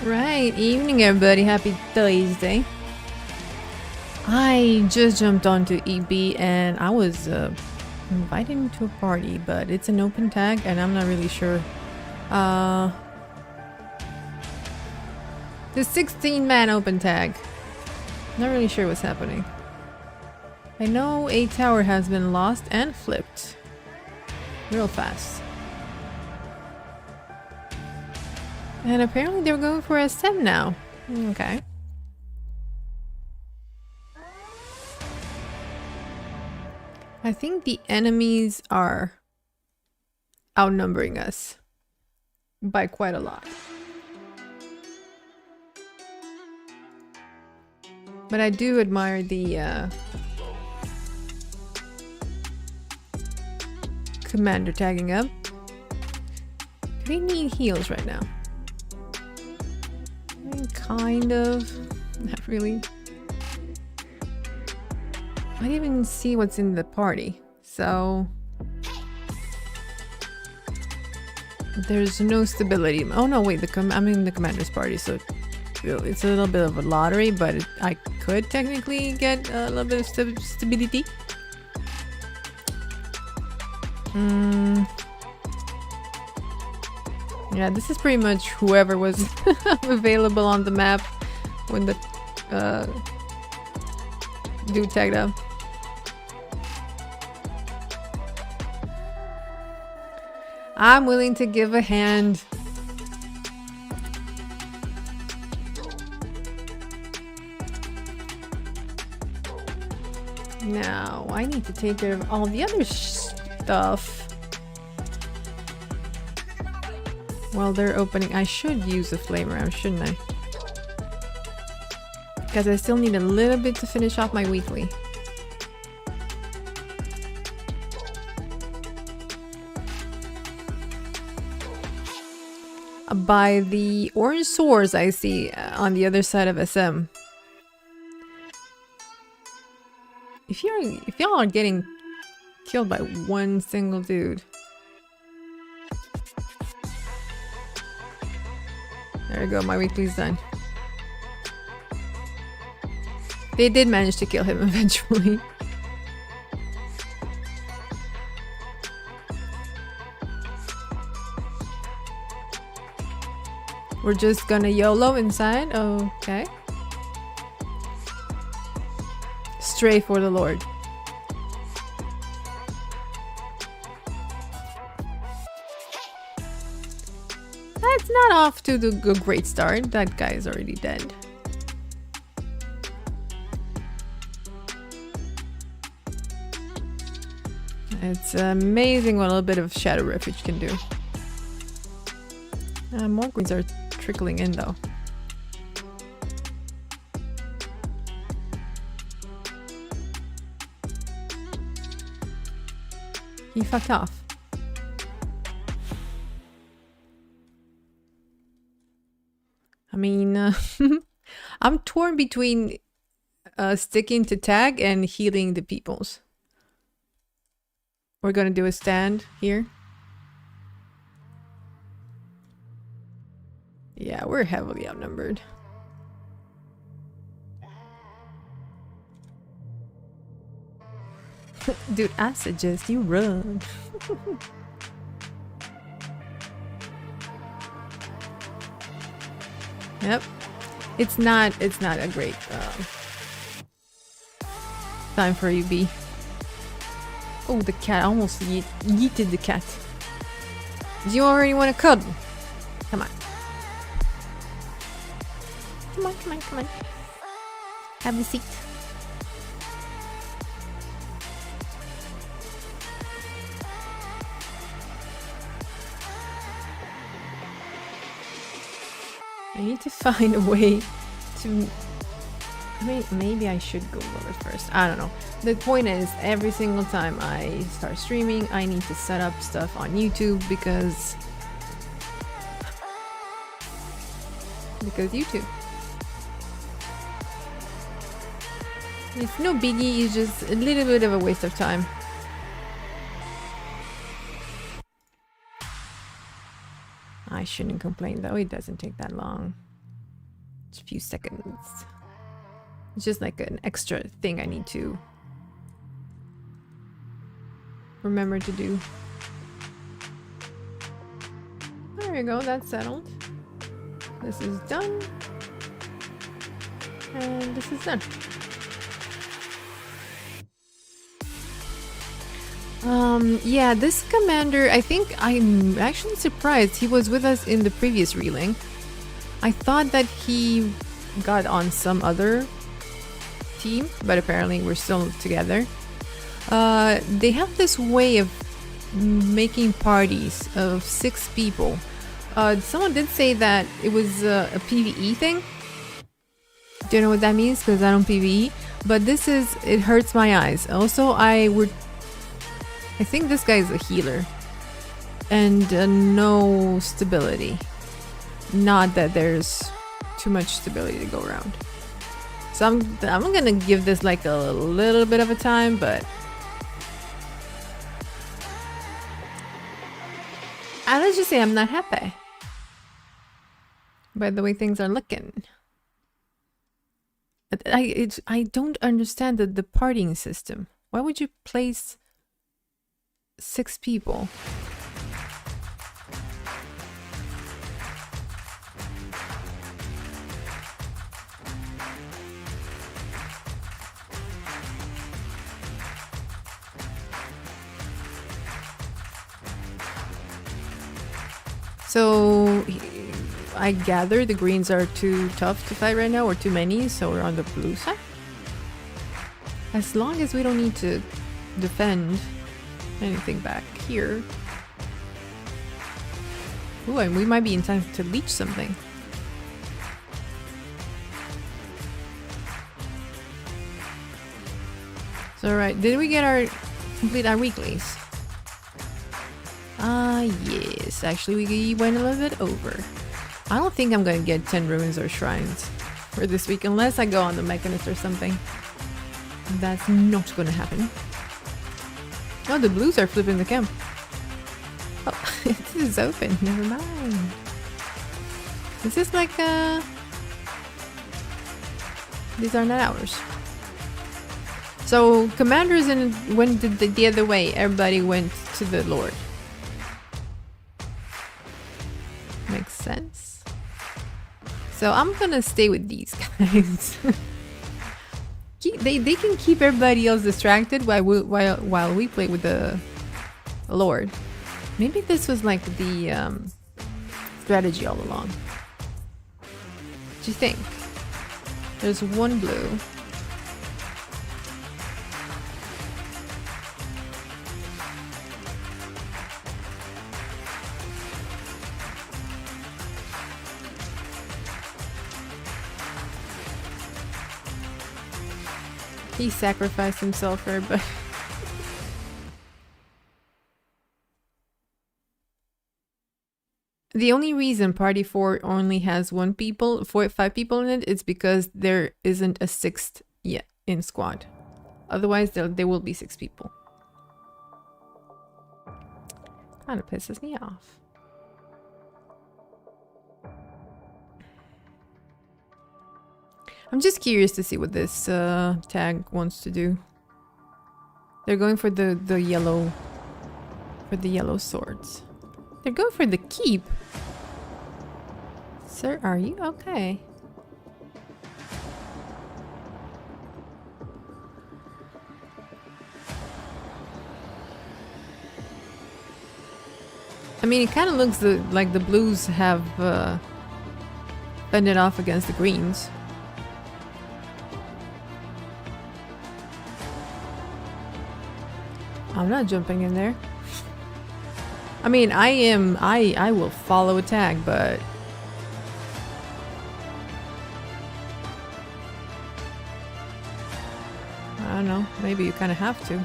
Right, evening everybody, happy Thursday. I just jumped onto EB and I was invited to a party, but it's an open tag and I'm not really sure. The 16-man open tag. Not really sure what's happening. I know a tower has been lost and flipped. Real fast. And apparently they're going for a STEM now. Okay. I think the enemies are outnumbering us by quite a lot. But I do admire the commander tagging up. Do we need heals right now? I mean, kind of. Not really. I didn't even see what's in the party, so there's no stability. Oh no, wait, I'm in the commander's party, so it's a little bit of a lottery, but I could technically get a little bit of stability. Yeah, this is pretty much whoever was available on the map when the dude tagged up. I'm willing to give a hand. Now, I need to take care of all the other stuff while they're opening. I should use a flame round, shouldn't I? Because I still need a little bit to finish off my weekly. By the orange swords I see on the other side of SM. If y'all are getting killed by one single dude. There we go, my weekly's done. They did manage to kill him eventually. We're just gonna YOLO inside. Okay. Stray for the Lord. That's not off to the great start. That guy is already dead. It's amazing what a little bit of Shadow Refuge can do. More greens are trickling in though. He fucked off. I mean, I'm torn between sticking to tag and healing the peoples. We're gonna do a stand here. Yeah, we're heavily outnumbered. Dude, I suggest you run. Yep. It's not a great time for UB. Oh, the cat almost yeeted the cat. Do you already want to cuddle? Come on. Come on, come on, come on. Have a seat. I need to find a way to... I mean, maybe I should go lower first. I don't know. The point is, every single time I start streaming, I need to set up stuff on YouTube because YouTube. It's no biggie, it's just a little bit of a waste of time. I shouldn't complain though, it doesn't take that long. a few seconds. It's just like an extra thing I need to remember to do. There you go, that's settled. This is done. And this is done. Yeah, this commander, I think I'm actually surprised he was with us in the previous reeling. I thought that he got on some other team, but apparently we're still together. They have this way of making parties of 6 people. Someone did say that it was a PvE thing. Do you know what that means? Because I don't PvE. But this is, it hurts my eyes. Also, I think this guy's a healer. And no stability. Not that there's too much stability to go around. So I'm gonna give this like a little bit of a time, but let's just say I'm not happy by the way things are looking. I don't understand the partying system. Why would you place 6 people? So I gather the greens are too tough to fight right now, or too many, so we're on the blue side. As long as we don't need to defend anything back here. Ooh, and we might be in time to leech something. So alright, did we complete our weeklies? Yes, actually we went a little bit over. I don't think I'm gonna get 10 ruins or shrines for this week unless I go on the mechanist or something. That's not gonna happen. Oh, the blues are flipping the camp. Oh, this is open, never mind. Is this like these are not ours. So commanders went the other way, everybody went to the Lord. Makes sense. So I'm gonna stay with these guys. They can keep everybody else distracted while we play with the Lord. Maybe this was like the strategy all along. What do you think? There's one blue. He sacrificed himself for everybody. The only reason Party 4 only has 5 people in it is because there isn't a 6th yet in squad. Otherwise, there will be 6 people. Kind of pisses me off. I'm just curious to see what this tag wants to do. They're going for the yellow swords. They're going for the keep. Sir, are you okay? I mean, it kind of looks like the blues have fended off against the greens. I'm not jumping in there. I mean, I will follow a tag, but I don't know, maybe you kind of have to.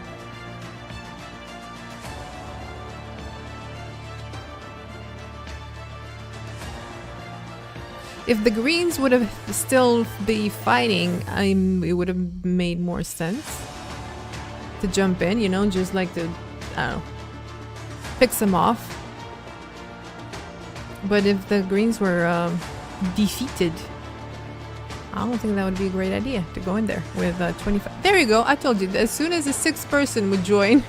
If the greens would have still be fighting, it would have made more sense to jump in, you know, just like to, I don't know, pick them off. But if the greens were defeated, I don't think that would be a great idea to go in there with 25. There you go. I told you. As soon as a 6th person would join.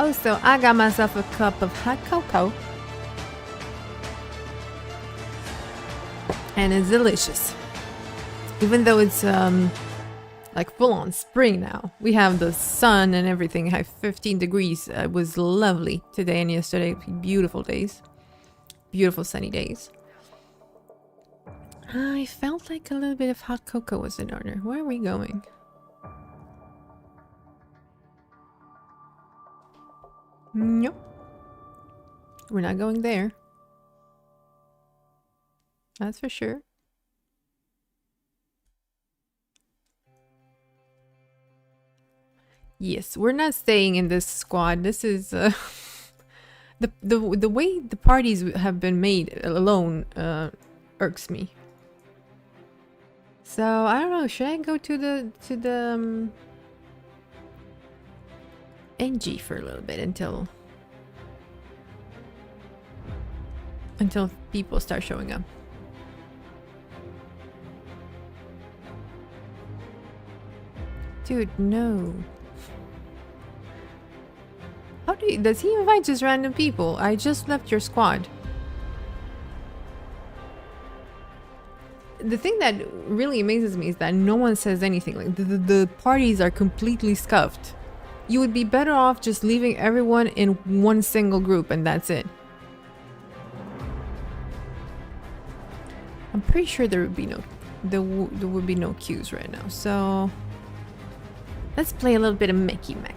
Oh, so I got myself a cup of hot cocoa. And it's delicious. Even though it's like full on spring now. We have the sun and everything. I have 15 degrees. It was lovely today and yesterday. Beautiful days. Beautiful sunny days. I felt like a little bit of hot cocoa was in order. Where are we going? Nope. We're not going there. That's for sure. Yes, we're not staying in this squad. This is the way the parties have been made alone irks me. So I don't know. Should I go to the NG for a little bit until people start showing up? Dude, no. How does he invite just random people? I just left your squad. The thing that really amazes me is that no one says anything. Like the parties are completely scuffed. You would be better off just leaving everyone in one single group and that's it. I'm pretty sure there would be no queues right now. So let's play a little bit of Mickey Mac.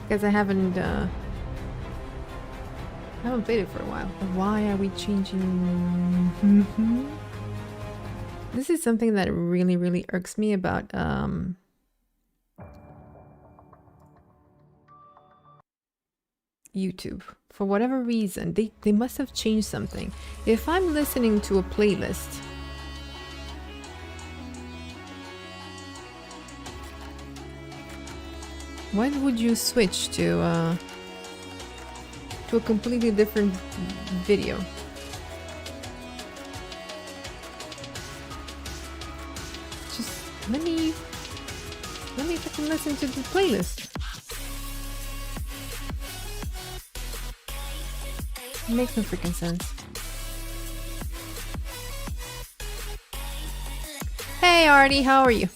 Because I haven't played it for a while. Why are we changing? This is something that really, really irks me about YouTube. For whatever reason, they must have changed something. If I'm listening to a playlist, why would you switch to a completely different video? Just let me fucking listen to the playlist. It makes no freaking sense. Hey Artie, how are you?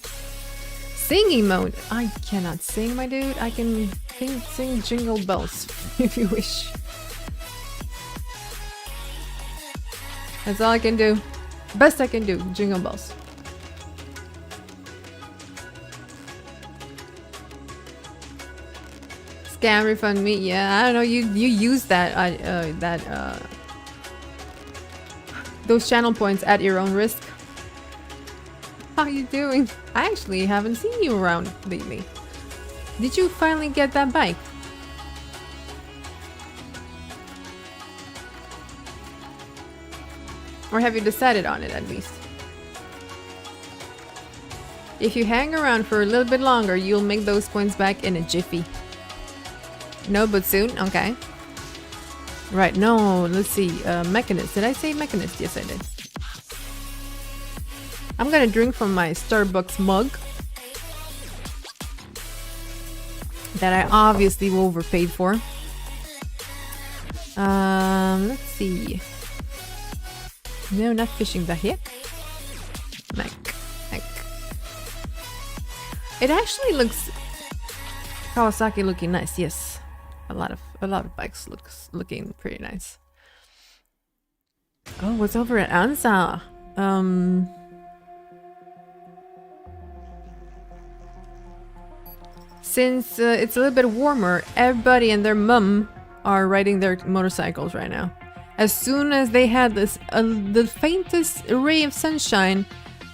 Singing mode. I cannot sing, my dude. I can sing Jingle Bells if you wish. That's all I can do. Best I can do, Jingle Bells. Scam refund me. Yeah, I don't know. You use that those channel points at your own risk. How you doing? I actually haven't seen you around lately. Did you finally get that bike? Or have you decided on it at least? If you hang around for a little bit longer, you'll make those points back in a jiffy. No, but soon? Okay. Right, no, let's see. Mechanist. Did I say Mechanist? Yes, I did. I'm gonna drink from my Starbucks mug that I obviously overpaid for. Let's see. No, not fishing the heck. Mac. It actually looks Kawasaki looking nice. Yes, a lot of bikes looking pretty nice. Oh, what's over at Ansa? Since it's a little bit warmer, everybody and their mum are riding their motorcycles right now. As soon as they had this, the faintest ray of sunshine,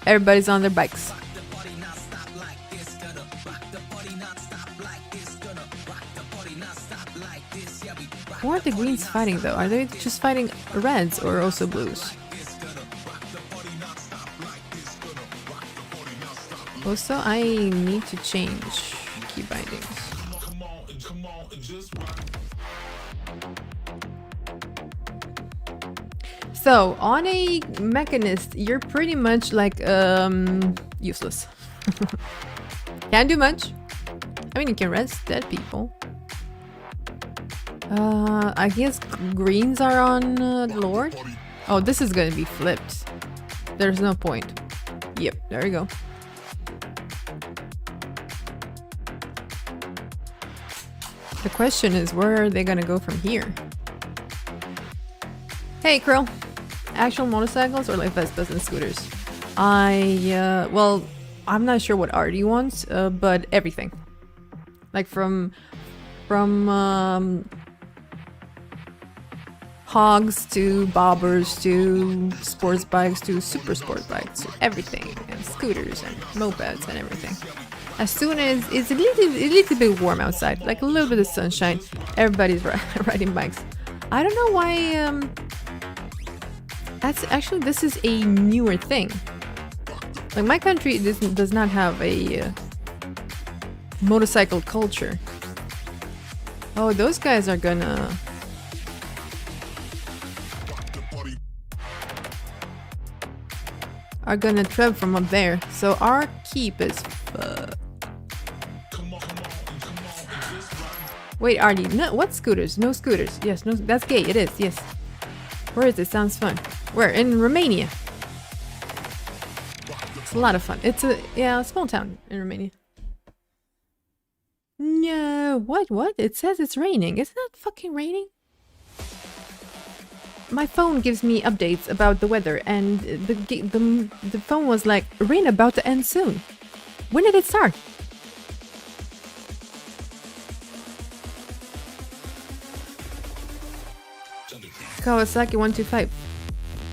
everybody's on their bikes. Who are the greens fighting though? Are they just fighting reds or also blues? Also, I need to change key bindings. So, on a mechanist, you're pretty much like, useless. Can't do much. I mean, you can rest dead people. I guess greens are on Lord. Oh, this is gonna be flipped. There's no point. Yep, there we go. The question is, where are they gonna go from here? Hey, Krill. Actual motorcycles or like Vespas and scooters? Well, I'm not sure what Artie wants, but everything. Like from hogs to bobbers to sports bikes to super sport bikes, everything, and scooters and mopeds and everything. As soon as it's a little bit warm outside, like a little bit of sunshine, everybody's riding bikes. I don't know why. This is a newer thing. Like my country does not have a motorcycle culture. Oh, those guys are gonna. Tread from up there, so our keep is Wait, Artie, no, what scooters? No scooters. Yes, no, that's gay, it is, yes. Where is it? Sounds fun. Where? In Romania. It's a lot of fun. It's a small town in Romania. No, what? It says it's raining. Isn't it fucking raining? My phone gives me updates about the weather, and the phone was like, rain about to end soon. When did it start? Kawasaki 125.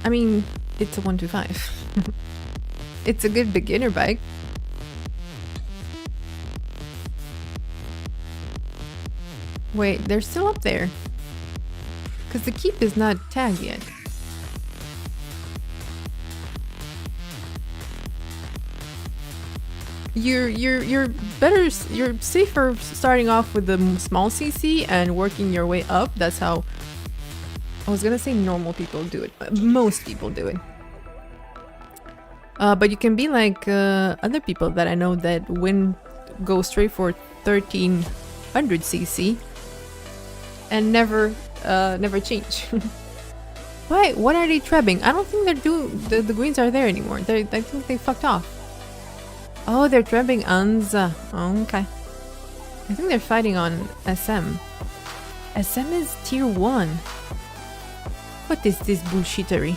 I mean, it's a 125. It's a good beginner bike. Wait, they're still up there. Because the keep is not tagged yet. You're safer starting off with the small CC and working your way up. That's how I was gonna say normal people do it. Most people do it. But you can be like other people that I know that go straight for 1300 CC and never change. Why? What are they trebbing? I don't think they're doing. The greens are there anymore. I think they fucked off. Oh, they're trebbing Anza. Oh, okay. I think they're fighting on SM. SM is tier 1. What is this bullshittery?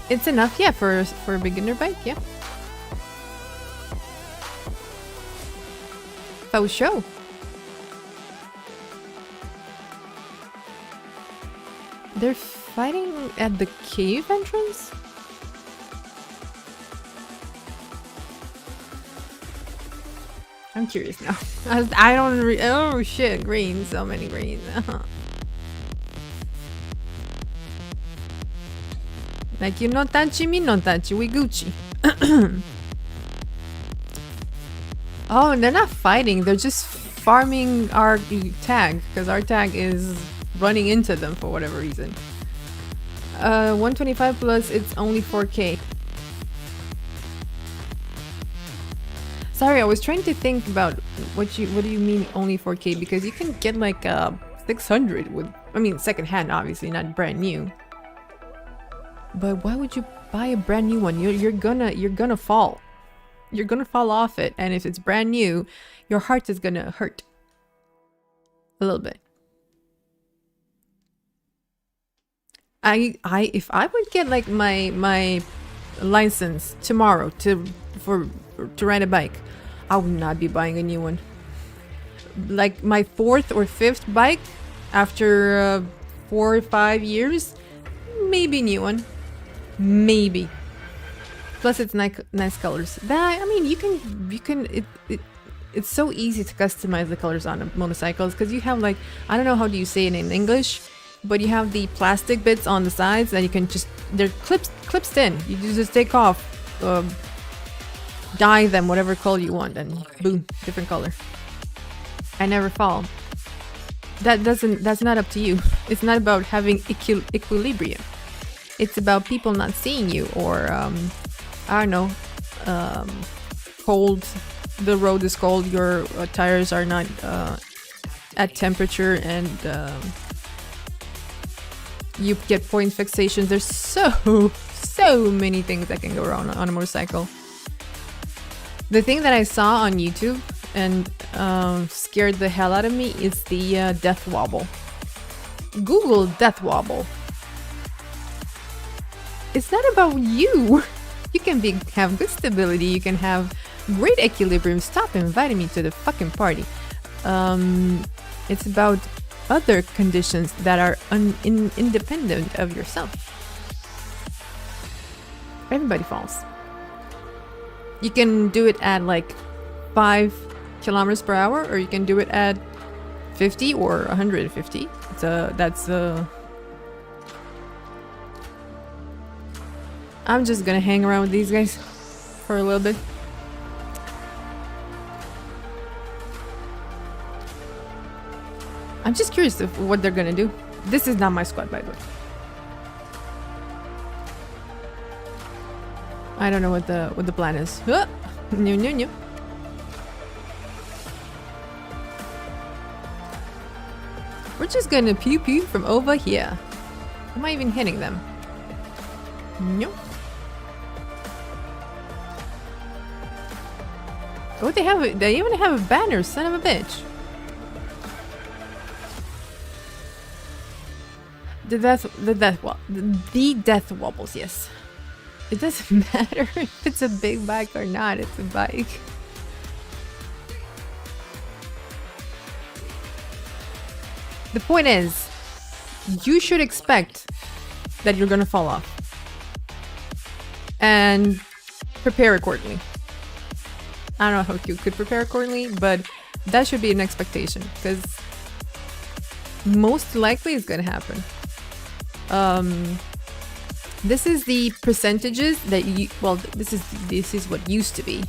It's enough, yeah, for a beginner bike, yeah. For sure. They're fighting at the cave entrance? I'm curious now. I don't oh shit, green, so many greens. Like, you no touchy, me no touchy, we Gucci. Oh, they're not fighting, they're just farming our tag, because our tag is running into them for whatever reason. 125 plus, it's only 4k. Sorry, I was trying to think about what do you mean only 4k, because you can get like 600 with, I mean, secondhand, obviously, not brand new. But why would you buy a brand new one? You're gonna fall. You're gonna fall off it, and if it's brand new, your heart is gonna hurt a little bit. If I would get like my license tomorrow to ride a bike, I would not be buying a new one. Like my 4th or 5th bike after 4 or 5 years, maybe new one, maybe. Plus it's nice colors. That, I mean, it's so easy to customize the colors on motorcycles, because you have like, I don't know, how do you say it in English? but you have the plastic bits on the sides that you can just, they're clips in. You just take off, dye them whatever color you want, and boom, different color. I never fall. That's not up to you. It's not about having equilibrium. It's about people not seeing you, or I don't know, cold. The road is cold. Your tires are not at temperature, and you get point fixations. There's so many things that can go wrong on a motorcycle. The thing that I saw on YouTube and scared the hell out of me is the death wobble. Google death wobble. It's not about you. You can have good stability. You can have great equilibrium. Stop inviting me to the fucking party. It's about other conditions that are independent of yourself. Everybody falls. You can do it at like 5 kilometers per hour, or you can do it at 50 or 150. I'm just gonna hang around with these guys for a little bit. I'm just curious of what they're gonna do. This is not my squad, by the way. I don't know what the plan is. No. We're just gonna pew pew from over here. Am I even hitting them? Nope. Oh, they even have a banner, son of a bitch. The death wobbles, yes. It doesn't matter if it's a big bike or not, it's a bike. The point is, you should expect that you're gonna fall off. And prepare accordingly. I don't know how you could prepare accordingly, but that should be an expectation, because most likely it's gonna happen. This is the percentages that you, well, this is what used to be.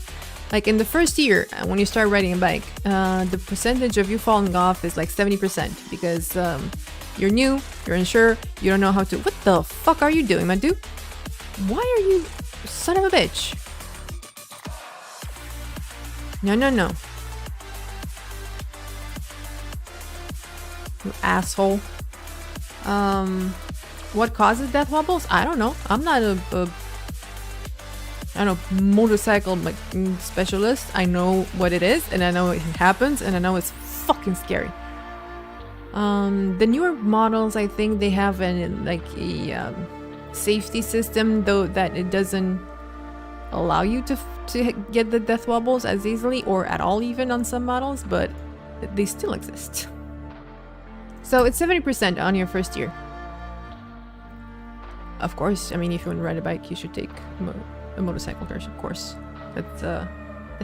Like in the first year, when you start riding a bike, the percentage of you falling off is like 70%, because you're new, you're unsure, you don't know how to. What the fuck are you doing, my dude? Why are you, son of a bitch? No. You asshole. What causes death wobbles? I don't know. I'm not a I don't know, motorcycle like specialist. I know what it is, and I know it happens, and I know it's fucking scary. The newer models, I think they have a safety system, though, that it doesn't allow you to get the death wobbles as easily or at all, even on some models, but they still exist. So it's 70% on your first year. Of course, I mean, if you want to ride a bike, you should take a motorcycle course, of course. That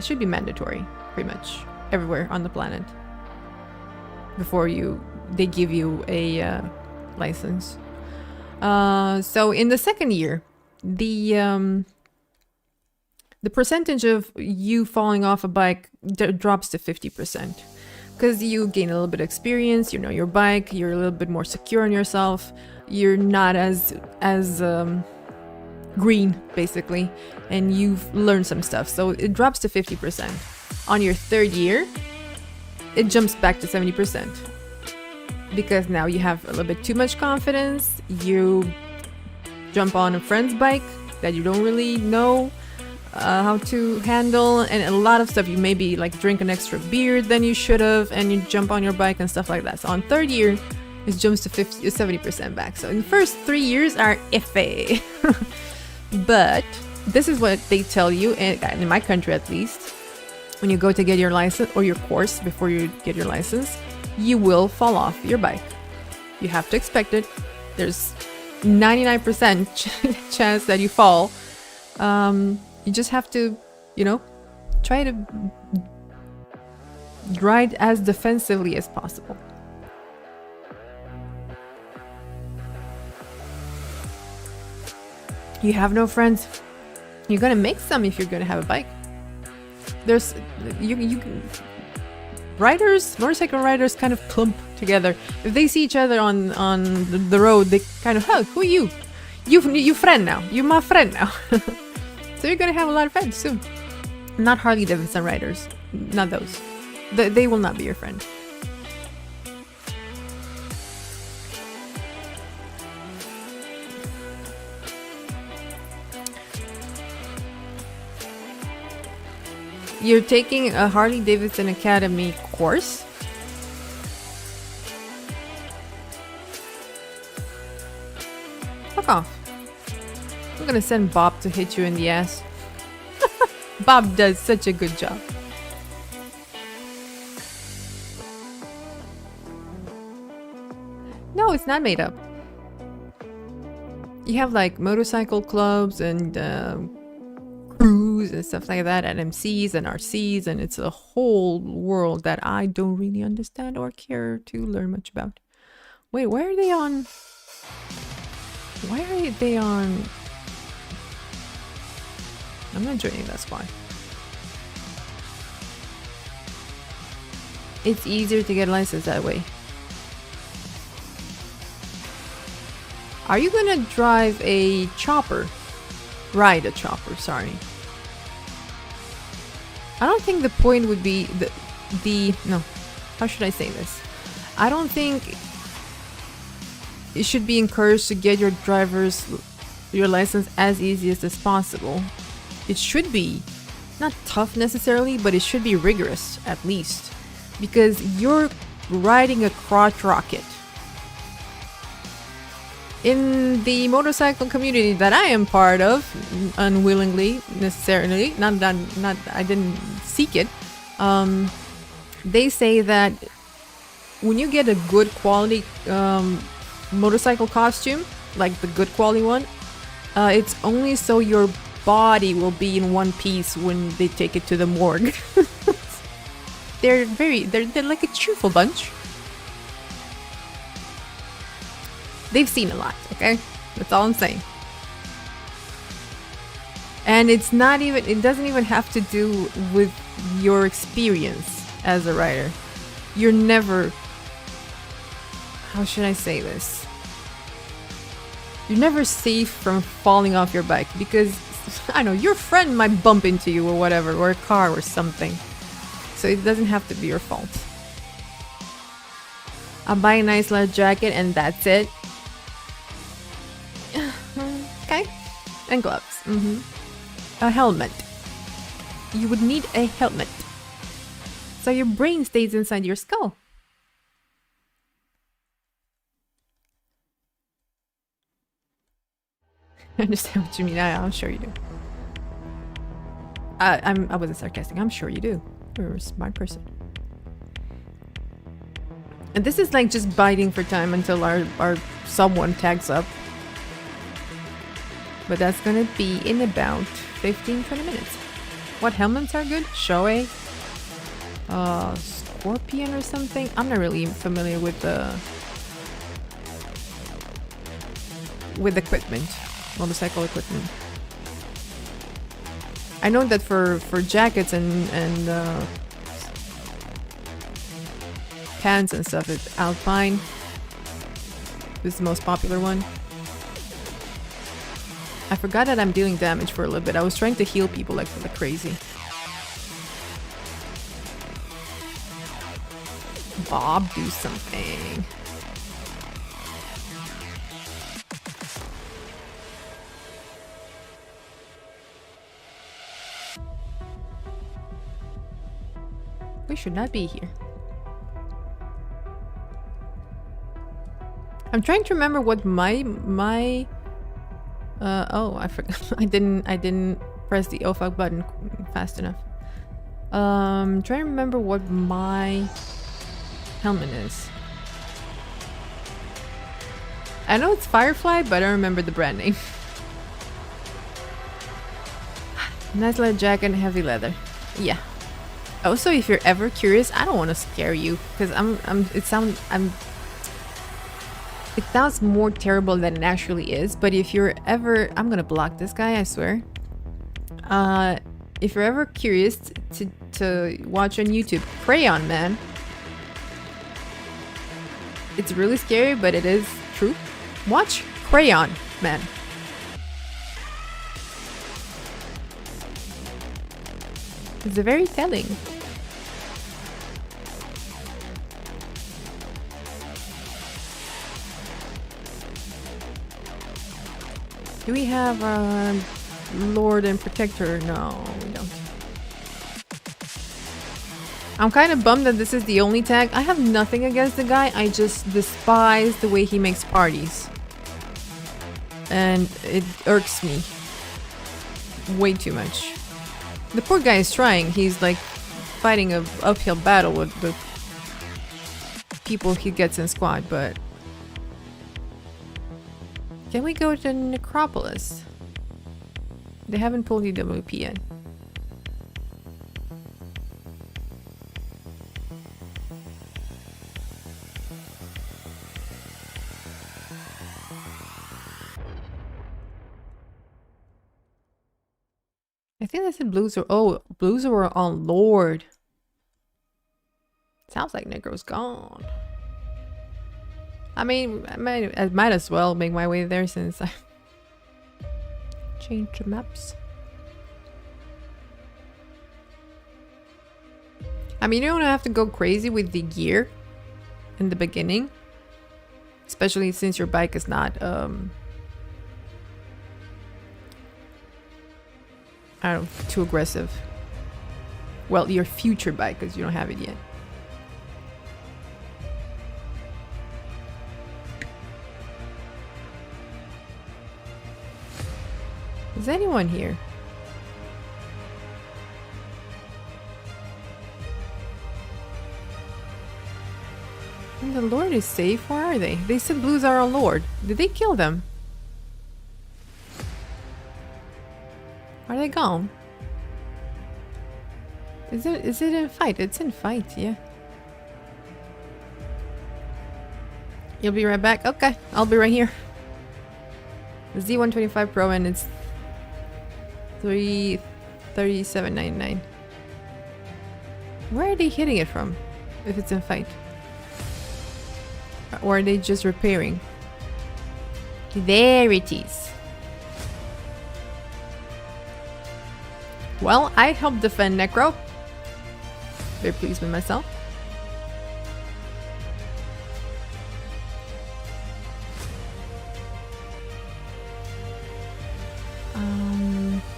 should be mandatory, pretty much everywhere on the planet, before they give you a license. So in the second year, the percentage of you falling off a bike drops to 50%, because you gain a little bit of experience. You know your bike. You're a little bit more secure in yourself. You're not as green, basically, and you've learned some stuff. So it drops to 50%. On your third year, it jumps back to 70%, because now you have a little bit too much confidence. You jump on a friend's bike that you don't really know how to handle, and a lot of stuff. You maybe like drink an extra beer than you should have, and you jump on your bike and stuff like that. So on third year, it jumps to 70% back. So in the first 3 years are iffy. But this is what they tell you, in my country at least, when you go to get your license or your course before you get your license, you will fall off your bike. You have to expect it. There's 99% chance that you fall. You just have to, try to ride as defensively as possible. You have no friends. You're gonna make some if you're gonna have a bike. There's you riders, motorcycle riders kind of clump together. If they see each other on the road, they kind of, oh, who are you? You friend now. You're my friend now. So you're gonna have a lot of friends soon. Not Harley Davidson riders. Not those. They will not be your friend. You're taking a Harley Davidson Academy course? Fuck off. I'm gonna send Bob to hit you in the ass. Bob does such a good job. No, it's not made up. You have like motorcycle clubs and crews and stuff like that, and MCs and RCs, and it's a whole world that I don't really understand or care to learn much about. Wait, why are they on? Why are they on? I'm not joining that squad. It's easier to get a license that way. Are you gonna drive a chopper? Ride a chopper, sorry. I don't think the point would be no, how should I say this? I don't think it should be encouraged to get your license as easy as possible. It should be not tough necessarily, but it should be rigorous at least, because you're riding a crotch rocket. In the motorcycle community that I am part of, unwillingly, necessarily, not I didn't seek it. They say that when you get a good quality motorcycle costume, like the good quality one, it's only so your body will be in one piece when they take it to the morgue. They're like a cheerful bunch. They've seen a lot, okay? That's all I'm saying. And it's not even, it doesn't even have to do with your experience as a rider. You're never, how should I say this? You're never safe from falling off your bike because, I don't know, your friend might bump into you or whatever, or a car or something. So it doesn't have to be your fault. I'll buy a nice leather jacket and that's it. Okay. And gloves. A helmet. You would need a helmet. So your brain stays inside your skull. I understand what you mean. I'm sure you do. I wasn't sarcastic. I'm sure you do. You're a smart person. And this is like just biding for time until our someone tags up. But that's gonna be in about 15-20 minutes. What helmets are good? Shoei? Scorpion or something? I'm not really familiar with the equipment. Motorcycle equipment. I know that for jackets and pants and stuff, it's Alpine. This is the most popular one. I forgot that I'm dealing damage for a little bit. I was trying to heal people like crazy. Bob, do something. We should not be here. I'm trying to remember what my oh, I forgot. I didn't press the OFAC button fast enough. Trying to remember what my helmet is. I know it's Firefly, but I don't remember the brand name. Nice leather jacket and heavy leather. Yeah. Also, if you're ever curious, I don't want to scare you because It sounds more terrible than it actually is, but if you're ever... I'm gonna block this guy, I swear. If you're ever curious to watch on YouTube, Crayon Man. It's really scary, but it is true. Watch Crayon Man. It's very telling. Do we have a Lord and Protector? No, we don't. I'm kind of bummed that this is the only tag. I have nothing against the guy. I just despise the way he makes parties. And it irks me way too much. The poor guy is trying. He's like fighting an uphill battle with the people he gets in squad, but... Can we go to Necropolis? They haven't pulled WvP yet. I think they said blues are... Oh, blues were on Lord. Sounds like Necro's gone. I mean, I might as well make my way there since I changed the maps. I mean, you don't have to go crazy with the gear in the beginning. Especially since your bike is not, I don't know, too aggressive. Well, your future bike, because you don't have it yet. Is anyone here? And the Lord is safe? Where are they? They said blues are on Lord. Did they kill them? Are they gone? Is it in fight? It's in fight, yeah. You'll be right back? Okay, I'll be right here. The Z125 Pro and it's $337.99. Where are they hitting it from? If it's in fight? Or are they just repairing? There it is. Well, I helped defend Necro. Very pleased with myself.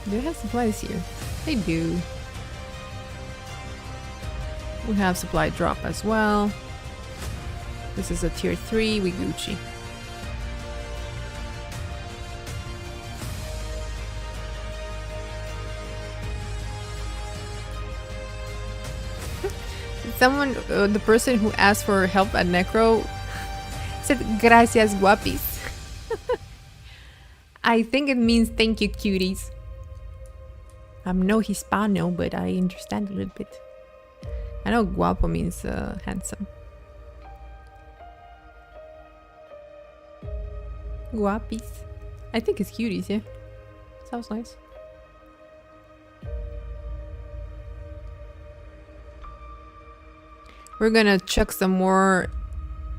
Do they have supplies here? They do. We have supply drop as well. This is a tier 3, we Gucci. Someone, the person who asked for help at Necro said, "Gracias, guapis." I think it means thank you, cuties. I'm no Hispano, but I understand a little bit. I know guapo means handsome. Guapis. I think it's cuties, yeah. Sounds nice. We're gonna chuck some more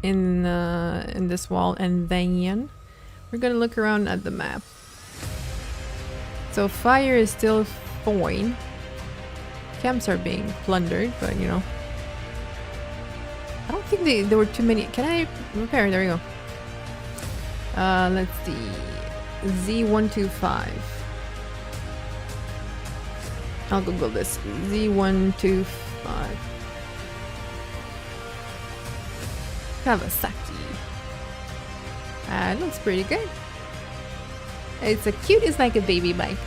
in this wall, and then we're gonna look around at the map. So fire is still fine. Camps are being plundered, but you know. I don't think there were too many. Can I repair? There we go. Let's see. Z125. I'll Google this. Z125. Kawasaki. It looks pretty good. It's a cute, it's like a baby bike.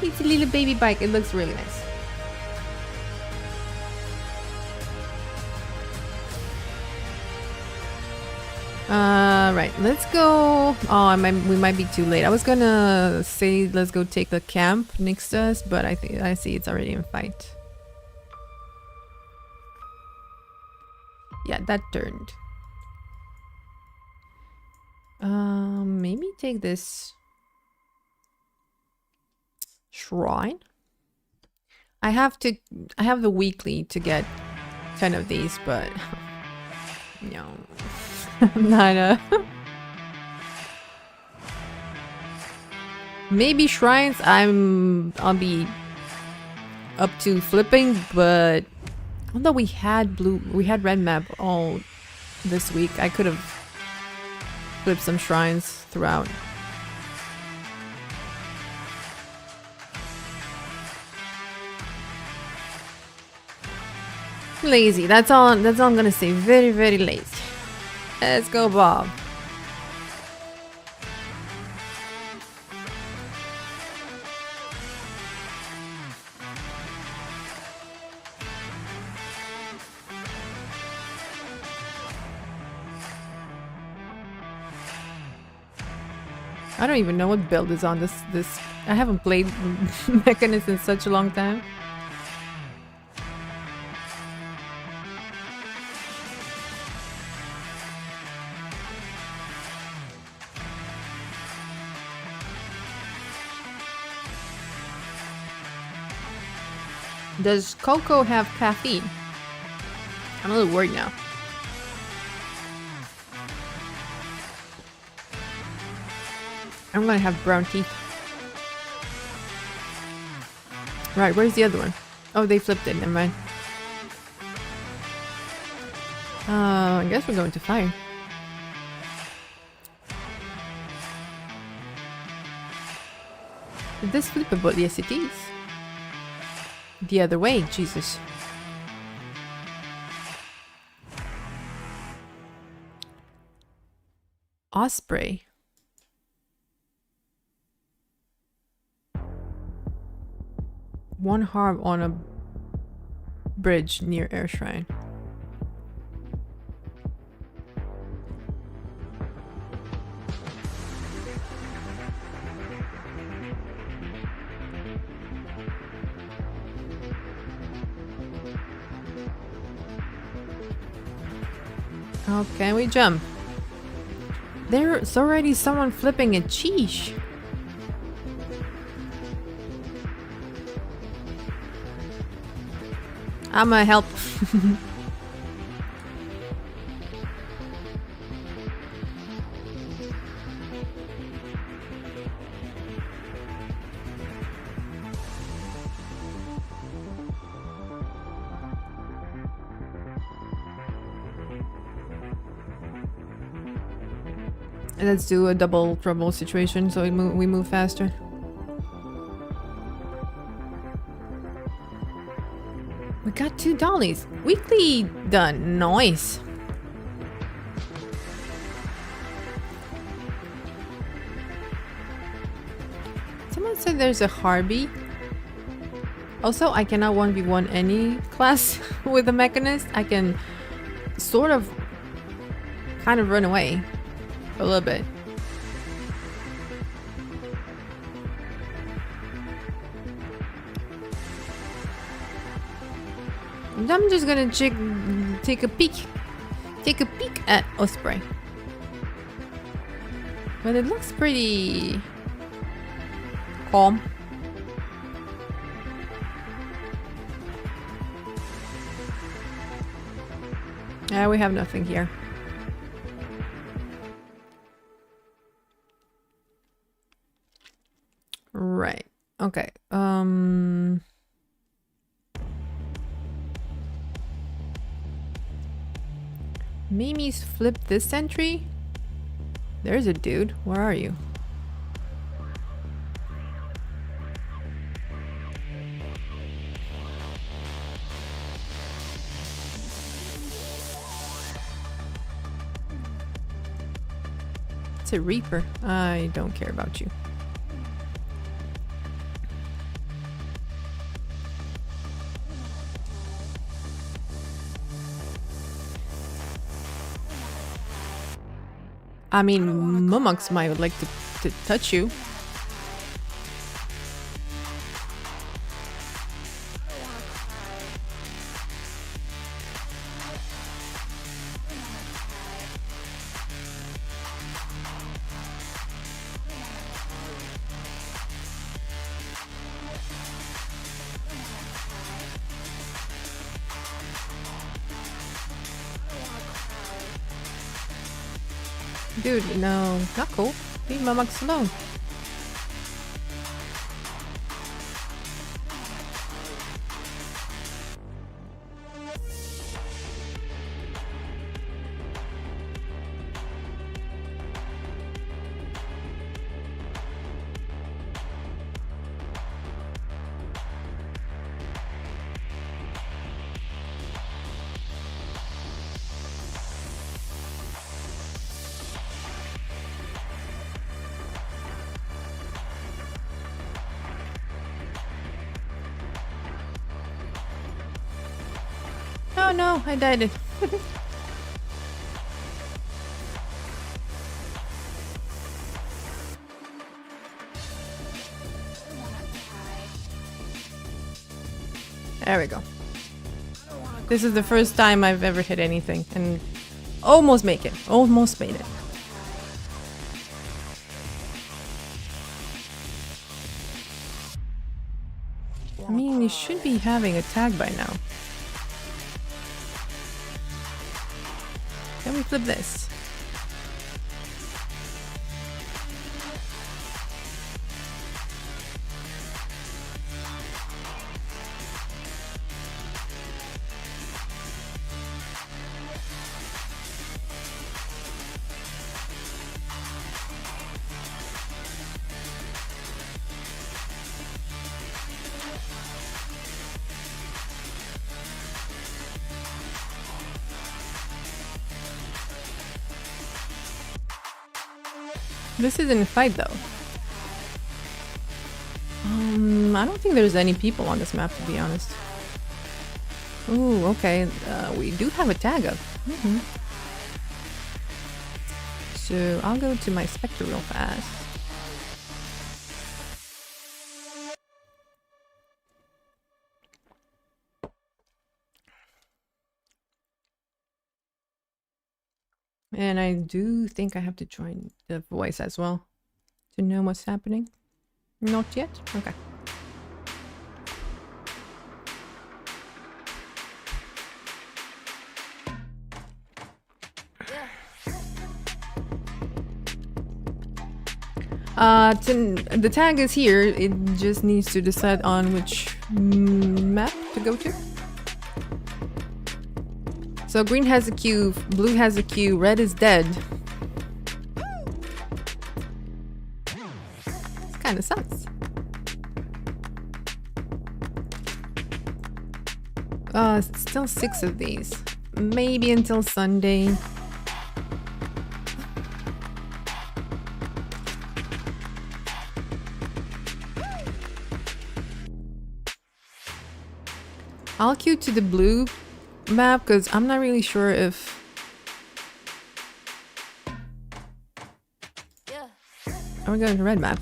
It's a little baby bike, it looks really nice. Right, let's go. Oh, we might be too late. I was gonna say let's go take the camp next to us, but I see it's already in fight. Yeah, that turned. Maybe take this shrine. I have the weekly to get 10 of these, but no. I'm not maybe shrines I'll be up to flipping, but although we had red map all this week, I could have flipped some shrines throughout. Lazy, that's all I'm gonna say. Very, very lazy. Let's go, Bob. I don't even know what build is on this. I haven't played Mechanist in such a long time. Does cocoa have caffeine? I'm a little worried now. I'm gonna have brown teeth. Right, where's the other one? Oh, they flipped it. Never mind. I guess we're going to fire. Is this flippable? Yes, it is. The other way, Jesus. Osprey. One harm on a bridge near Air Shrine. How can we jump? There's already someone flipping a cheesh. I'ma help. Let's do a double trouble situation so we move faster. We got 2 dollies. Weekly done. Nice. Someone said there's a Harby. Also, I cannot 1v1 any class with a Mechanist. I can sort of kind of run away a little bit. I'm just gonna take a peek at Osprey. But it looks pretty calm. Yeah, we have nothing here. Right. Okay. Mimi's flipped this sentry? There's a dude. Where are you? It's a Reaper. I don't care about you. I mean, Mumux might would like to touch you. Dude, no, not cool. Leave my mugs alone. Oh no, I died. There we go. This is the first time I've ever hit anything and almost make it. Almost made it. I mean, you should be having a tag by now. Can we flip this? This isn't a fight though. I don't think there's any people on this map, to be honest. Ooh, okay. We do have a tag up. So I'll go to my Spectre real fast. And I do think I have to join the voice as well to know what's happening. Not yet? Okay. The tag is here. It just needs to decide on which map to go to. So green has a Q, blue has a Q, red is dead. This kind of sucks. Still 6 of these. Maybe until Sunday. I'll queue to the blue map because I'm not really sure if are we going to red map.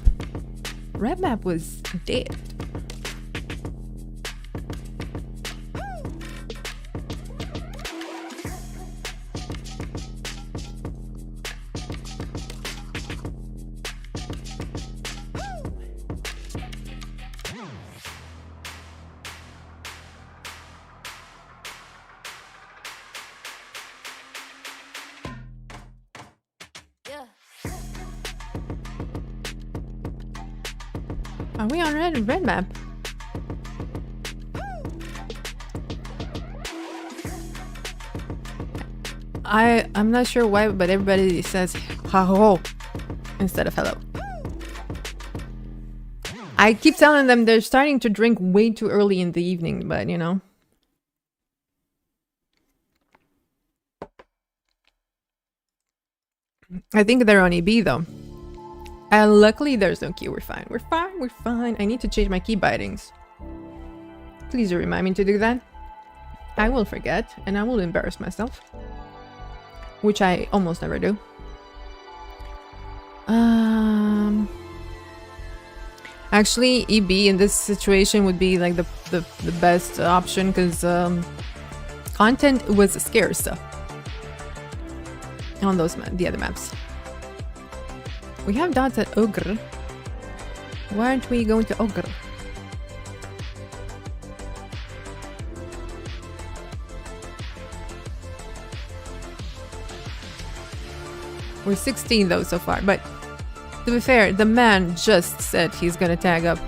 Red map was dead. Are we on red map? I'm not sure why, but everybody says hello instead of hello. I keep telling them they're starting to drink way too early in the evening, but you know. I think they're on EB though. And luckily there's no key. We're fine. We're fine. We're fine. I need to change my key bindings. Please remind me to do that. I will forget and I will embarrass myself. Which I almost never do. Actually, EB in this situation would be like the best option because content was scarce on those the other maps. We have dots at Ogre. Why aren't we going to Ogre? We're 16 though so far, but to be fair, the man just said he's gonna tag up.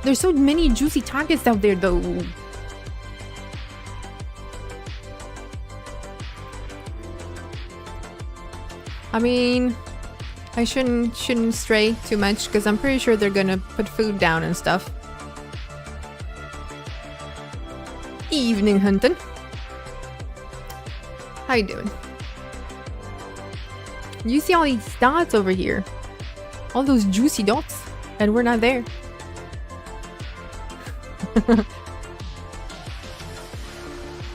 There's so many juicy targets out there though. I mean, I shouldn't stray too much because I'm pretty sure they're gonna put food down and stuff. Evening hunting. How you doing? You see all these dots over here? All those juicy dots, and we're not there.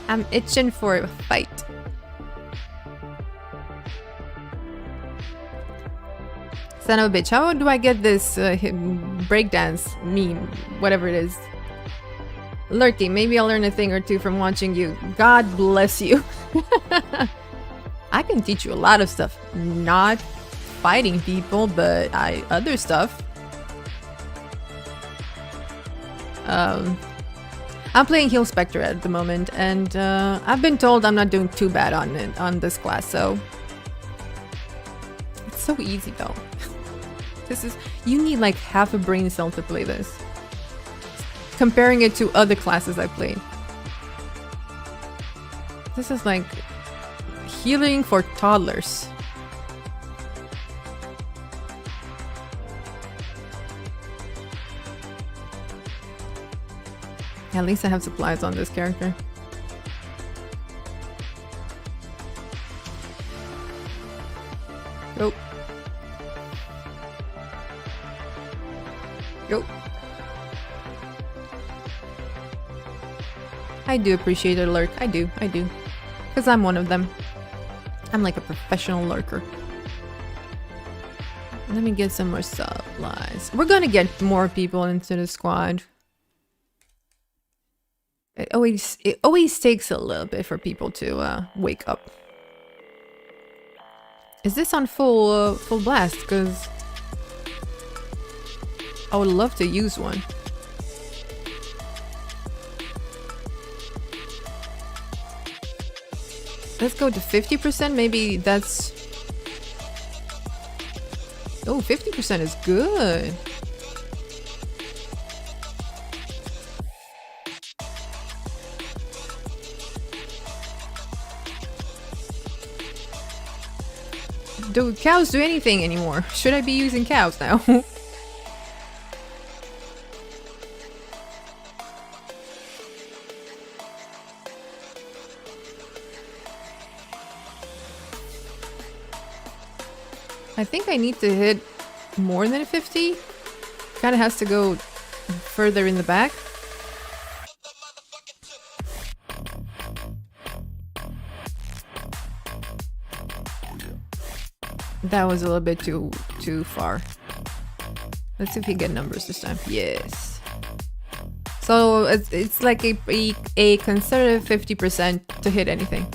I'm itching for a fight. Son of a bitch, how do I get this breakdance meme, whatever it is? Lurking, maybe I'll learn a thing or two from watching you. God bless you. I can teach you a lot of stuff. Not fighting people, but other stuff. I'm playing Heal Spectre at the moment, and I've been told I'm not doing too bad on this class, so it's so easy though. You need like half a brain cell to play this. Comparing it to other classes I played. This is like healing for toddlers. At least I have supplies on this character. Go. Go. I do appreciate a lurk. I do. Because I'm one of them. I'm like a professional lurker. Let me get some more supplies. We're gonna get more people into the squad. It always takes a little bit for people to wake up. Is this on full blast? Because I would love to use one. Let's go to 50%. Maybe that's... Oh, 50% is good. Do cows do anything anymore? Should I be using cows now? I think I need to hit more than 50. Kind of has to go further in the back. That was a little bit too far. Let's see if we get numbers this time. Yes. So it's like a conservative 50% to hit anything.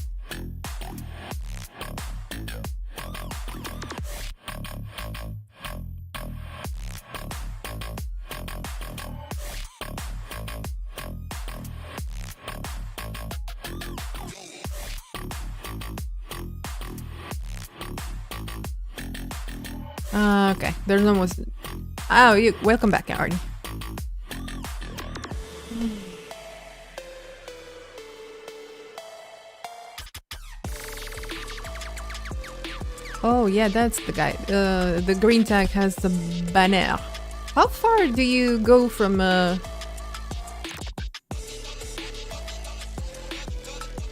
Okay, there's almost... Oh, you welcome back, Artie. Oh yeah, that's the guy. The green tag has the banner. How far do you go from I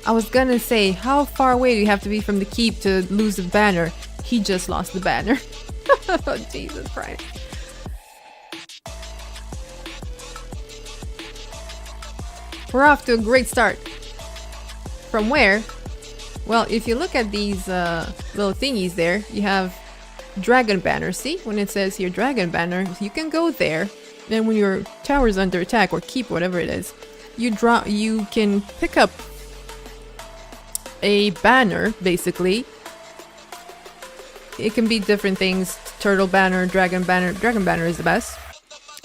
was gonna say, how far away do you have to be from the keep to lose the banner? He just lost the banner. Oh, Jesus Christ. We're off to a great start. From where? Well, if you look at these little thingies there, you have dragon banner. See? When it says here dragon banner, you can go there. Then when your tower's under attack or keep, whatever it is, you can pick up a banner, basically. It can be different things. Turtle banner, dragon banner. Dragon banner is the best.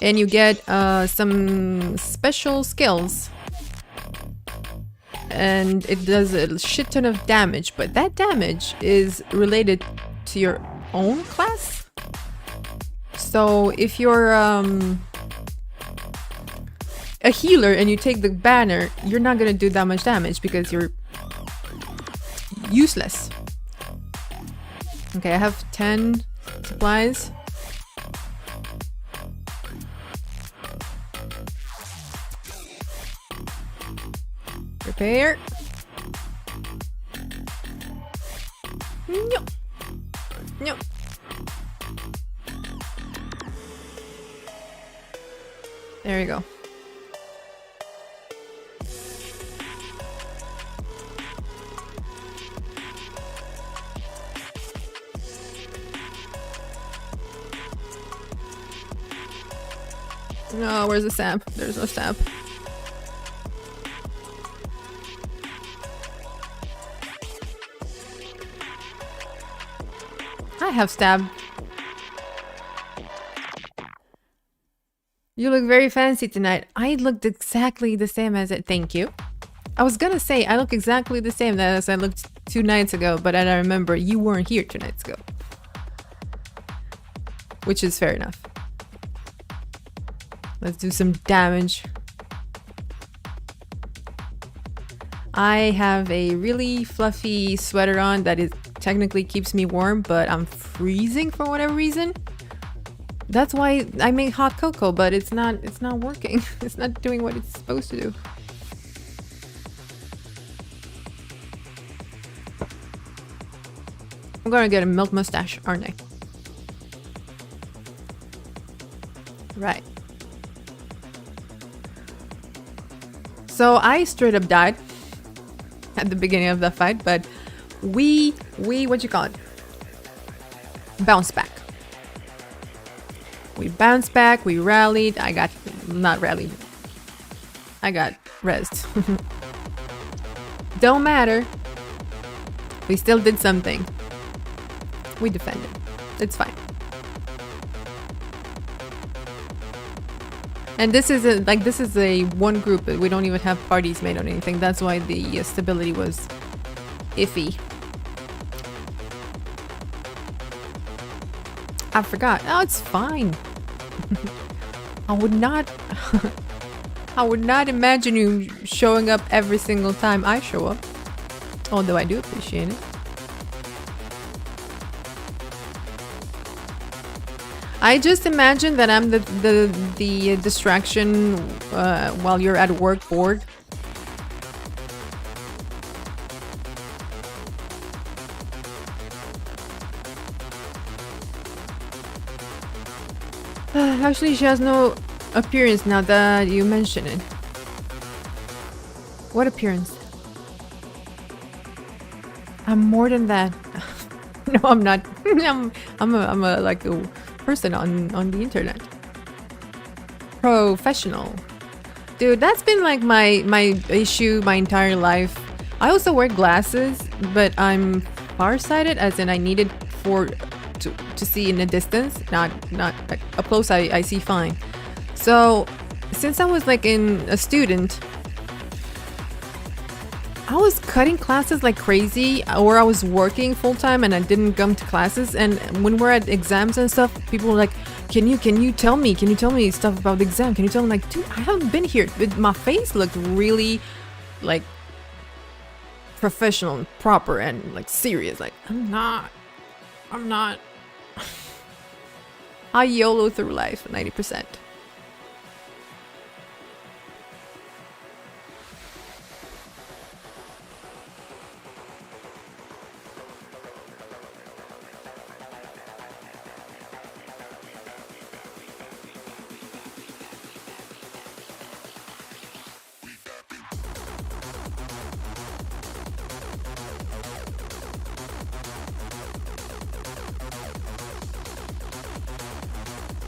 And you get some special skills. and it does a shit ton of damage, but that damage is related to your own class. So if you're a healer and you take the banner, you're not gonna do that much damage because you're useless. Okay, I have 10 supplies. Repair. No. No. There you go. No, where's the sap? There's no sap. I have stab. You look very fancy tonight. I looked exactly the same as it. Thank you. I was gonna say I look exactly the same as I looked 2 nights ago, but then I remember you weren't here 2 nights ago. Which is fair enough. Let's do some damage. I have a really fluffy sweater on that is technically keeps me warm, but I'm freezing for whatever reason. That's why I make hot cocoa, but it's not working. It's not doing what it's supposed to do. I'm gonna get a milk mustache, aren't I? Right. So I straight up died at the beginning of the fight, but we what you call it? Bounce back. We bounced back, we rallied. I got not rallied. I got rezzed. Don't matter. We still did something. We defended. It's fine. And this is a one group. We don't even have parties made on anything. That's why the stability was iffy. I forgot. Oh, it's fine. I would not imagine you showing up every single time I show up. Although I do appreciate it. I just imagine that I'm the distraction while you're at work bored. Actually, she has no appearance now that you mention it. What appearance? I'm more than that. No, I'm not. I'm a like a person on the internet. Professional. Dude, that's been like my issue my entire life. I also wear glasses, but I'm farsighted, as in I need it to see in the distance, not like up close. I see fine. So since I was like a student, I was cutting classes like crazy, or I was working full time and I didn't come to classes. And when we're at exams and stuff, people were like, can you tell me stuff about the exam? Can you tell me? Like, dude, I haven't been here. But my face looked really like professional and proper and like serious. Like, I'm not. I YOLO through life 90%.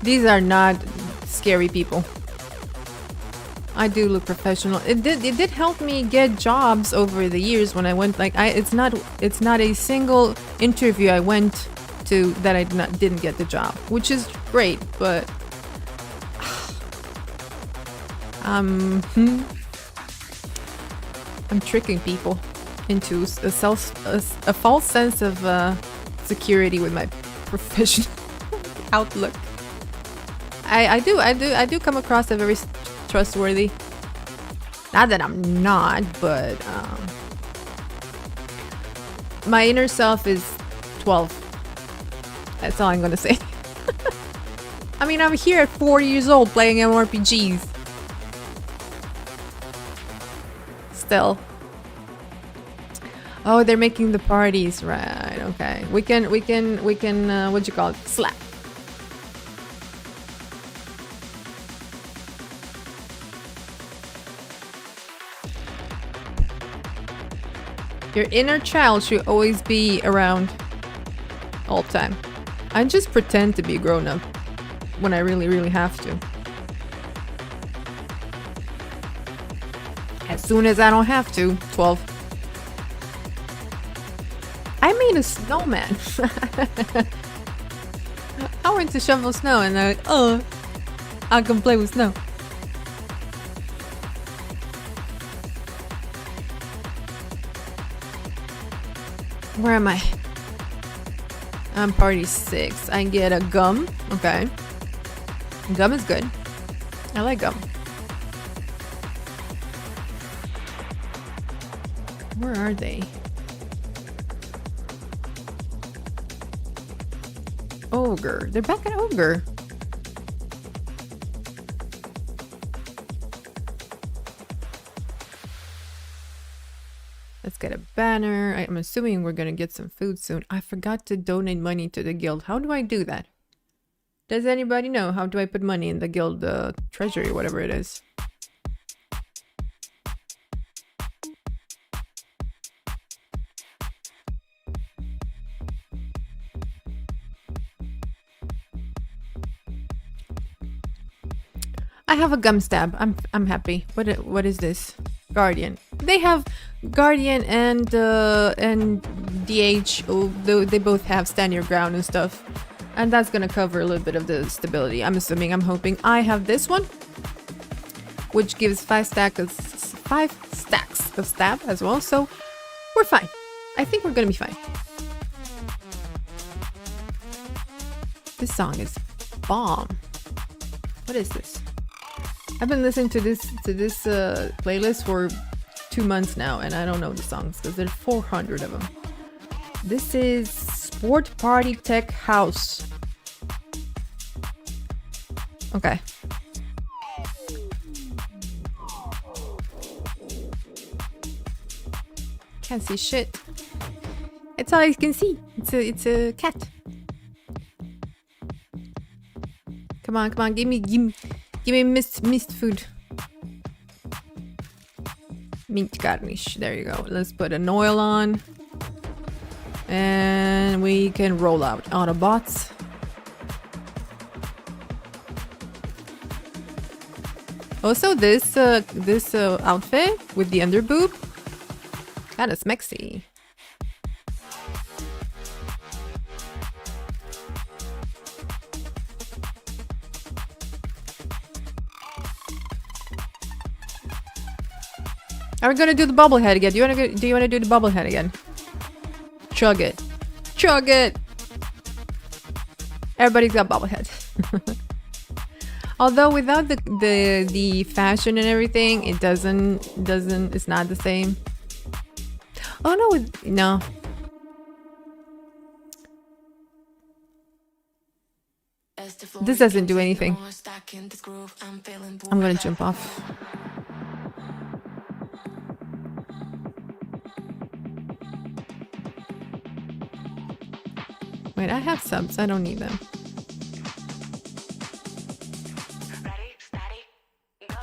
These are not scary people. I do look professional. It did help me get jobs over the years when I went like it's not a single interview I went to that I didn't get the job, which is great, but I'm tricking people into a false sense of security with my professional outlook. I do come across as very trustworthy. Not that I'm not, but my inner self is 12. That's all I'm gonna say. I mean, I'm here at 4 years old playing MMORPGs. Still. Oh, they're making the parties, right? Okay, we can. What you call it? Slap. Your inner child should always be around all the time. I just pretend to be grown up when I really have to. As soon as I don't have to, 12. I made a snowman. I went to shovel snow and I I can play with snow. Where am I? I'm party 6. I get a gum. Okay. Gum is good. I like gum. Where are they? Ogre. They're back at Ogre. Let's get a banner. I'm assuming we're gonna get some food soon. I forgot to donate money to the guild. How do I do that? Does anybody know? How do I put money in the guild treasury, whatever it is? I have a gum stab. I'm happy. What is this? Guardian. They have Guardian and DH. Oh, they both have stand your ground and stuff, and that's gonna cover a little bit of the stability. I'm assuming. I'm hoping. I have this one, which gives 5 stacks of stab as well. So we're fine. I think we're gonna be fine. This song is bomb. What is this? I've been listening to this playlist for 2 months now, and I don't know the songs because there's 400 of them. This is Sport Party Tech House. Okay. Can't see shit. It's all I can see. It's a cat. Come on, give me mist food. Meat garnish. There you go. Let's put an oil on. And we can roll out Autobots. Also, this outfit with the underboob, kind of smexy. Are we gonna do the bobblehead again? Do you wanna do the bobblehead again? Chug it. Chug it! Everybody's got bobblehead. Although without the fashion and everything, it's not the same. Oh no, no. This doesn't do anything. I'm gonna jump off. Wait, I have subs. I don't need them. Ready, steady, go.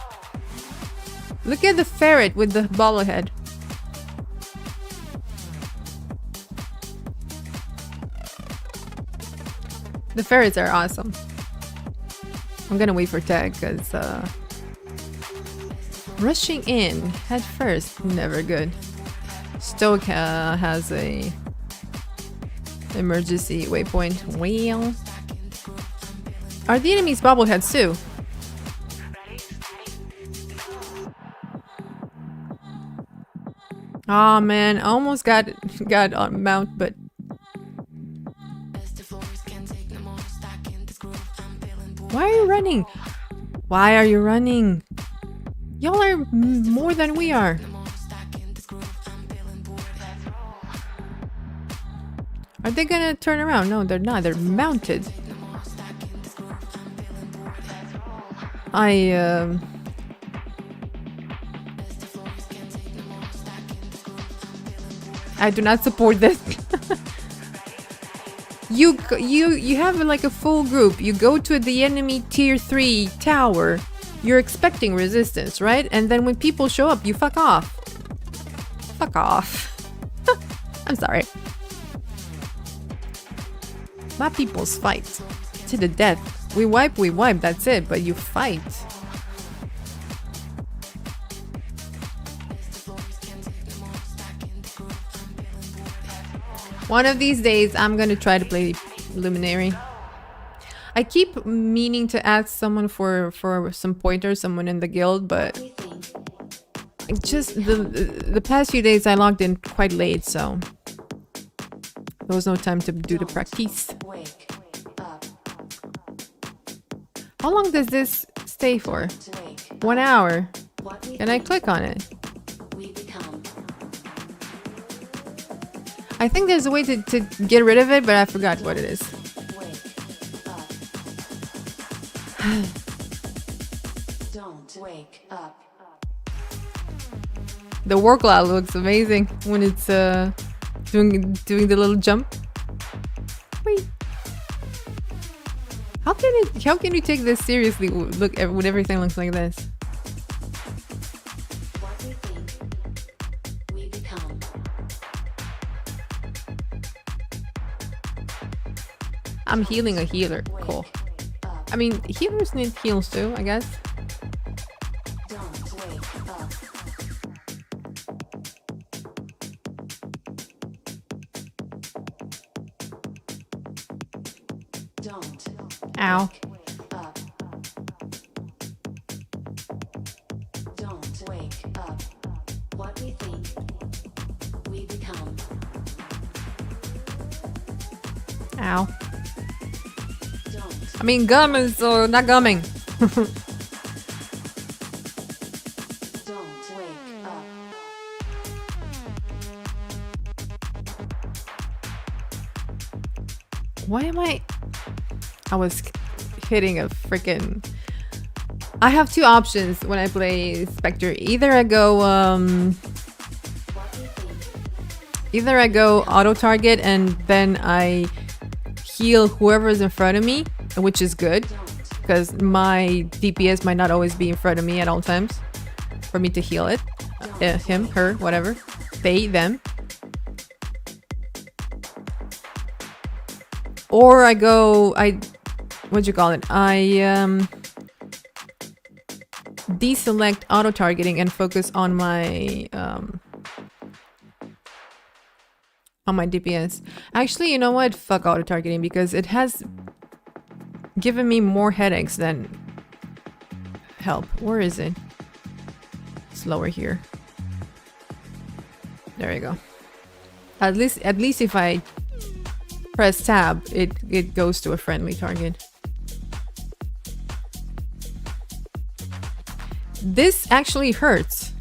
Look at the ferret with the bobblehead. The ferrets are awesome. I'm gonna wait for tag because rushing in head first, never good. Stoke has a emergency waypoint. Well, are the enemies bobbleheads too? Oh man, almost got on mount, but why are you running? Why are you running? Y'all are more than we are. Are they gonna turn around? No, they're not. They're mounted. I do not support this. You have like a full group. You go to the enemy tier 3 tower. You're expecting resistance, right? And then when people show up, you fuck off. Fuck off. I'm sorry. My peoples fight to the death. We wipe, that's it. But you fight. One of these days, I'm gonna try to play Luminary. I keep meaning to ask someone for some pointers, someone in the guild, but just the past few days I logged in quite late, so there was no time to do the practice. How long does this stay for? 1 hour. Can I click on it? I think there's a way to get rid of it, but I forgot what it is. Don't wake up. The war cloud looks amazing when it's doing the little jump. Wait. How can you take this seriously? Look, when everything looks like this. What we think, we become. I'm healing a healer. Cool. I mean, healers need heals too, I guess. Don't wake up. Don't Ow. wake up. Don't wake up. What we think, we become. Ow. Don't I mean, gum is not gumming. don't wake up. Why am I was hitting a freaking... I have two options when I play Spectre. Either I go auto target and then I heal whoever is in front of me, which is good because my DPS might not always be in front of me at all times for me to heal it. Him, her, whatever. They, them. Or I what'd you call it? I deselect auto targeting and focus on my DPS. Actually, you know what? Fuck auto targeting because it has given me more headaches than help. Where is it? It's lower here. There you go. At least if I press tab, it goes to a friendly target. This actually hurts.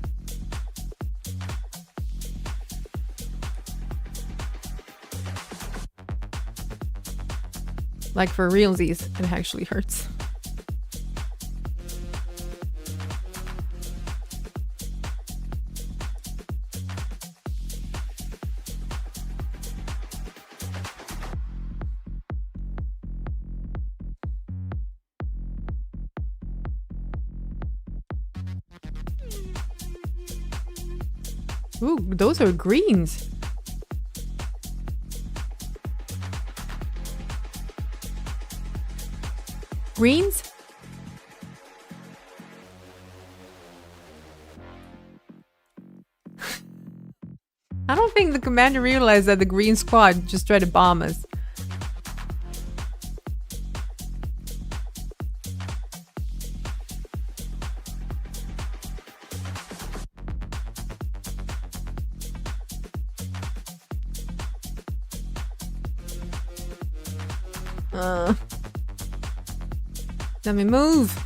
Like for realsies, it actually hurts. Ooh, those are greens. Greens? I don't think the commander realized that the green squad just tried to bomb us. Let me move.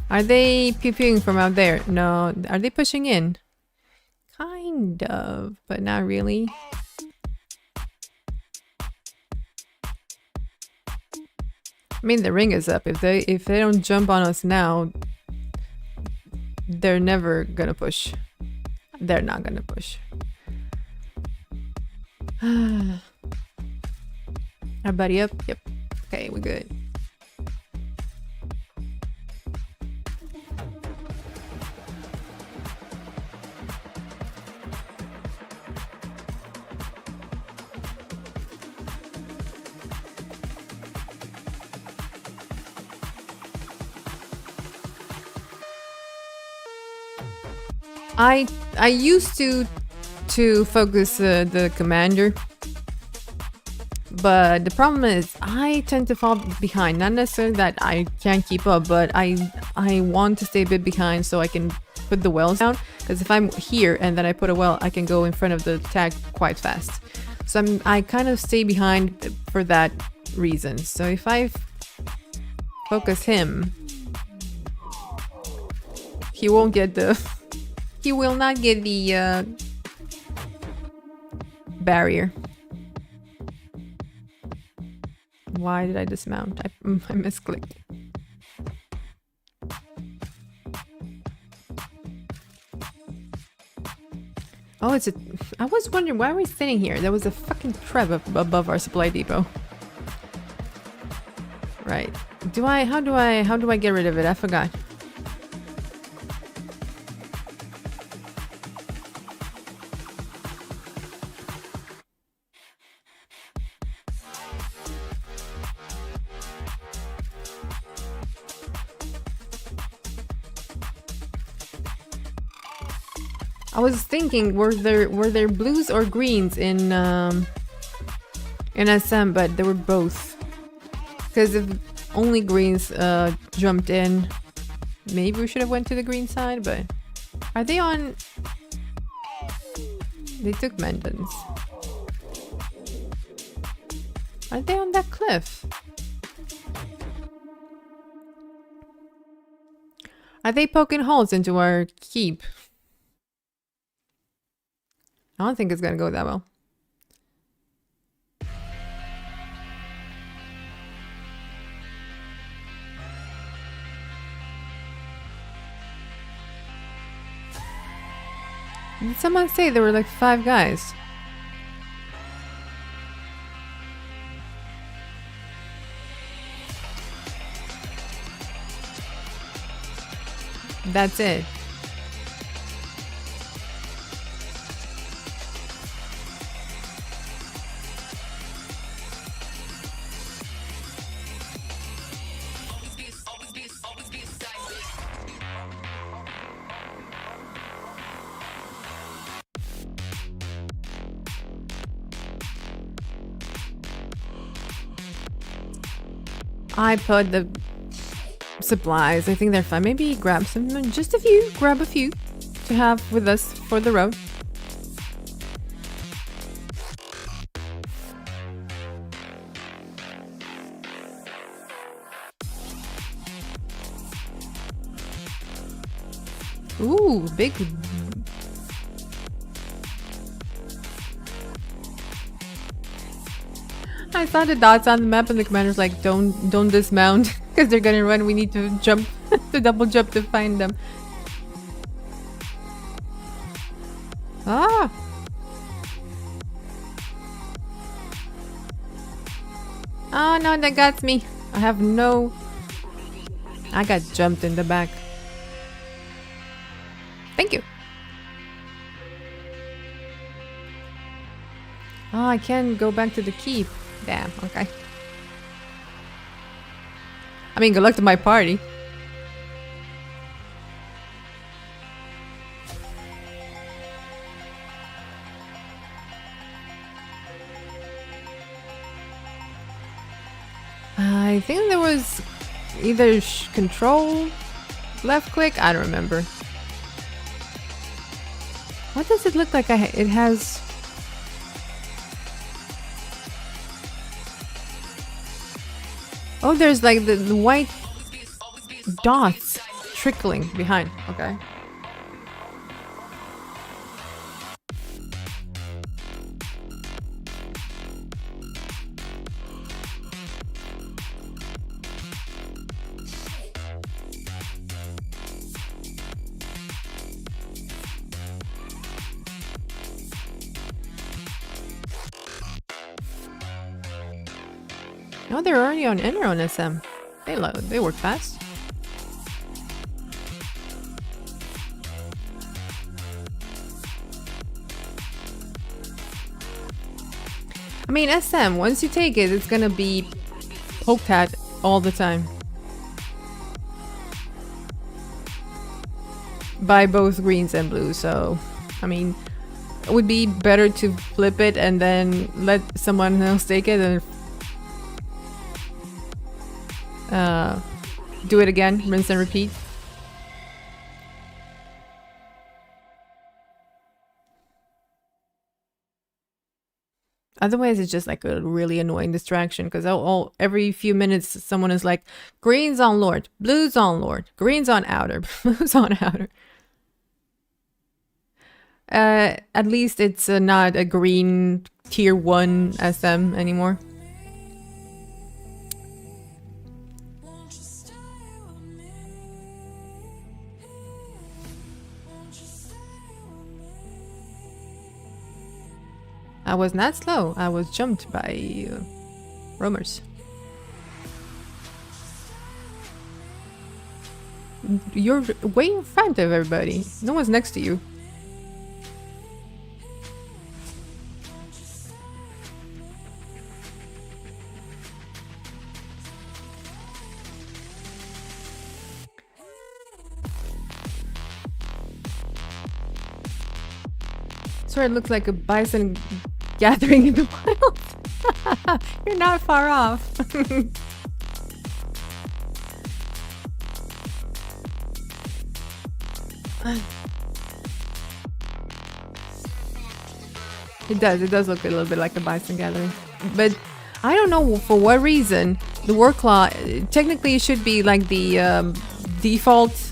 Are they pew-pewing from out there? No. Are they pushing in? Kind of, but not really. I mean, the ring is up. If they don't jump on us now, they're never gonna push. They're not gonna push. Our buddy up? Yep. Okay, we're good. I used to focus the commander, but the problem is I tend to fall behind. Not necessarily that I can't keep up, but I want to stay a bit behind so I can put the wells down. Because if I'm here and then I put a well, I can go in front of the tag quite fast. So I kind of stay behind for that reason. So if I focus him, he won't get the. He will not get the barrier. Why did I dismount? I misclicked. Oh, it's a... I was wondering, why are we sitting here? There was a fucking trap above our supply depot. Right. How do I get rid of it? I forgot. I was thinking, were there blues or greens in SM, but they were both. Because if only greens jumped in, maybe we should have went to the green side. But are they on? They took Mendons. Are they on that cliff? Are they poking holes into our keep? I don't think it's gonna go that well. Did someone say there were like 5 guys? That's it. I put the supplies. I think they're fine. Maybe grab some, just a few. Grab a few to have with us for the road. Ooh, big. I saw the dots on the map and the commander's like, don't dismount because they're gonna run. We need to jump, to double jump to find them. Ah! Oh no, that got me. I have no... I got jumped in the back. Thank you. Oh, I can't go back to the keep. Damn, okay. I mean, good luck to my party. I think there was either control, left click, I don't remember. What does it look like? It has... Oh, there's like the white dots trickling behind. Okay. Oh, they're already on Enter on SM. They work fast. I mean, SM, once you take it, it's gonna be poked at all the time. By both greens and blues, so... I mean, it would be better to flip it and then let someone else take it and... do it again, rinse and repeat. Otherwise, it's just like a really annoying distraction because every few minutes someone is like, greens on Lord, blues on Lord, greens on outer, blues on outer. At least it's not a green tier 1 SM anymore. I was not slow. I was jumped by roamers. You're way in front of everybody. No one's next to you. Sort of looks like a bison gathering in the wild. You're not far off. It does look a little bit like a bison gathering. But I don't know for what reason the war claw, technically it should be like the default.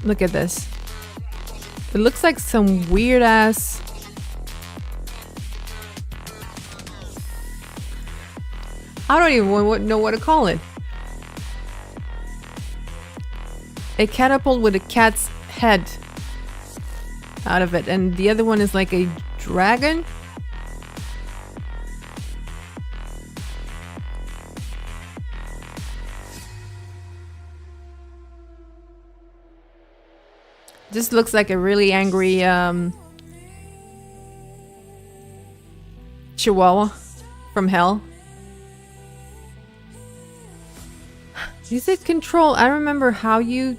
Look at this. It looks like some weird ass... I don't even know what to call it. A catapult with a cat's head out of it. And the other one is like a dragon. This looks like a really angry chihuahua from hell. Is it control? I don't remember how you...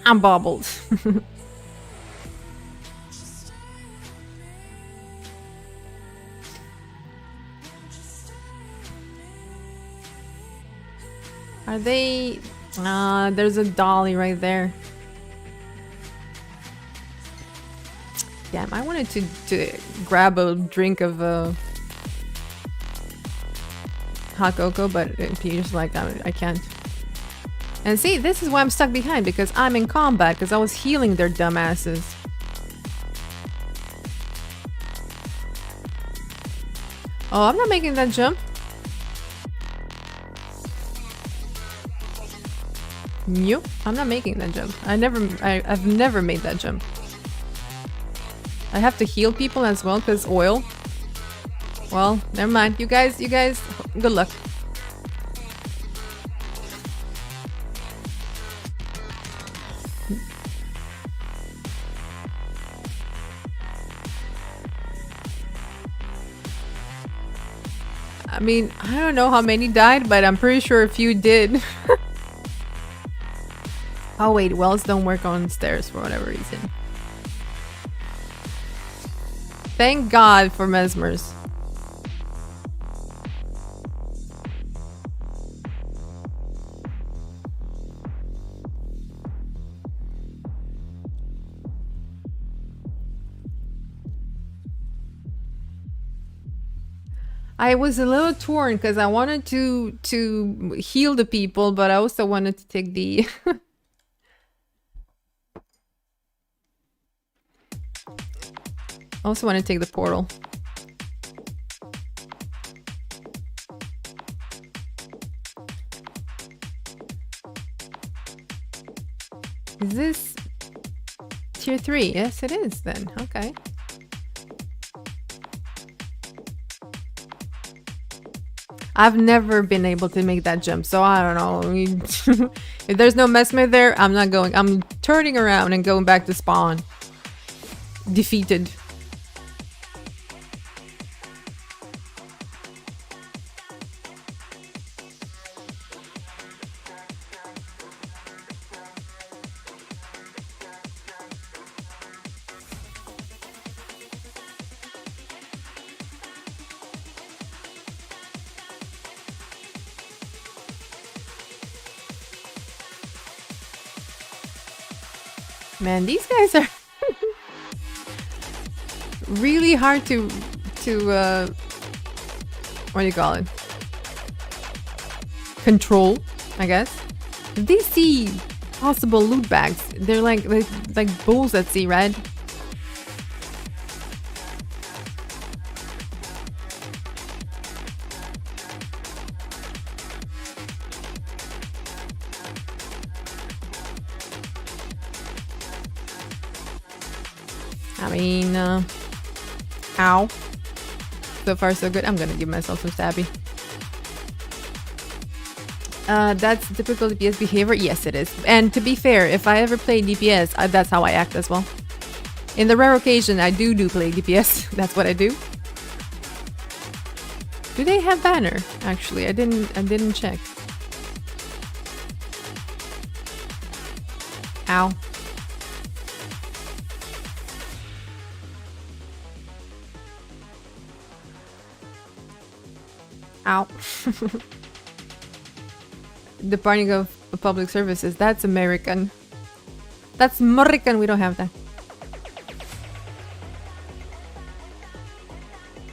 I'm bobbled. Are they... there's a dolly right there. Damn, I wanted to grab a drink of hot cocoa, but Peter's like, I can't. And see, this is why I'm stuck behind, because I'm in combat, because I was healing their dumbasses. Oh, I'm not making that jump. Nope, I'm not making that jump. I've never made that jump. I have to heal people as well, because oil. Well, never mind. You guys, good luck. I mean, I don't know how many died, but I'm pretty sure a few did. Oh wait, wells don't work on stairs for whatever reason. Thank God for mesmers. I was a little torn because I wanted to heal the people, but I also wanted to take the also want to take the portal. Is this tier 3? Yes, it is then. Okay. I've never been able to make that jump, so I don't know. I mean, if there's no messmate there, I'm not going. I'm turning around and going back to spawn. Defeated. Man, these guys are really hard to what do you call it? Control, I guess. If they see possible loot bags, they're like bulls at sea, right? I mean, ow. So far so good. I'm gonna give myself some stabby. That's typical DPS behavior. Yes, it is. And to be fair, if I ever play DPS, that's how I act as well. In the rare occasion I do play DPS, that's what I do. Do they have banner? Actually, I didn't check. Ow. Ow. Departing of public services. That's American. That's American. We don't have that.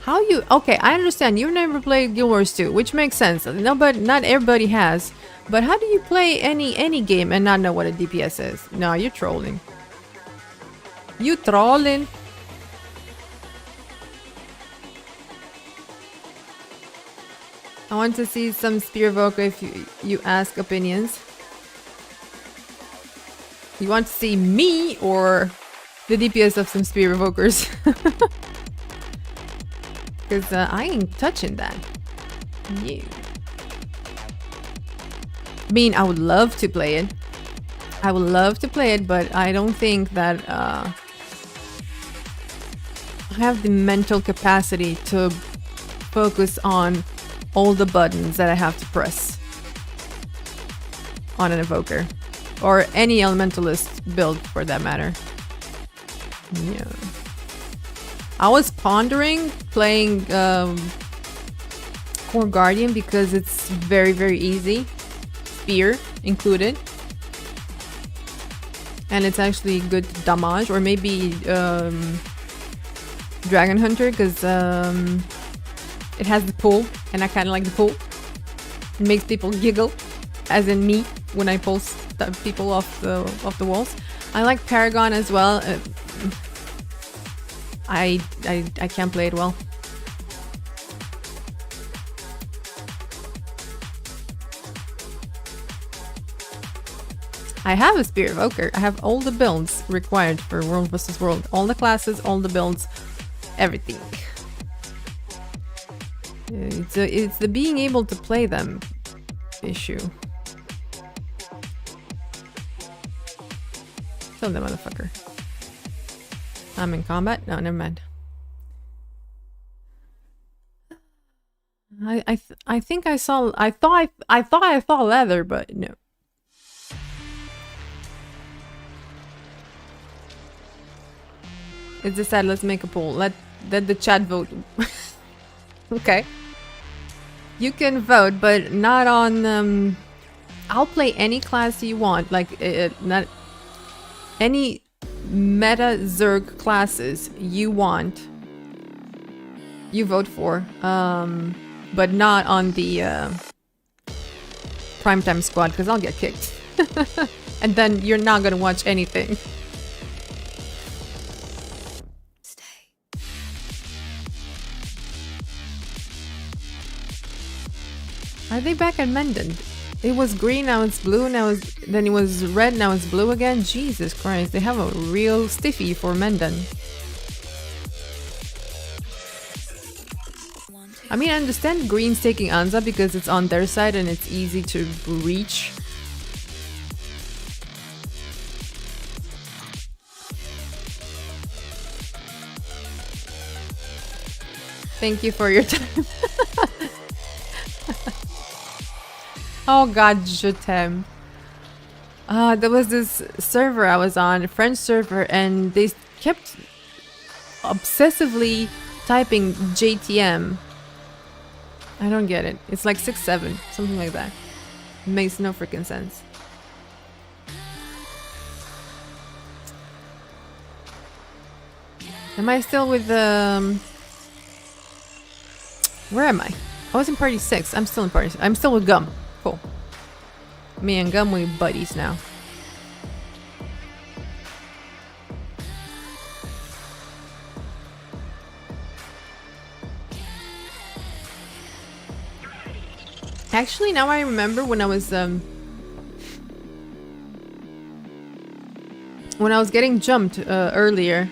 How you... Okay, I understand. You've never played Guild Wars 2, which makes sense. No, but not everybody has. But how do you play any game and not know what a DPS is? No, you're trolling. You trolling. I want to see some Spear Evoker if you ask opinions. You want to see me or the DPS of some Spear Evokers? Because I ain't touching that. You. I mean, I would love to play it. I would love to play it, but I don't think that I have the mental capacity to focus on all the buttons that I have to press on an evoker or any elementalist build for that matter. Yeah, I was pondering playing Core Guardian because it's very easy, spear included, and it's actually good damage, or maybe Dragon Hunter because it has the pull, and I kind of like the pull. It makes people giggle, as in me, when I pull people off the walls. I like Paragon as well. I can't play it well. I have a Spear Evoker. I have all the builds required for World vs. World. All the classes, all the builds, everything. It's the being able to play them issue. Kill the motherfucker. I'm in combat? No, never mind. I think I saw... I thought I saw leather, but no. It's decided, let's make a poll. Let the chat vote. Okay. You can vote, but not on... I'll play any class you want. Like, not... Any meta zerg classes you want. you vote for, but not on the primetime squad because I'll get kicked. And then you're not gonna watch anything. Are they back at Menden? It was green, now it's blue, then it was red, now it's blue again. Jesus Christ, they have a real stiffy for Menden. I mean, I understand green's taking Anza because it's on their side and it's easy to reach. Thank you for your time. Oh god, je t'aime. There was this server I was on, a French server, and they kept obsessively typing JTM. I don't get it. It's like 6-7, something like that. Makes no freaking sense. Am I still with where am I? I was in party 6. I'm still in party 6. I'm still with Gum. Cool. Me and Gum, we buddies now. Actually, now I remember when I was getting jumped earlier.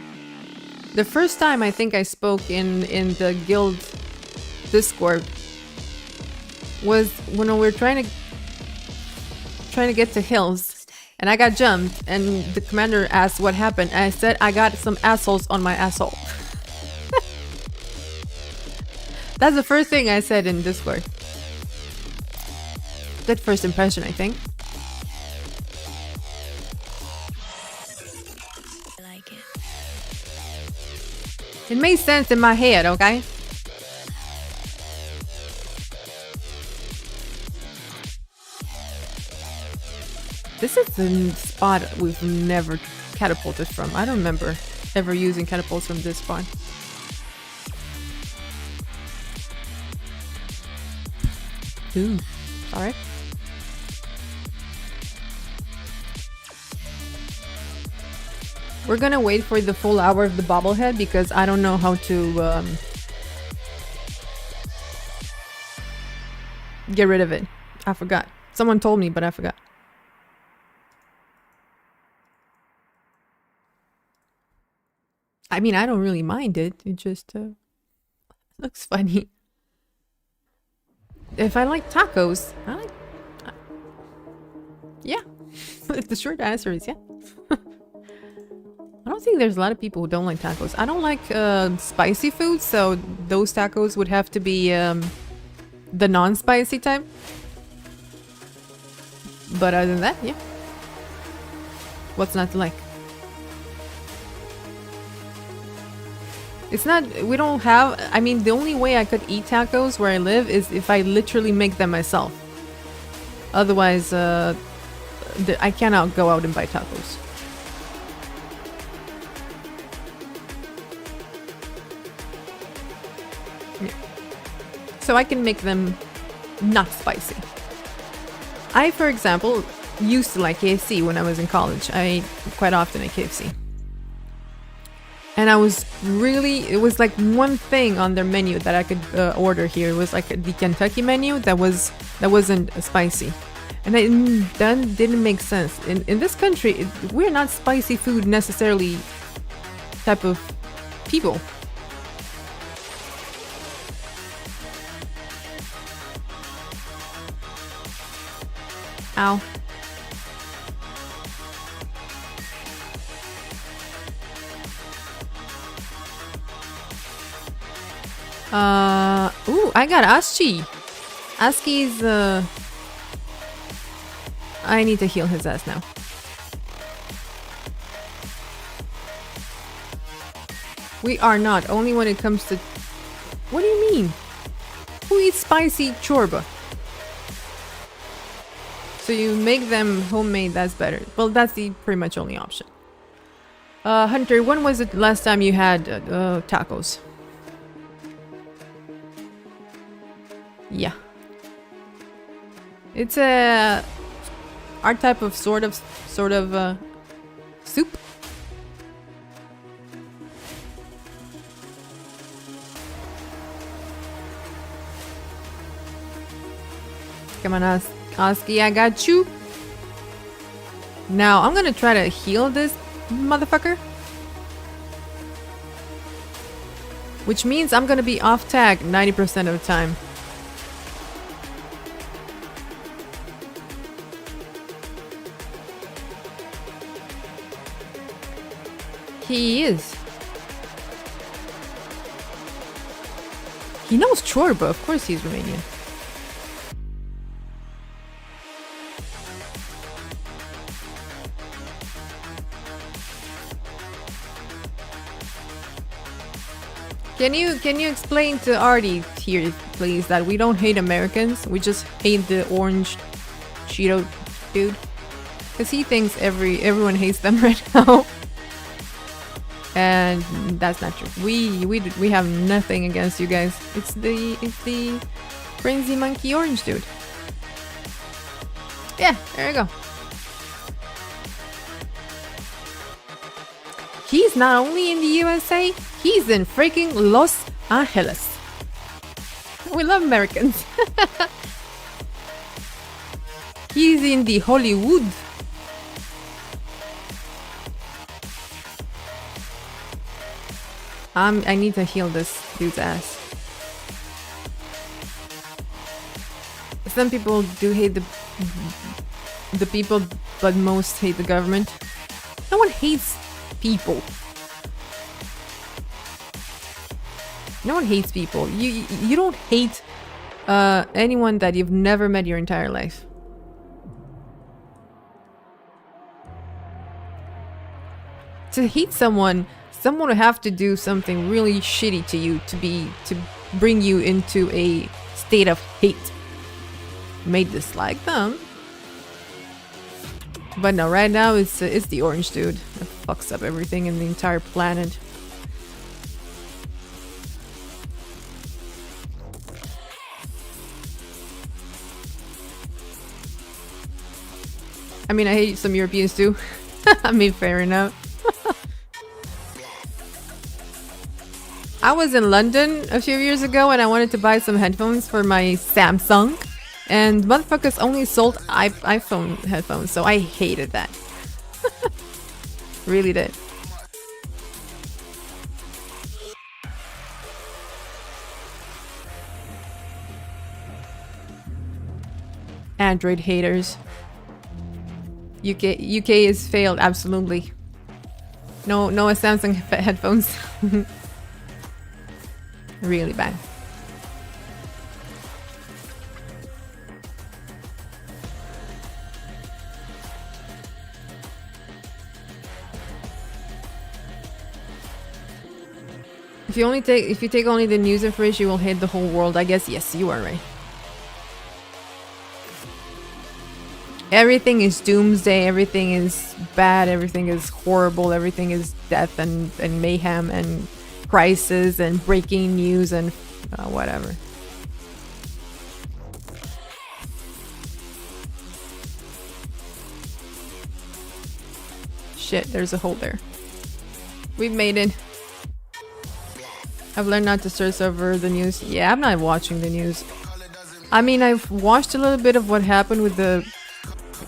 The first time I think I spoke in the guild Discord was when we were trying to get to hills, and I got jumped, and the commander asked what happened, and I said I got some assholes on my asshole. That's the first thing I said in Discord. Good first impression, I think. I like it. It made sense in my head, okay? This is the spot we've never catapulted from. I don't remember ever using catapults from this spot. Ooh, alright. We're gonna wait for the full hour of the Bobblehead because I don't know how to get rid of it. I forgot. Someone told me, but I forgot. I mean, I don't really mind it. It just looks funny. If I like tacos, I like... yeah. The short answer is yeah. I don't think there's a lot of people who don't like tacos. I don't like spicy food, so those tacos would have to be the non-spicy type. But other than that, yeah. What's not to like? It's not, we don't have, I mean, the only way I could eat tacos where I live is if I literally make them myself. Otherwise, I cannot go out and buy tacos. Yeah. So I can make them not spicy. I, for example, used to like KFC when I was in college. I ate quite often at KFC. And I was really, it was like one thing on their menu that I could order here. It was like the Kentucky menu that wasn't spicy. And that didn't make sense. In this country, we're not spicy food necessarily type of people. Ow. Ooh, I got Aski. Aski's, I need to heal his ass now. We are not, only when it comes to... What do you mean? Who eats spicy chorba? So you make them homemade, that's better. Well, that's the pretty much only option. Hunter, when was it last time you had tacos? Yeah. It's a our type of sort of soup. Come on, Oski, I got you. Now I'm gonna try to heal this motherfucker, which means I'm gonna be off tag 90% of the time. He is. He knows Chorba, of course he's Romanian. Can you explain to Artie here, please, that we don't hate Americans, we just hate the orange Cheeto dude? Because he thinks everyone hates them right now. And that's not true. We have nothing against you guys. It's the crazy monkey orange dude. Yeah, there you go. He's not only in the USA, he's in freaking Los Angeles. We love Americans. He's in the Hollywood. I need to heal this dude's ass. Some people do hate the people, but most hate the government. No one hates people. No one hates people. You don't hate anyone that you've never met your entire life. To hate someone would have to do something really shitty to you to bring you into a state of hate. May dislike them, but no, right now it's the orange dude that fucks up everything in the entire planet. I mean, I hate some Europeans too. I mean, fair enough. I was in London a few years ago and I wanted to buy some headphones for my Samsung, and motherfuckers only sold iPhone headphones, so I hated that. Really did. Android haters. UK is failed, absolutely. No Samsung headphones. Really bad. If you take only the news information, you will hate the whole world. I guess yes, you are right. Everything is doomsday, everything is bad, everything is horrible, everything is death and mayhem and crisis and breaking news and whatever. Shit, there's a hole there. We've made it. I've learned not to search over the news. Yeah, I'm not watching the news. I mean, I've watched a little bit of what happened with the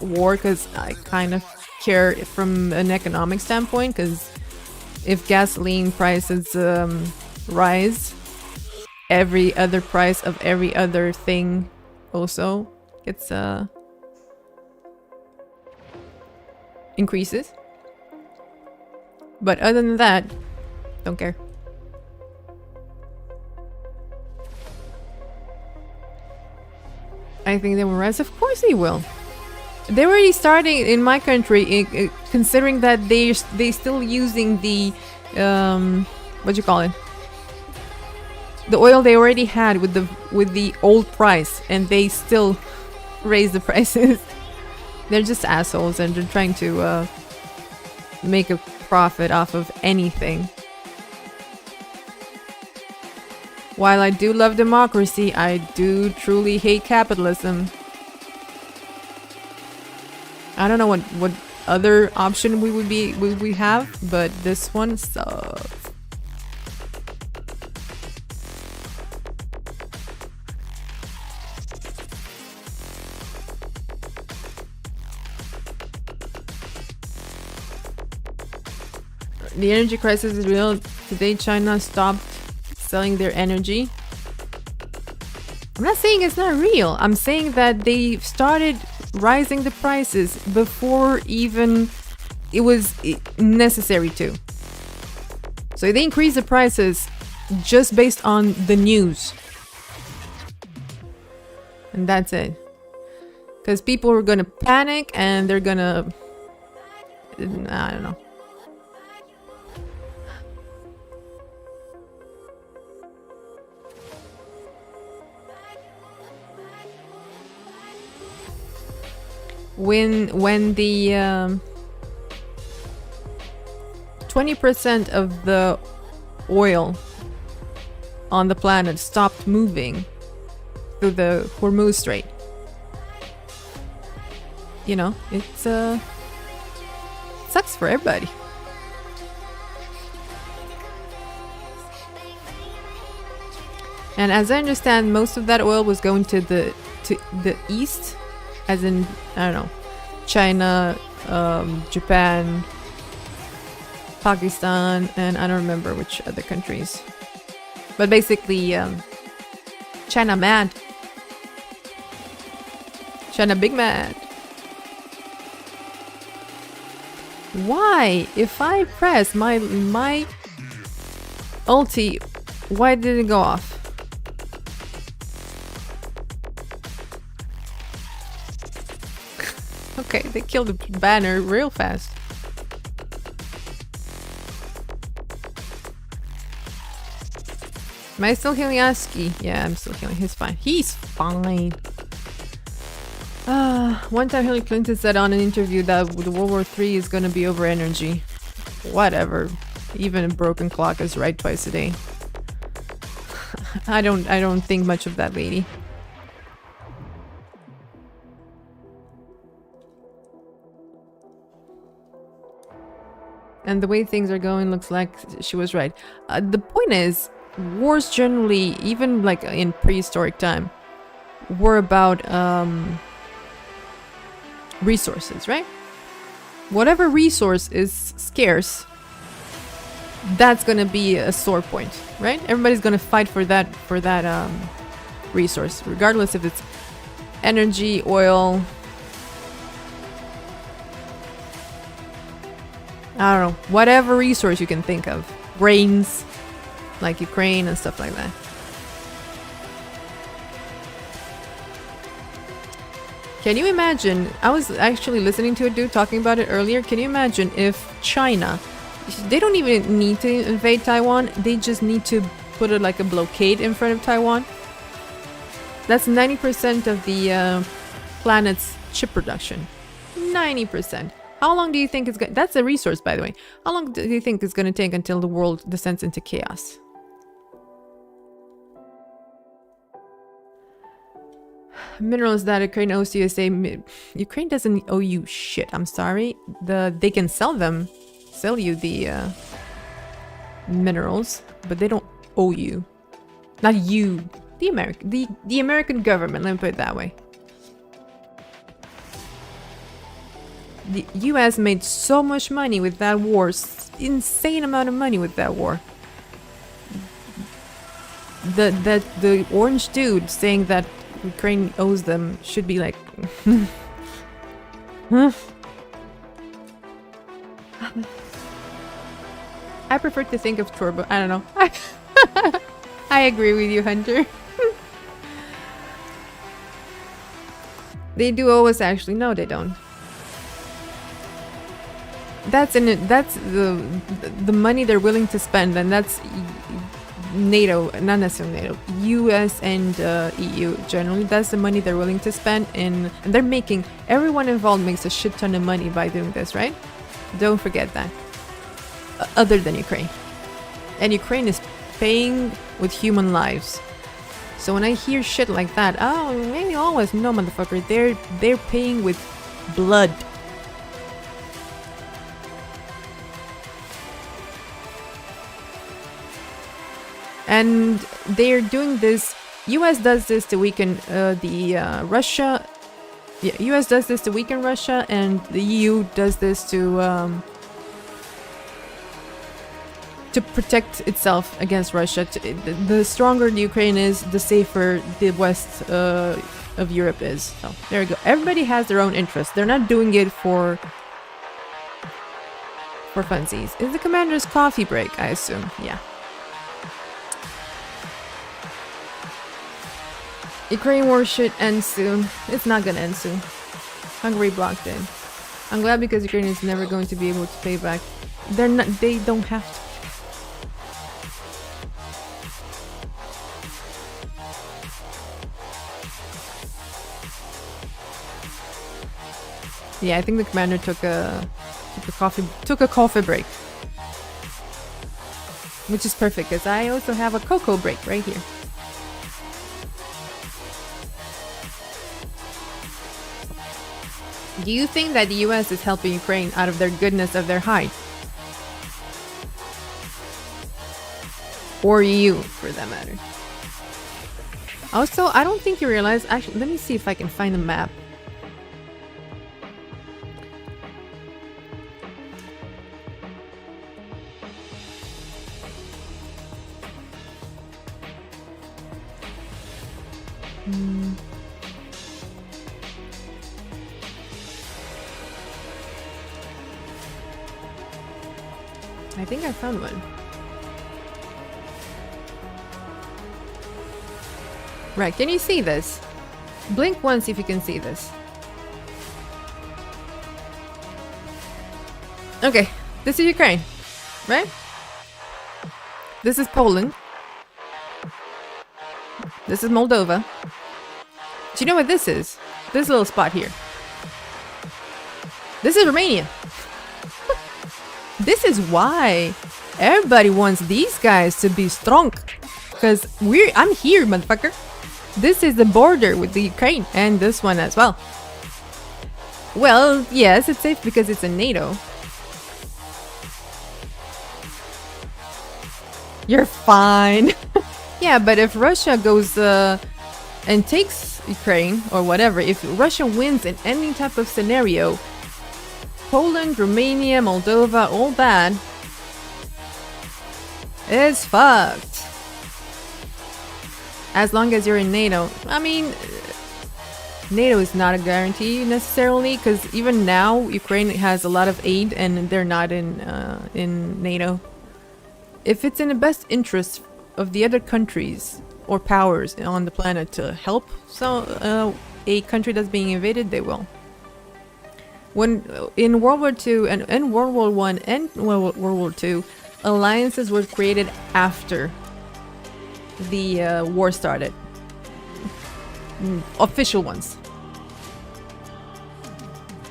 war because I kind of care from an economic standpoint, because if gasoline prices rise, every other price of every other thing also gets increases. But other than that, don't care. I think they will rise. Of course they will. They're already starting in my country, considering that they still using the what do you call it? The oil they already had with the old price, and they still raise the prices. They're just assholes, and they're trying to make a profit off of anything. While I do love democracy, I do truly hate capitalism. I don't know what other option would we have, but this one sucks. The energy crisis is real. Today, China stopped selling their energy. I'm not saying it's not real. I'm saying that they started rising the prices before even it was necessary to. So they increased the prices just based on the news. And that's it. Because people are gonna panic and they're gonna... I don't know. When the 20% of the oil on the planet stopped moving through the Hormuz Strait, you know, it's sucks for everybody. And as I understand, most of that oil was going to the east. As in, I don't know, China, Japan, Pakistan, and I don't remember which other countries. But basically, China mad. China big mad. Why? If I press my ulti, why did it go off? Okay, they killed the banner real fast. Am I still healing Aski? Yeah, I'm still healing. He's fine. He's fine. One time Hillary Clinton said on an interview that the World War III is gonna be over energy. Whatever. Even a broken clock is right twice a day. I don't think much of that lady. And the way things are going looks like she was right. The point is, wars generally, even like in prehistoric time, were about resources, right? Whatever resource is scarce, that's gonna be a sore point, right? Everybody's gonna fight for that resource, regardless if it's energy, oil. I don't know, whatever resource you can think of. Grains, like Ukraine and stuff like that. Can you imagine, I was actually listening to a dude talking about it earlier. Can you imagine if China, they don't even need to invade Taiwan, they just need to put like a blockade in front of Taiwan? That's 90% of the planet's chip production. 90%. How long do you think it's going? That's a resource, by the way. How long do you think it's going to take until the world descends into chaos? Minerals that Ukraine owes to USA. Ukraine doesn't owe you shit. I'm sorry. They can sell you the minerals, but they don't owe you. Not you. The American government. Let me put it that way. The US made so much money with that war, insane amount of money with that war. The orange dude saying that Ukraine owes them should be like, huh? I prefer to think of Turbo. I don't know. I agree with you, Hunter. They do owe us, actually. No, they don't. That's the money they're willing to spend, and that's NATO, not necessarily NATO, US and EU generally. That's the money they're willing to spend and they're making, everyone involved makes a shit ton of money by doing this, right? Don't forget that. Other than Ukraine. And Ukraine is paying with human lives. So when I hear shit like that, oh, maybe always no, motherfucker. They're paying with blood. And they're doing this. U.S. does this to weaken Russia. Yeah, U.S. does this to weaken Russia, and the EU does this to protect itself against Russia. The stronger the Ukraine is, the safer the west of Europe is. So there you go. Everybody has their own interests. They're not doing it for funsies. Is the commander's coffee break? I assume. Yeah. Ukraine war should end soon. It's not gonna end soon. Hungary blocked in. I'm glad because Ukraine is never going to be able to pay back. They're not. They don't have to. Yeah, I think the commander took a coffee break, which is perfect because I also have a cocoa break right here. Do you think that the US is helping Ukraine out of their goodness of their heart? Or EU, for that matter. Also, I don't think you realize... Actually, let me see if I can find a map. I think I found one. Right, can you see this? Blink once if you can see this. Okay, this is Ukraine, right? This is Poland. This is Moldova. Do you know what this is? This little spot here. This is Romania. This is why everybody wants these guys to be strong. Because I'm here, motherfucker. This is the border with the Ukraine and this one as well. Well, yes, it's safe because it's in NATO. You're fine. Yeah, but if Russia goes and takes Ukraine or whatever, if Russia wins in any type of scenario, Poland, Romania, Moldova, all that is fucked. As long as you're in NATO. I mean, NATO is not a guarantee necessarily, because even now Ukraine has a lot of aid and they're not in NATO. If it's in the best interest of the other countries or powers on the planet to help a country that's being invaded, they will. When in World War II and in World War I and World War II, alliances were created after the war started. Official ones.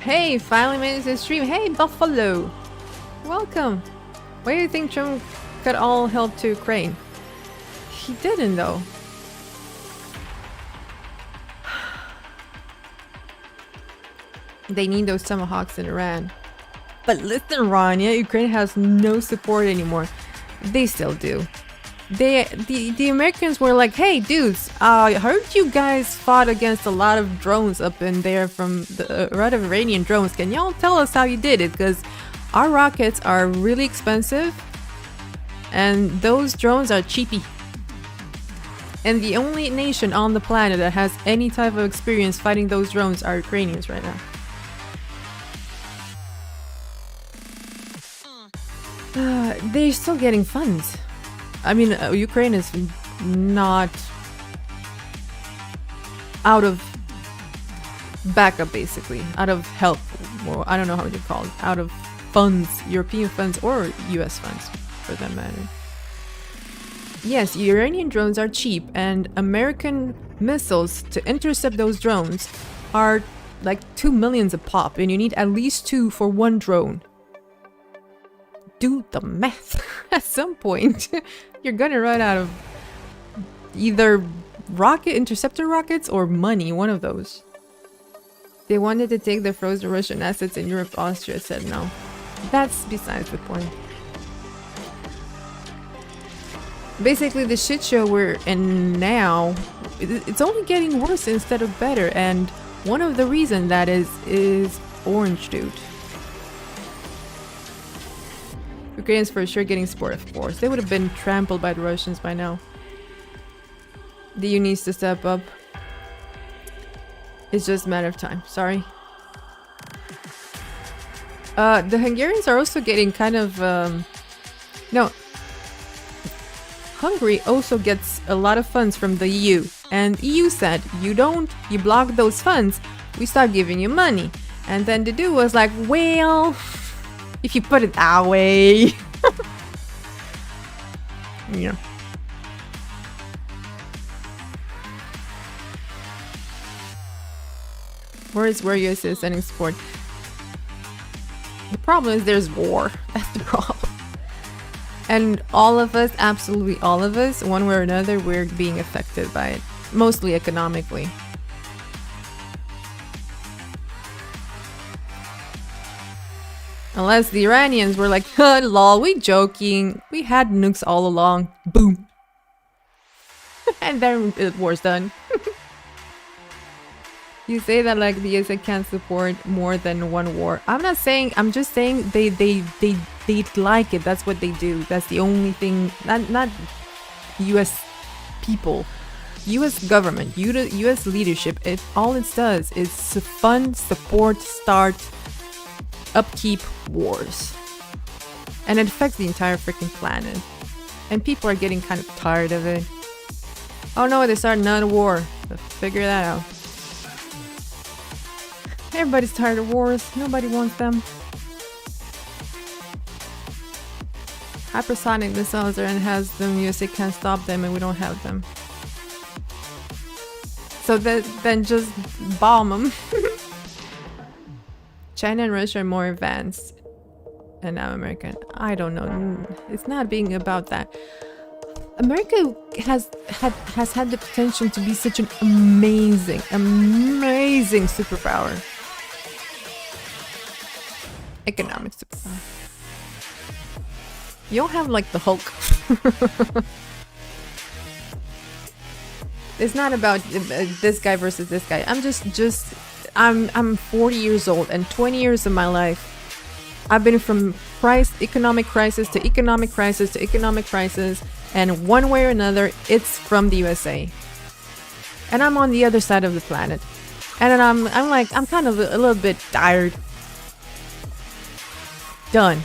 Hey, finally made it to the stream. Hey, Buffalo. Welcome. Why do you think Trump cut all help to Ukraine? He didn't though. They need those tomahawks in Iran. But listen, Rania, Ukraine has no support anymore. They still do. The Americans were like, hey dudes, I heard you guys fought against a lot of drones up in there from a lot of Iranian drones. Can y'all tell us how you did it? Because our rockets are really expensive and those drones are cheapy. And the only nation on the planet that has any type of experience fighting those drones are Ukrainians right now. They're still getting funds. I mean, Ukraine is not out of backup, basically, out of help, or I don't know how you call it, out of funds, European funds or US funds for that matter. Yes, Iranian drones are cheap, and American missiles to intercept those drones are like 2 million a pop, and you need at least 2 for one drone. Do the math. At some point, you're gonna run out of either interceptor rockets or money, one of those. They wanted to take the frozen Russian assets in Europe. Austria said no. That's besides the point. Basically, the shit show we're in now, it's only getting worse instead of better, and one of the reasons that is Orange Dude. Ukrainians for sure getting support, of course. They would have been trampled by the Russians by now. The EU needs to step up. It's just a matter of time. Sorry. The Hungarians are also getting kind of... no. Hungary also gets a lot of funds from the EU. And EU said, you block those funds, we start giving you money. And then the dude was like, well, if you put it that way. Yeah. Where US is sending support? The problem is there's war. That's the problem. And all of us, absolutely all of us, one way or another, we're being affected by it. Mostly economically. Unless the Iranians were like, huh, lol, we joking. We had nukes all along. Boom. And then the war's done. You say that like the USA can't support more than one war. I'm not saying, I'm just saying they like it. That's what they do. That's the only thing. Not US people. US government, US leadership, all it does is fund, support, start, upkeep wars. And it affects the entire freaking planet. And people are getting kind of tired of it. Oh no, they started another war. Let's figure that out. Everybody's tired of wars. Nobody wants them. Hypersonic missiles are and has them. USA can't stop them and we don't have them. So then just bomb them. China and Russia are more advanced. And now America. I don't know. It's not being about that. America has had the potential to be such an amazing superpower. Economic superpower. You don't have like the Hulk. It's not about this guy versus this guy. I'm 40 years old and 20 years of my life I've been from economic crisis to economic crisis to economic crisis, and one way or another it's from the USA. And I'm on the other side of the planet. And then I'm kind of a little bit tired. Done.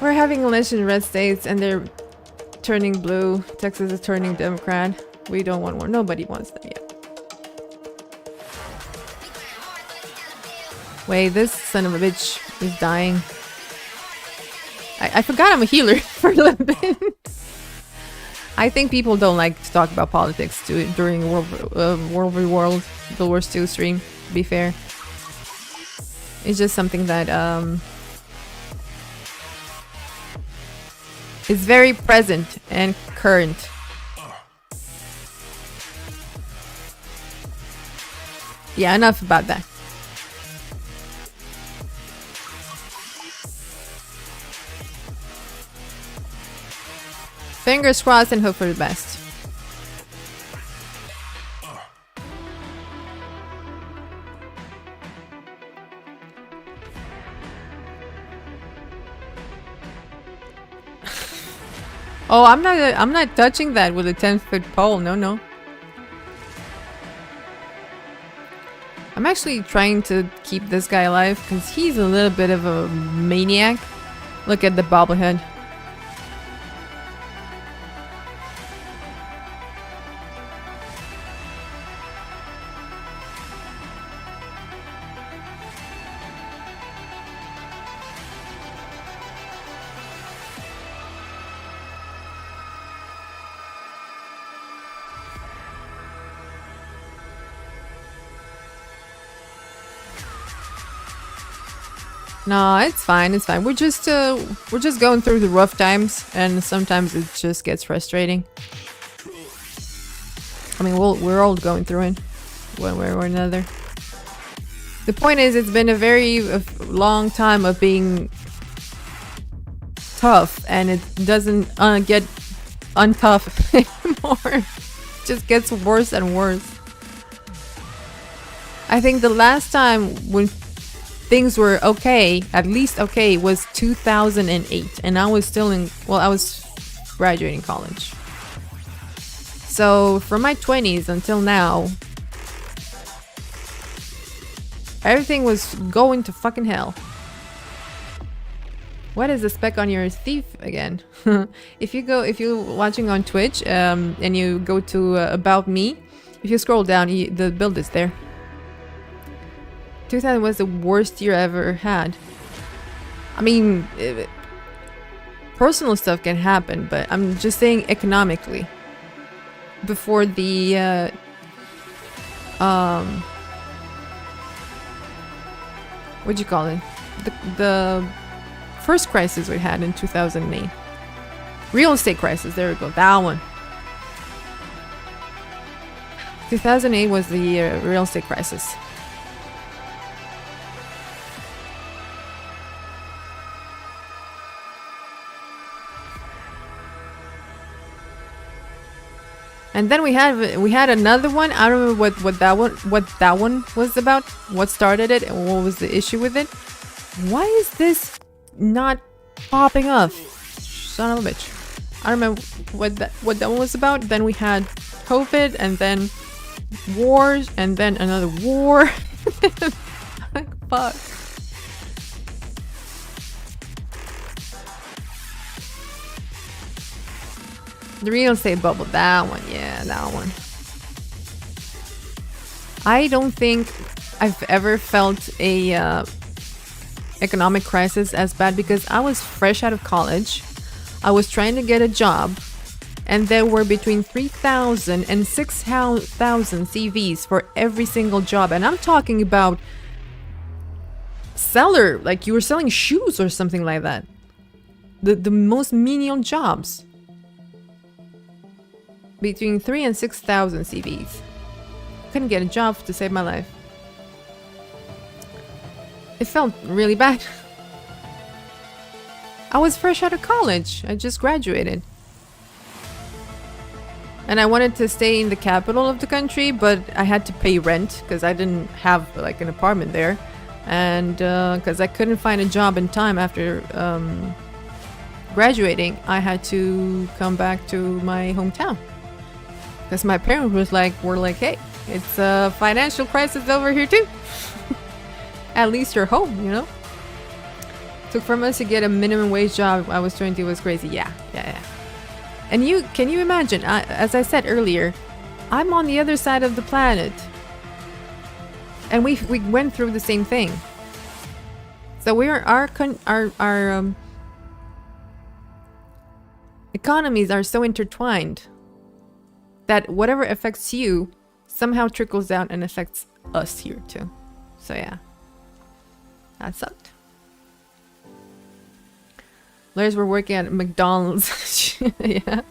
We're having elections in red states and they're turning blue. Texas is turning Democrat. We don't want war. Nobody wants them yet. Wait, this son of a bitch is dying. I forgot I'm a healer for a little bit. I think people don't like to talk about politics during World War II stream, to be fair. It's just something that is very present and current. Yeah, enough about that. Fingers crossed and hope for the best. Oh, I'm not touching that with a 10-foot pole. No. I'm actually trying to keep this guy alive because he's a little bit of a maniac. Look at the Bobblehead. No, it's fine. It's fine. We're just going through the rough times, and sometimes it just gets frustrating. I mean, we're all going through it, one way or another. The point is, it's been a very long time of being tough, and it doesn't get untough anymore. It just gets worse and worse. I think the last time when things were okay, at least okay, was 2008, and I was still in, well, I was graduating college. So from my 20s until now, everything was going to fucking hell. What is the speck on your thief again? If you're watching on Twitch, and you go to About Me, if you scroll down, the build is there. 2000 was the worst year I ever had. I mean, personal stuff can happen, but I'm just saying economically. Before the what'd you call it? The first crisis we had in 2008. Real estate crisis, there we go, that one. 2008 was the real estate crisis. And then we had another one. I don't remember what that one was about. What started it and what was the issue with it? Why is this not popping up? Son of a bitch. I don't remember what that one was about. Then we had COVID, and then wars, and then another war. Like, fuck. The real estate bubble, that one, yeah, that one. I don't think I've ever felt a economic crisis as bad, because I was fresh out of college. I was trying to get a job, and there were between 3,000 and 6,000 CVs for every single job. And I'm talking about seller, like you were selling shoes or something like that. The most menial jobs. Between 3,000 and 6,000 CVs. Couldn't get a job to save my life. It felt really bad. I was fresh out of college. I just graduated. And I wanted to stay in the capital of the country, but I had to pay rent because I didn't have like an apartment there. And because I couldn't find a job in time after graduating, I had to come back to my hometown. Because my parents were like, hey, it's a financial crisis over here too. At least you're home, you know? Took for months to get a minimum wage job. I was 20, it was crazy. Yeah. And can you imagine, as I said earlier, I'm on the other side of the planet. And we went through the same thing. So our economies are so intertwined that whatever affects you somehow trickles down and affects us here too. So yeah, that sucked. Lawyers were working at McDonald's. Yeah.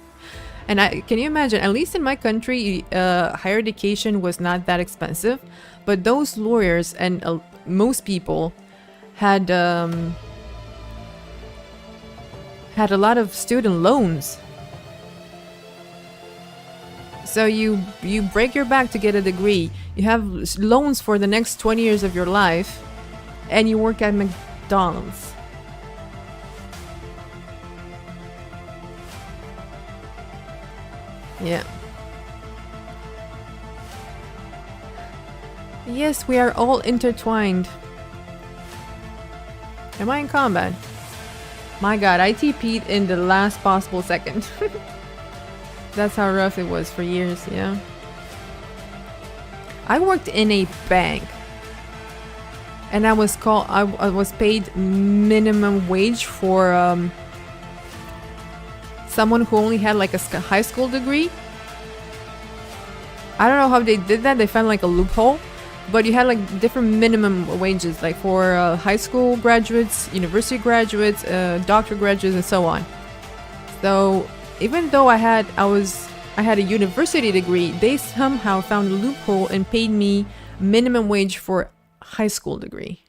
And can you imagine, at least in my country, higher education was not that expensive, but those lawyers and most people had a lot of student loans. So you break your back to get a degree, you have loans for the next 20 years of your life, and you work at McDonald's. Yeah. Yes, we are all intertwined. Am I in combat? My god, I TP'd in the last possible second. That's how rough it was for years, yeah. I worked in a bank. And I was paid minimum wage for someone who only had like a high school degree. I don't know how they did that. They found like a loophole. but you had like different minimum wages, like for high school graduates, university graduates, doctor graduates, and so on. So even though I had a university degree, they somehow found a loophole and paid me minimum wage for high school degree.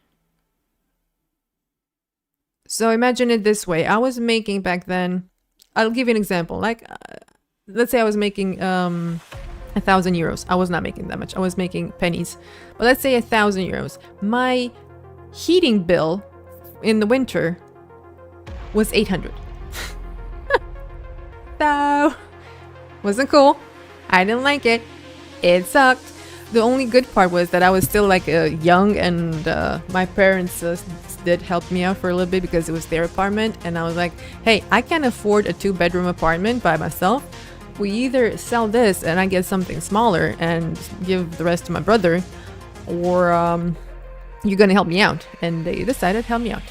So imagine it this way. I was making back then, I'll give you an example. Like, let's say I was making 1,000 euros. I was not making that much. I was making pennies. But let's say 1,000 euros. My heating bill in the winter was 800. So, wasn't cool. I didn't like it. It sucked. The only good part was that I was still like young, and my parents did help me out for a little bit because it was their apartment, and I was like, hey, I can't afford a 2-bedroom apartment by myself. We either sell this and I get something smaller and give the rest to my brother, or you're gonna help me out. And they decided to help me out.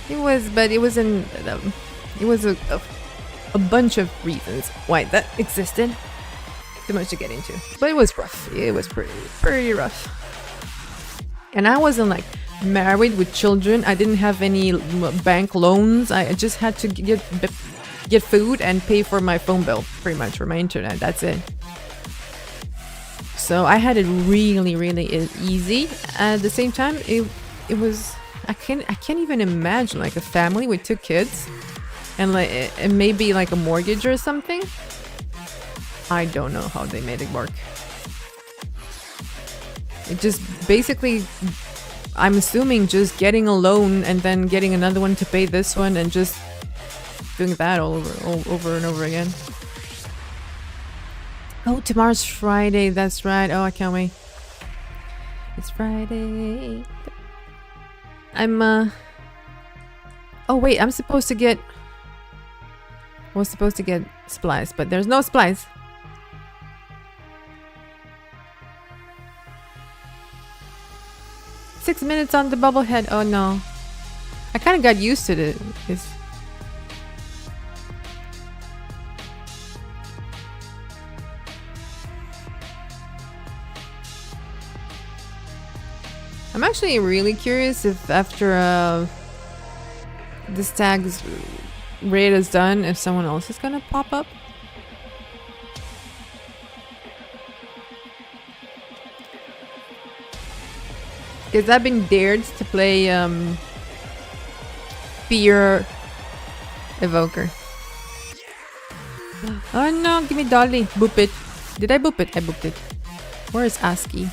It was a bunch of reasons why that existed. Too much to get into, but it was rough. It was pretty rough. And I wasn't like married with children. I didn't have any bank loans. I just had to get food and pay for my phone bill, pretty much, for my internet. That's it. So I had it really easy. At the same time, it was. I can't even imagine like a family with 2 kids and like and maybe like a mortgage or something. I don't know how they made it work. It just basically, I'm assuming, just getting a loan and then getting another one to pay this one and just doing that all over and over again. Oh, tomorrow's Friday. That's right. Oh, I can't wait. It's Friday. Oh wait, I was supposed to get supplies, but there's no supplies. Six minutes on the Bobblehead. Oh no. I kind of got used to this. I'm actually really curious if after this tag's raid is done, if someone else is gonna pop up. Because I've been dared to play Fear Evoker. Oh no, give me Dolly. Boop it. Did I boop it? I booped it. Where is ASCII?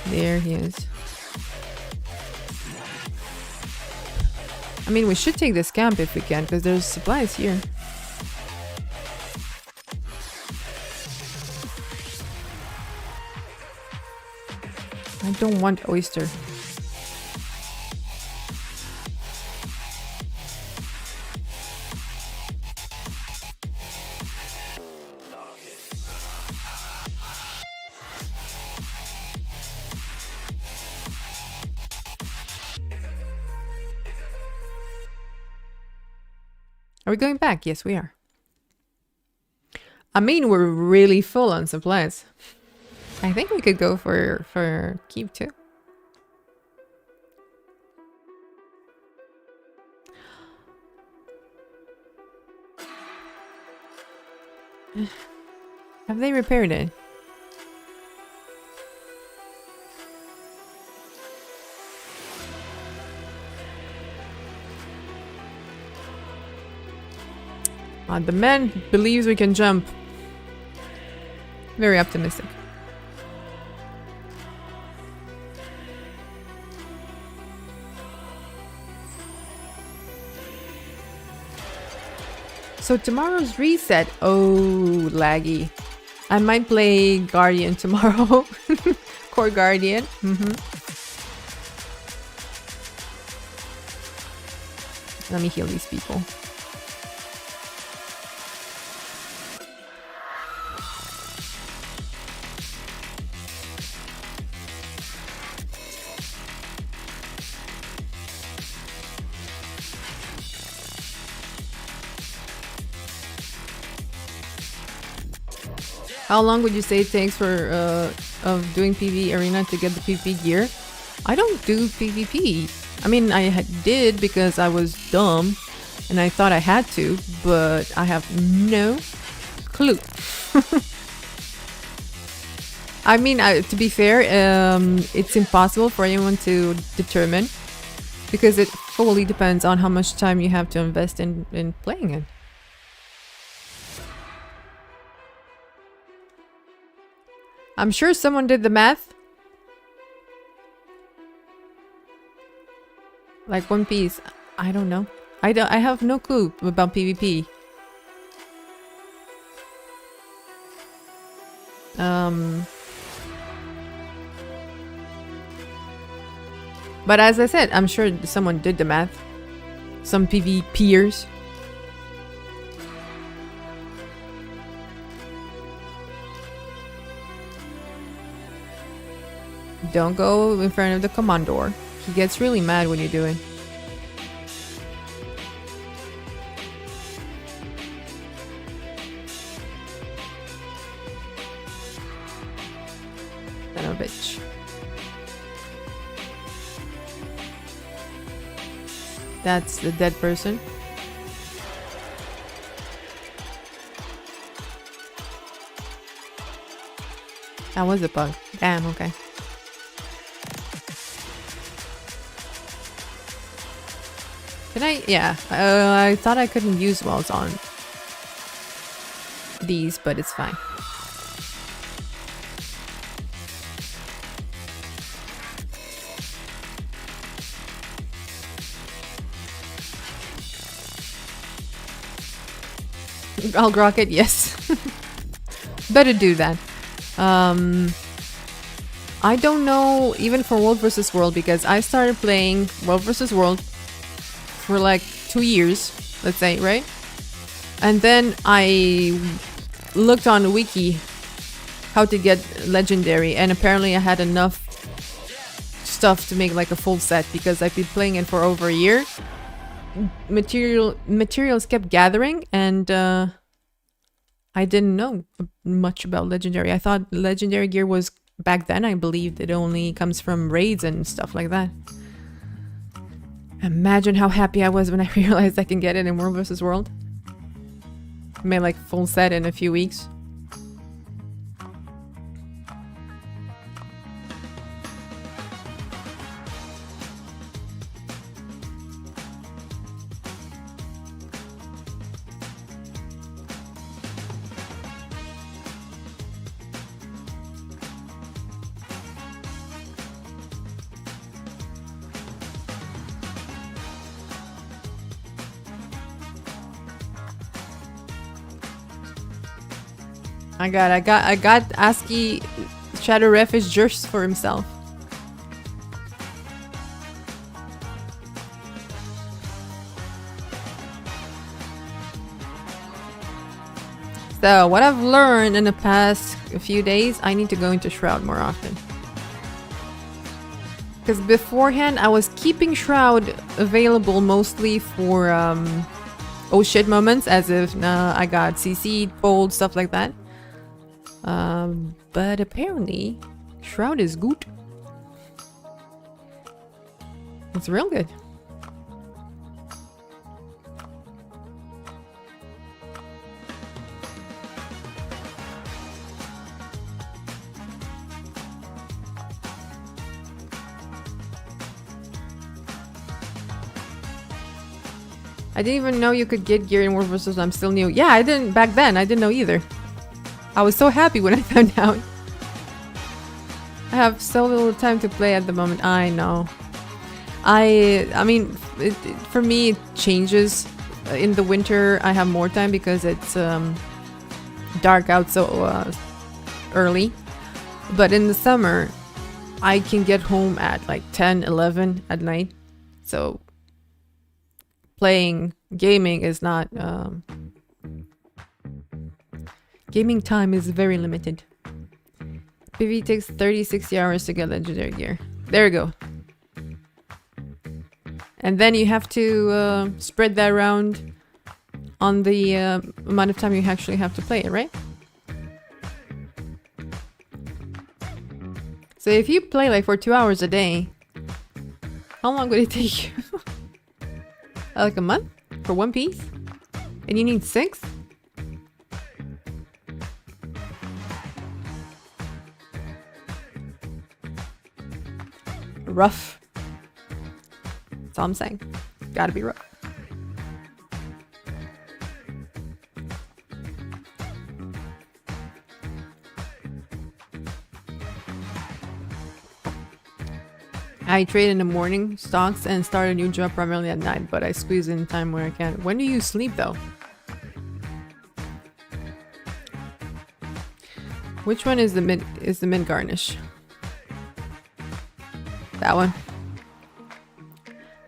There he is. I mean, we should take this camp if we can, because there's supplies here. I don't want oyster. Are we going back? Yes, we are. I mean, we're really full on supplies. I think we could go for keep too. Have they repaired it? The man believes we can jump. Very optimistic. So tomorrow's reset. Oh, laggy. I might play Guardian tomorrow. Core Guardian. Let me heal these people. How long would you say it takes for of doing PvE arena to get the PvP gear? I don't do PvP. I mean, I did because I was dumb and I thought I had to, but I have no clue. I mean, to be fair, it's impossible for anyone to determine because it fully depends on how much time you have to invest in playing it. I'm sure someone did the math. Like One Piece. I don't know. I have no clue about PvP. But as I said, I'm sure someone did the math. Some PvPers. Don't go in front of the commandor. He gets really mad when you do it. Son of a bitch. That's the dead person. That was a bug. Damn, okay. Can I? Yeah. I thought I couldn't use walls on these, but it's fine. I'll grok it, yes. Better do that. I don't know, even for World vs. World, because I started playing World vs. World for like 2 years, let's say, right? And then I looked on the wiki how to get legendary, and apparently I had enough stuff to make like a full set because I've been playing it for over a year. Materials kept gathering, and I didn't know much about legendary. I thought legendary gear was back then. I believed it only comes from raids and stuff like that. Imagine how happy I was when I realized I can get it in World vs. World. Made like full set in a few weeks. I got ASCII Shadow Refuge just for himself. So what I've learned in the past few days, I need to go into Shroud more often. Because beforehand, I was keeping Shroud available mostly for oh shit moments, as if I got CC'd, pulled, stuff like that. But apparently, Shroud is good. It's real good. I didn't even know you could get gear in World vs. I'm still new. Yeah, I didn't back then. I didn't know either. I was so happy when I found out. I have so little time to play at the moment. I know. I mean, for me, it changes. In the winter, I have more time because it's dark out so early. But in the summer, I can get home at like 10, 11 at night. So playing, gaming is not... Gaming time is very limited. PvE takes 30-60 hours to get legendary gear. There you go. And then you have to spread that around on the amount of time you actually have to play it, right? So if you play like for 2 hours a day, how long would it take you? Like a month for one piece? And you need 6? Rough. That's all I'm saying. Gotta be rough. I trade in the morning stocks and start a new job primarily at night, but I squeeze in time where I can. When do you sleep though? Which one is the mid garnish? That one.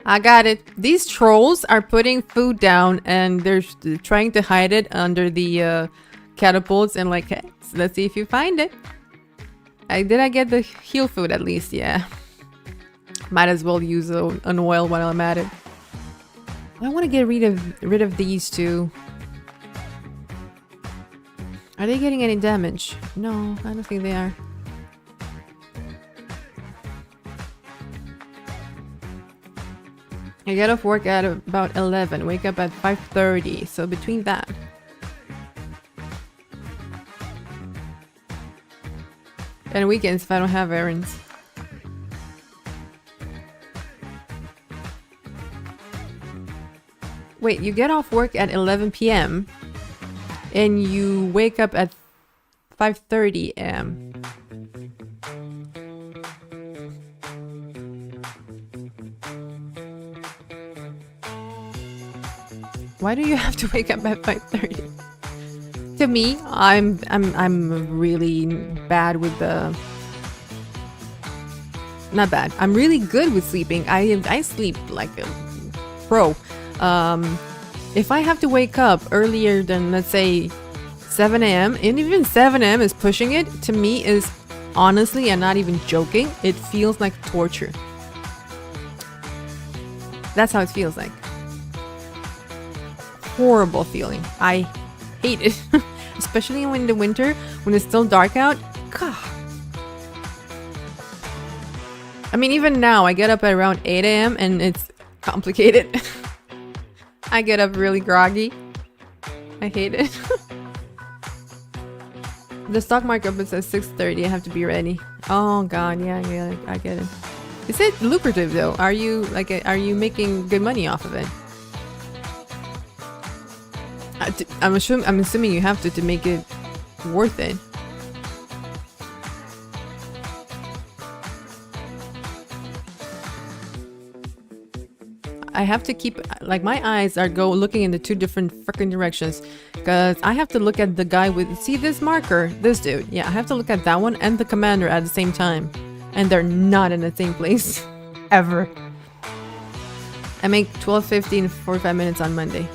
I got it. These trolls are putting food down and they're trying to hide it under the catapults and like, so let's see if you find it. Did I get the heal food at least? Yeah. Might as well use an oil while I'm at it. I want to get rid of these two. Are they getting any damage? No, I don't think they are. I get off work at about 11, wake up at 5:30, so between that. And weekends if I don't have errands. Wait, you get off work at 11 p.m. and you wake up at 5:30 a.m. Why do you have to wake up at 5:30? To me, I'm really bad with the... Not bad. I'm really good with sleeping. I sleep like a pro. If I have to wake up earlier than, let's say, 7 a.m. and even 7 a.m. is pushing it, to me is honestly, and not even joking, it feels like torture. That's how it feels like. Horrible feeling. I hate it. Especially in the winter, when it's still dark out. God. I mean, even now, I get up at around 8 a.m. and it's complicated. I get up really groggy. I hate it. The stock market opens at 6:30. I have to be ready. Oh god, yeah, I get it. Is it lucrative though? Are you making good money off of it? I'm assuming you have to make it worth it. I have to keep, like, my eyes are looking in the two different freaking directions, because I have to look at the guy with, see this marker, this dude. Yeah, I have to look at that one and the commander at the same time, and they're not in the same place ever. I make 12.50 in 45 minutes on Monday.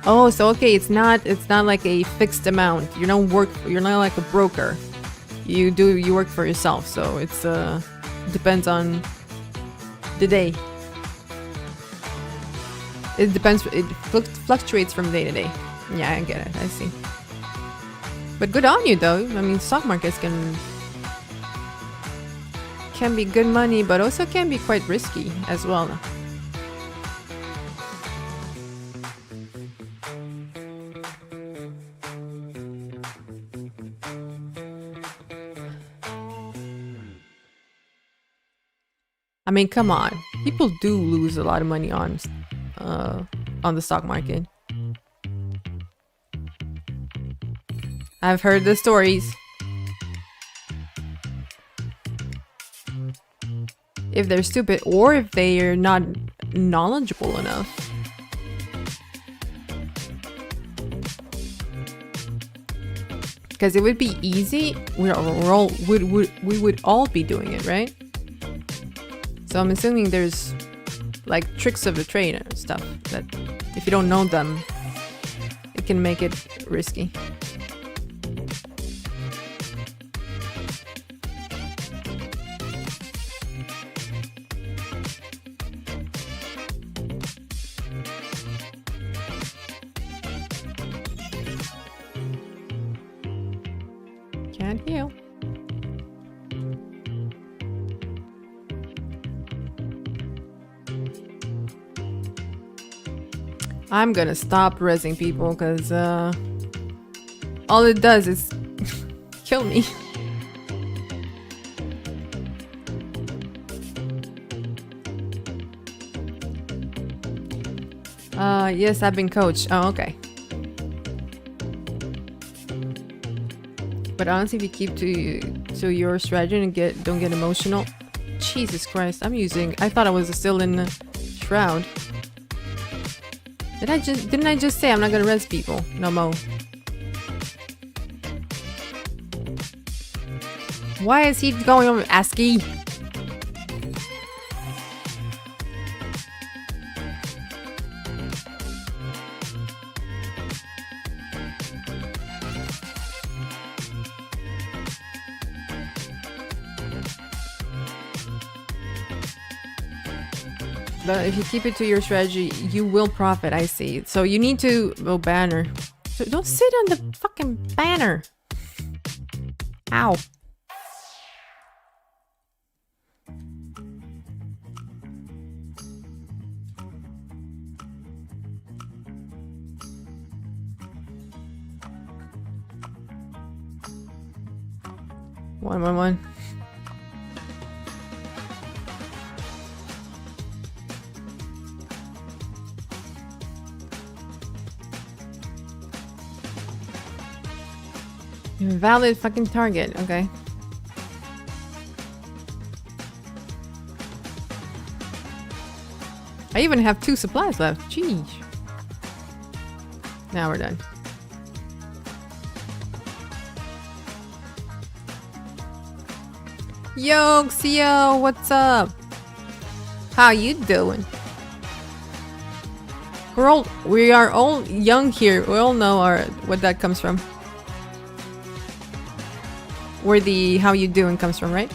Oh, so okay, it's not like a fixed amount. You're not like a broker. You work for yourself, so it's depends on the day. It depends. It fluctuates from day to day. Yeah, I get it. I see. But good on you, though. I mean, stock markets can be good money, but also can be quite risky as well. I mean, come on. People do lose a lot of money on the stock market. I've heard the stories. If they're stupid or if they are not knowledgeable enough. Because it would be easy. We would all be doing it, right? So I'm assuming there's like tricks of the trade and stuff that if you don't know them, it can make it risky. Can't heal. I'm gonna stop resing people because all it does is kill me. Yes, I've been coached. Oh, okay. But honestly, if you keep to your strategy and don't get emotional. Jesus Christ, I thought I was still in the shroud. Didn't I just say I'm not gonna res people no more? Why is he going over ASCII? But if you keep it to your strategy, you will profit, I see. So you need to... Oh, banner. So don't sit on the fucking banner. Ow. One. Valid fucking target, okay. I even have 2 supplies left. Jeez. Now we're done. Yo, Xio, what's up? How you doing? We are all young here. We all know what that comes from. Where the how you doing comes from, right?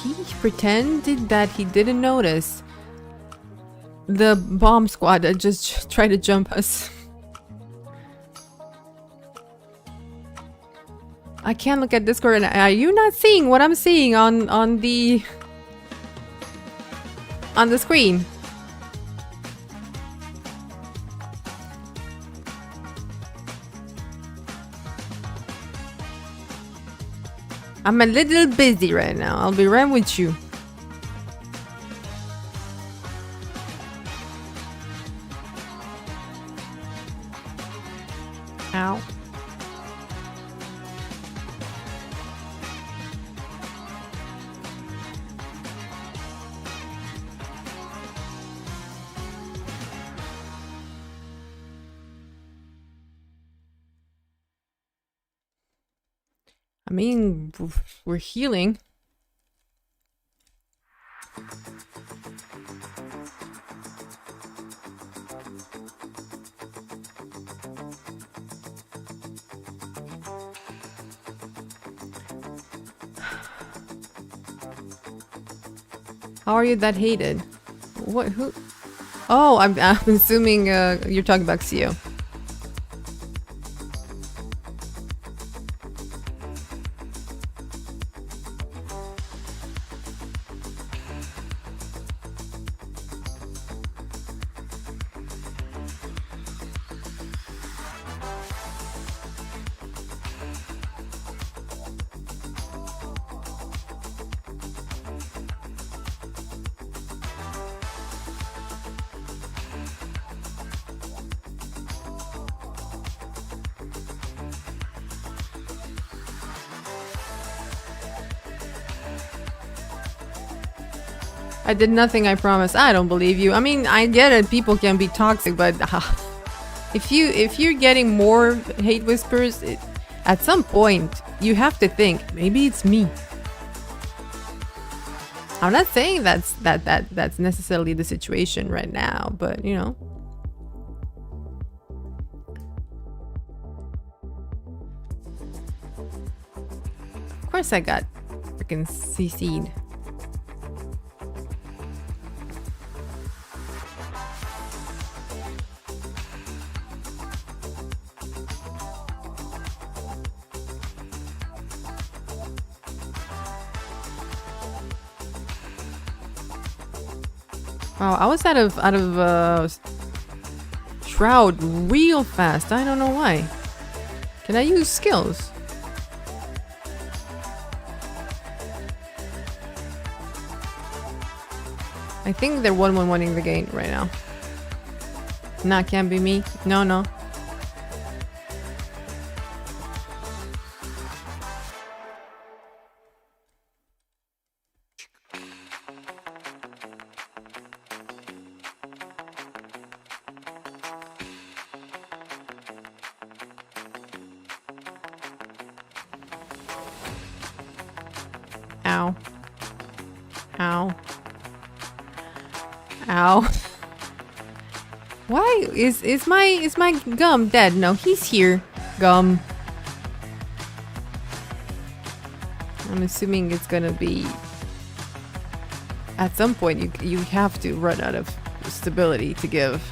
He pretended that he didn't notice the bomb squad that just tried to jump us. I can't look at Discord and are you not seeing what I'm seeing on the screen? I'm a little busy right now. I'll be right with you. Ow. I mean, we're healing. How are you that hated? What? Who? Oh, I'm assuming you're talking about Xio. I did nothing, I promise. I don't believe you. I mean, I get it. People can be toxic, but if you're getting more hate whispers, at some point you have to think maybe it's me. I'm not saying that's necessarily the situation right now, but you know. Of course I got freaking CC'd. Wow, I was out of shroud real fast. I don't know why. Can I use skills? I think they're 1-1-1ing the game right now. Nah, can't be me. No, no. Ow. Ow. Ow. Why is my gum dead? No, he's here. Gum. I'm assuming it's gonna be at some point you have to run out of stability to give.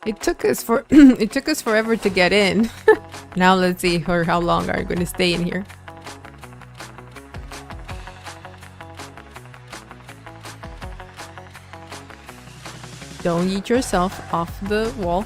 It took us for it took us forever to get in. Now let's see for how long are you going to stay in here. Don't eat yourself off the wall.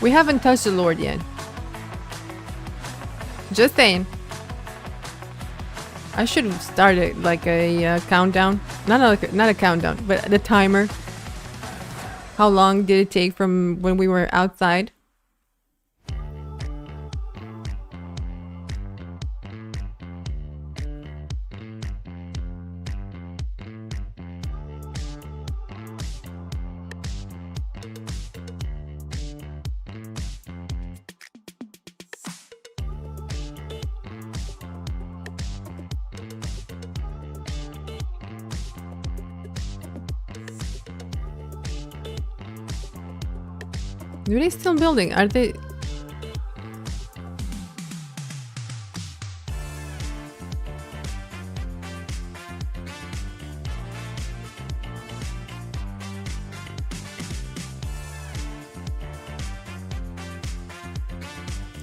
We haven't touched the Lord yet. Just saying. I should have started like a countdown. Not a countdown, but the timer. How long did it take from when we were outside? Are they still building? Are they?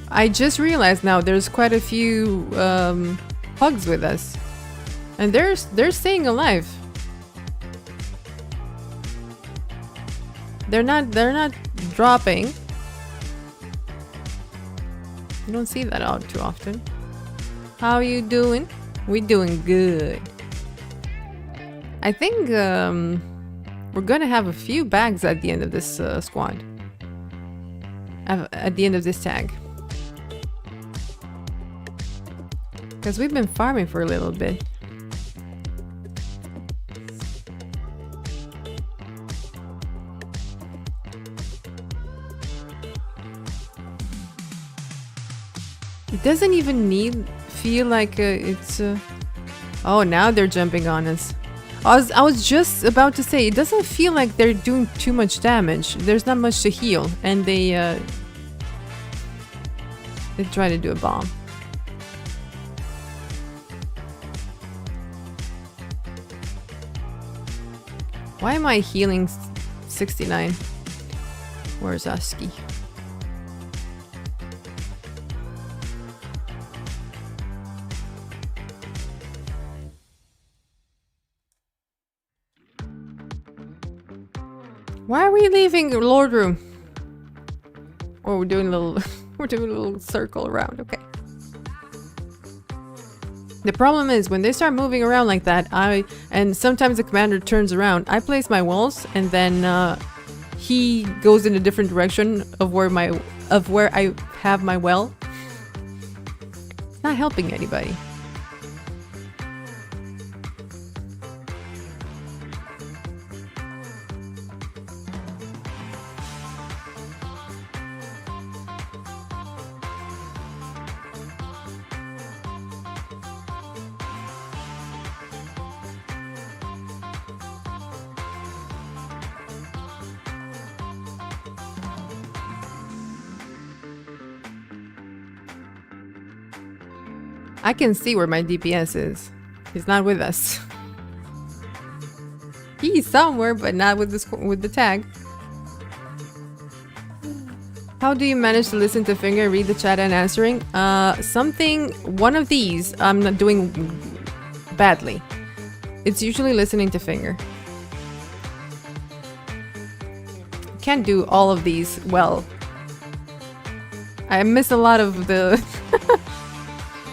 I just realized now there's quite a few pugs with us, and they're staying alive. They're not dropping. You don't see that out too often. How are you doing? We doing good. I think we're gonna have a few bags at the end of this squad. At the end of this tag. Because we've been farming for a little bit. It doesn't even feel like it's oh, now they're jumping on us. I was just about to say, it doesn't feel like they're doing too much damage. There's not much to heal, and they try to do a bomb. Why am I healing 69? Where's Aski? Why are we leaving the Lord room? Oh, we're doing a little we're doing a little circle around, okay. The problem is when they start moving around like that, and sometimes the commander turns around, I place my walls and then he goes in a different direction of where I have my well. It's not helping anybody. I can see where my DPS is. He's not with us. He's somewhere, but not with the tag. How do you manage to listen to finger, read the chat and answering? One of these I'm not doing badly. It's usually listening to finger. Can't do all of these well. I miss a lot of the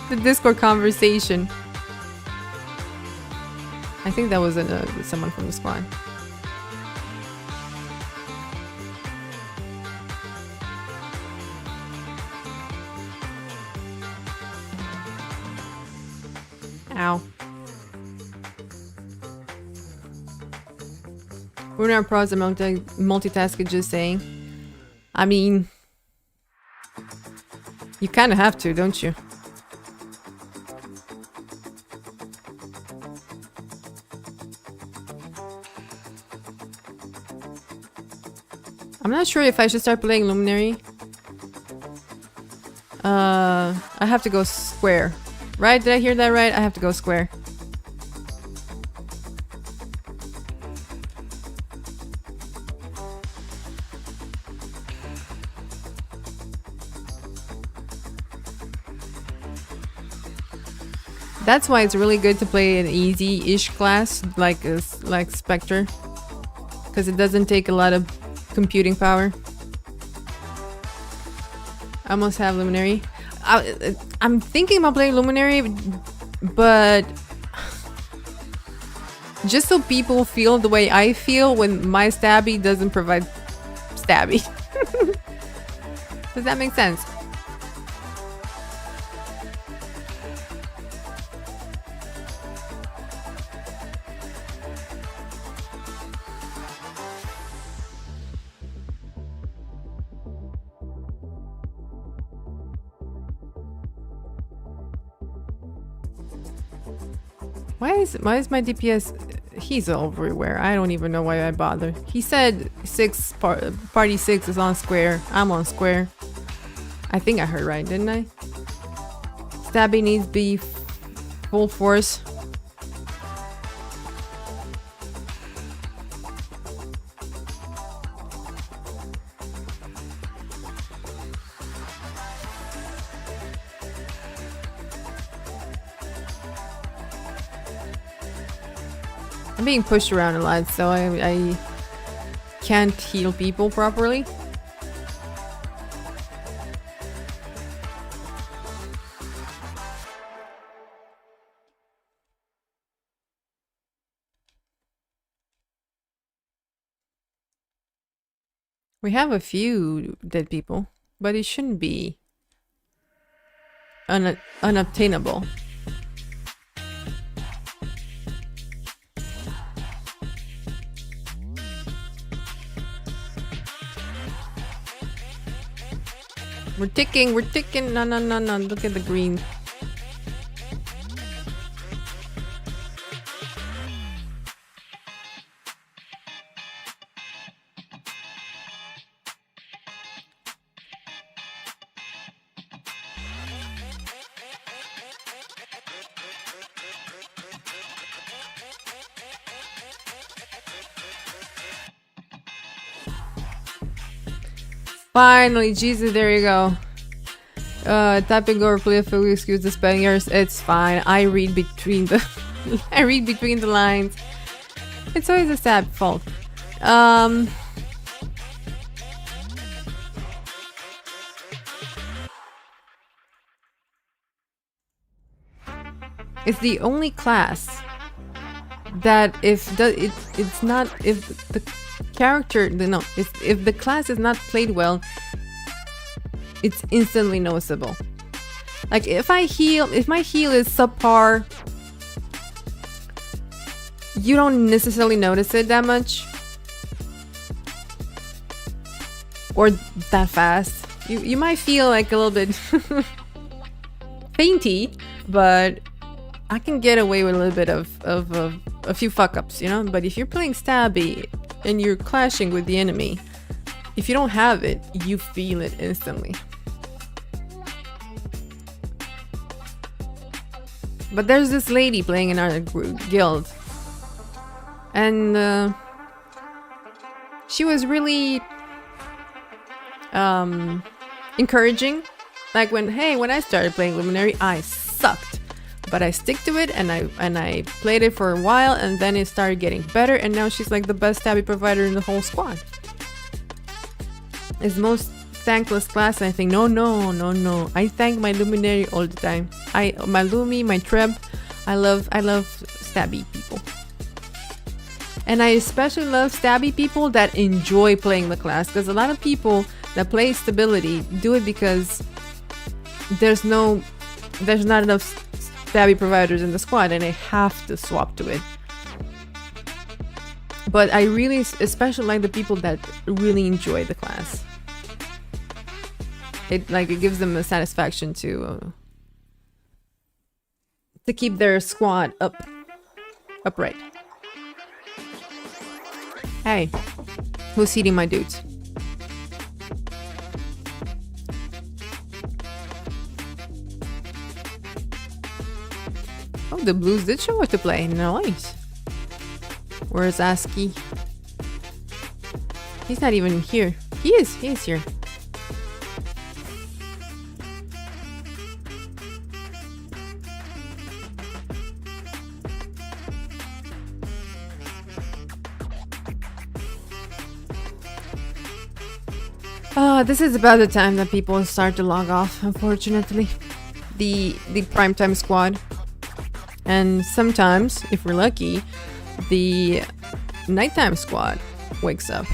the Discord conversation. I think that was someone from the squad. Ow. We're not pros at multitasking, just saying. I mean, you kind of have to, don't you? I'm not sure if I should start playing Luminary. I have to go square. Right? Did I hear that right? I have to go square. That's why it's really good to play an easy-ish class like Spectre, because it doesn't take a lot of computing power. I almost have Luminary. I'm thinking about playing Luminary, but just so people feel the way I feel when my stabby doesn't provide stabby. Does that make sense? Why is my DPS? He's everywhere. I don't even know why I bother. He said party 6 is on square. I'm on square. I think I heard right, didn't I? Stabby needs be full force. I'm being pushed around a lot, so I can't heal people properly. We have a few dead people, but it shouldn't be unobtainable. We're ticking, no, look at the green. Finally, Jesus, there you go. Typing over play fully excuse the spelling errors. It's fine. I read between the I read between the lines. It's always a sad fault. It's the only class that if the if the class is not played well, it's instantly noticeable. Like if my heal is subpar, you don't necessarily notice it that much or that fast. You might feel like a little bit fainty, but I can get away with a little bit of a few fuck ups, you know. But if you're playing stabby and you're clashing with the enemy, if you don't have it, you feel it instantly. But there's this lady playing in our guild, and she was really encouraging. Like when I started playing Luminary, I sucked, but I stick to it, and I played it for a while, and then it started getting better, and now she's like the best stabby provider in the whole squad. It's the most thankless class, and I think no. I thank my Luminary all the time. My Lumi, my Treb. I love stabby people. And I especially love stabby people that enjoy playing the class, because a lot of people that play stability do it because there's not enough stabby providers in the squad and they have to swap to it. But I really especially like the people that really enjoy the class. It gives them a satisfaction to keep their squad upright. Hey, who's eating my dudes? Oh, the blues did show us to play. Nice. Where's ASCII? He's not even here. He is here. This is about the time that people start to log off, unfortunately. The primetime squad. And sometimes, if we're lucky, the nighttime squad wakes up.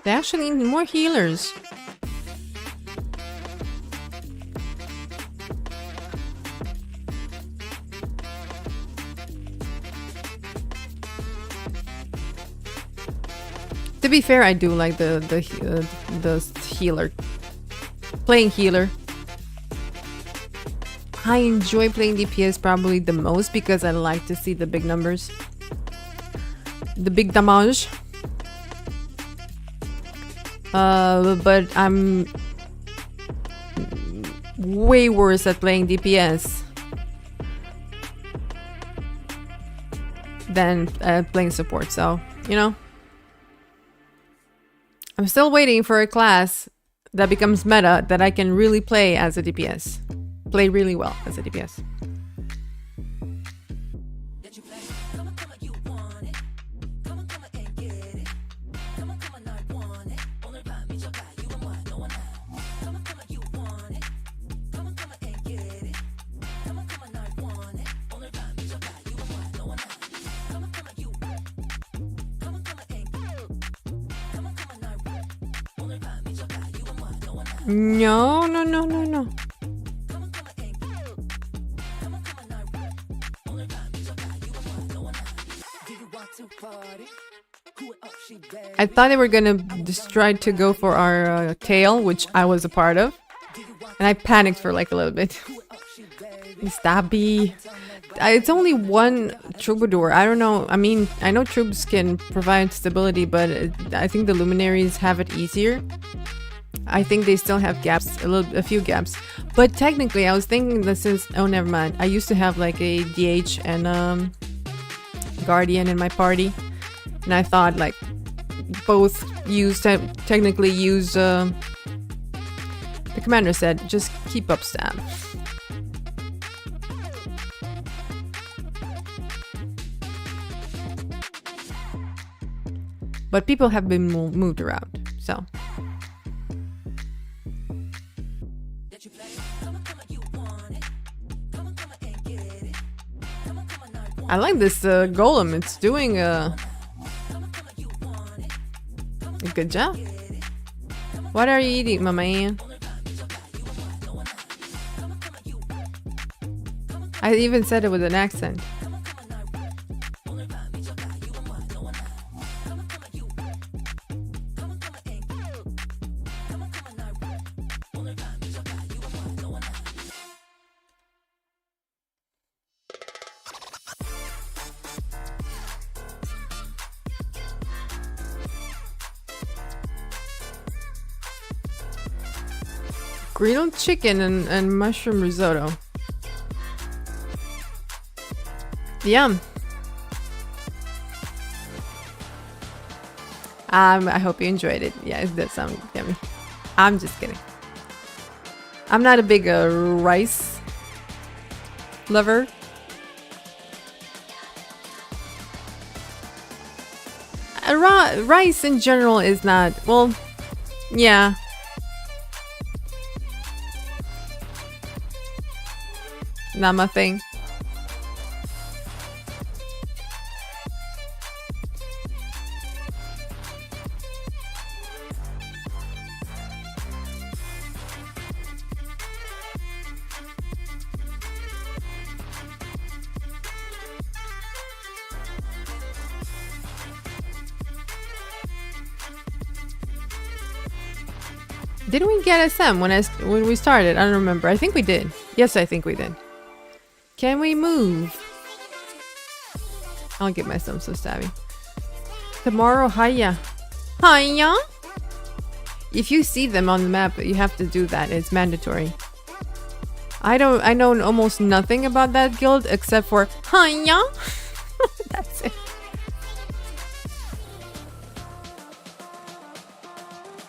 They actually need more healers. To be fair, I do like the healer, playing healer. I enjoy playing DPS probably the most because I like to see the big numbers, the big damage. But I'm way worse at playing DPS than playing support, so, you know. I'm still waiting for a class that becomes meta that I can really play as a DPS. Play really well as a DPS. No. I thought they were gonna just try to go for our tail, which I was a part of, and I panicked for like a little bit. Stabby. It's only one troubadour. I don't know. I mean, I know troops can provide stability, but I think the luminaries have it easier. I think they still have gaps, a few gaps. But technically, I was thinking that since, oh, never mind. I used to have like a DH and Guardian in my party, and I thought like both technically use. The commander said just keep up stab. But people have been moved around, so. I like this golem. It's doing a good job. What are you eating, my man? I even said it with an accent. Grilled chicken and mushroom risotto. Yum. I hope you enjoyed it. Yeah, it does sound yummy. I'm just kidding. I'm not a big rice lover. Rice in general is not, well, yeah. Not my thing. Didn't we get SM when we started? I don't remember. I think we did. Yes, I think we did. Can we move? I'll get myself so stabby. Tomorrow, hiya. Hiya? If you see them on the map, you have to do that. It's mandatory. I know almost nothing about that guild except for hiya. That's it.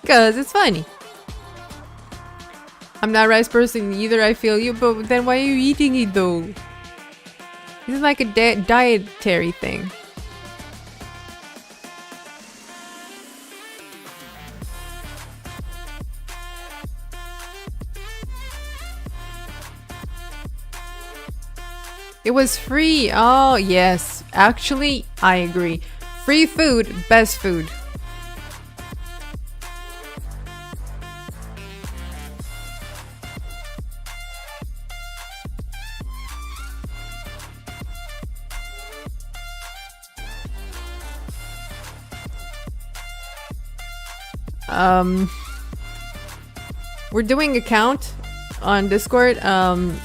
Cause it's funny. I'm not a rice person either, I feel you, but then why are you eating it though? This is like a dietary thing. It was free. Oh, yes. Actually, I agree. Free food, best food. We're doing a count on Discord. Can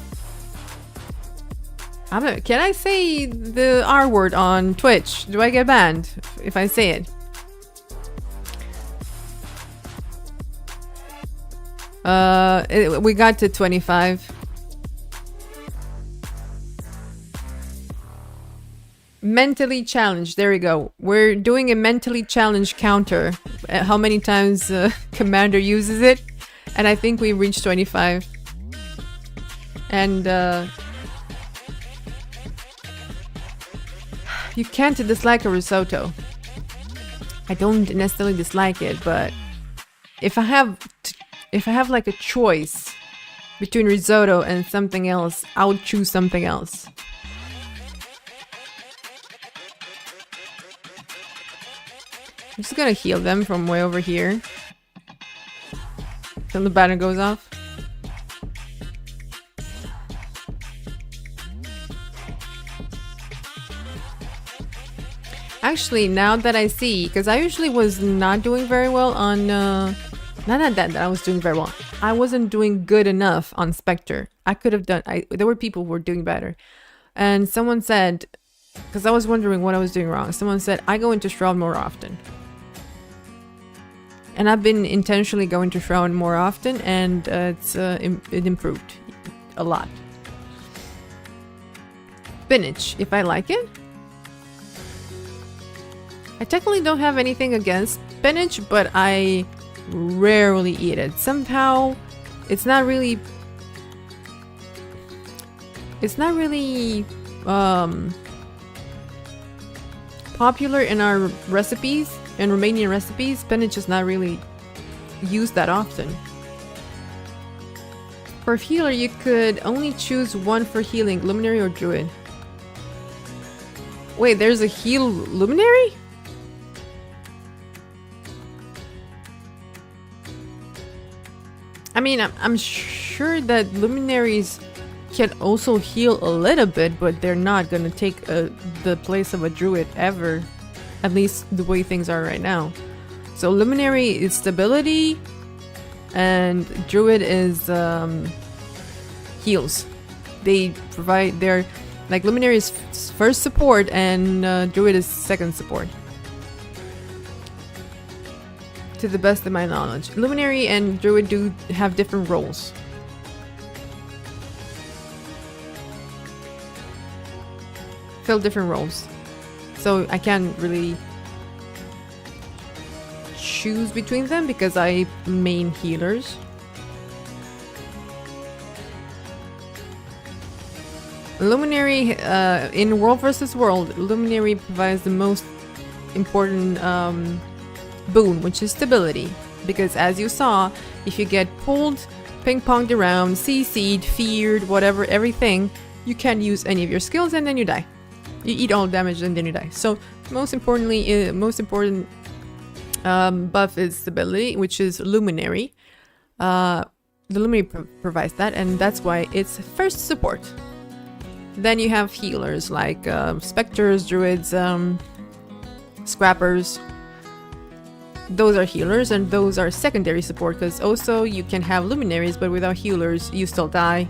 I say the R word on Twitch? Do I get banned if I say it? We got to 25. Mentally challenged. There we go. We're doing a mentally challenged counter. How many times Commander uses it? And I think we reached 25. And you can't dislike a risotto. I don't necessarily dislike it, but if I have like a choice between risotto and something else, I would choose something else. I'm just gonna heal them from way over here till the banner goes off. Actually, now that I see, because I usually was not doing very well on, not that I was doing very well. I wasn't doing good enough on Spectre. I could have done, there were people who were doing better. And someone said, because I was wondering what I was doing wrong, someone said, I go into Shroud more often. And I've been intentionally going to Shroud more often, and it improved a lot. Spinach, if I like it. I technically don't have anything against spinach, but I rarely eat it. Somehow, it's not really popular in our recipes, in Romanian recipes. Spinach is not really used that often. For healer, you could only choose one for healing, luminary or druid. Wait, there's a heal luminary? I mean, I'm sure that luminaries can also heal a little bit, but they're not gonna take the place of a druid ever. At least the way things are right now. So luminary is stability, and druid is heals. They provide their, like, luminary is first support, and druid is second support. To the best of my knowledge, luminary and druid do have different roles. Fill different roles, so I can't really choose between them because I main healers. Luminary, in World vs. World, luminary provides the most important boon, which is stability, because as you saw, if you get pulled, ping-ponged around, CC'd, feared, whatever, everything, you can't use any of your skills and then you die. You eat all damage and then you die. So most importantly, most important buff is stability, which is luminary. The luminary provides that, and that's why it's first support. Then you have healers like specters, druids, scrappers. Those are healers, and those are secondary support, because also you can have luminaries, but without healers you still die.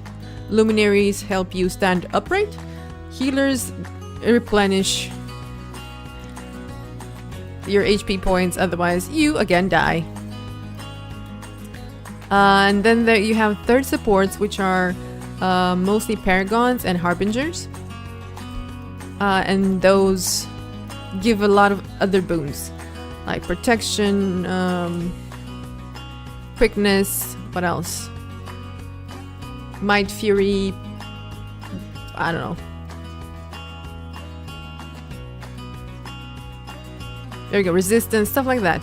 Luminaries help you stand upright. Healers replenish your HP points, otherwise you again die. And then there you have third supports, which are mostly paragons and harbingers, and those give a lot of other boons like protection, quickness, what else? Might, fury, I don't know. There you go, resistance, stuff like that.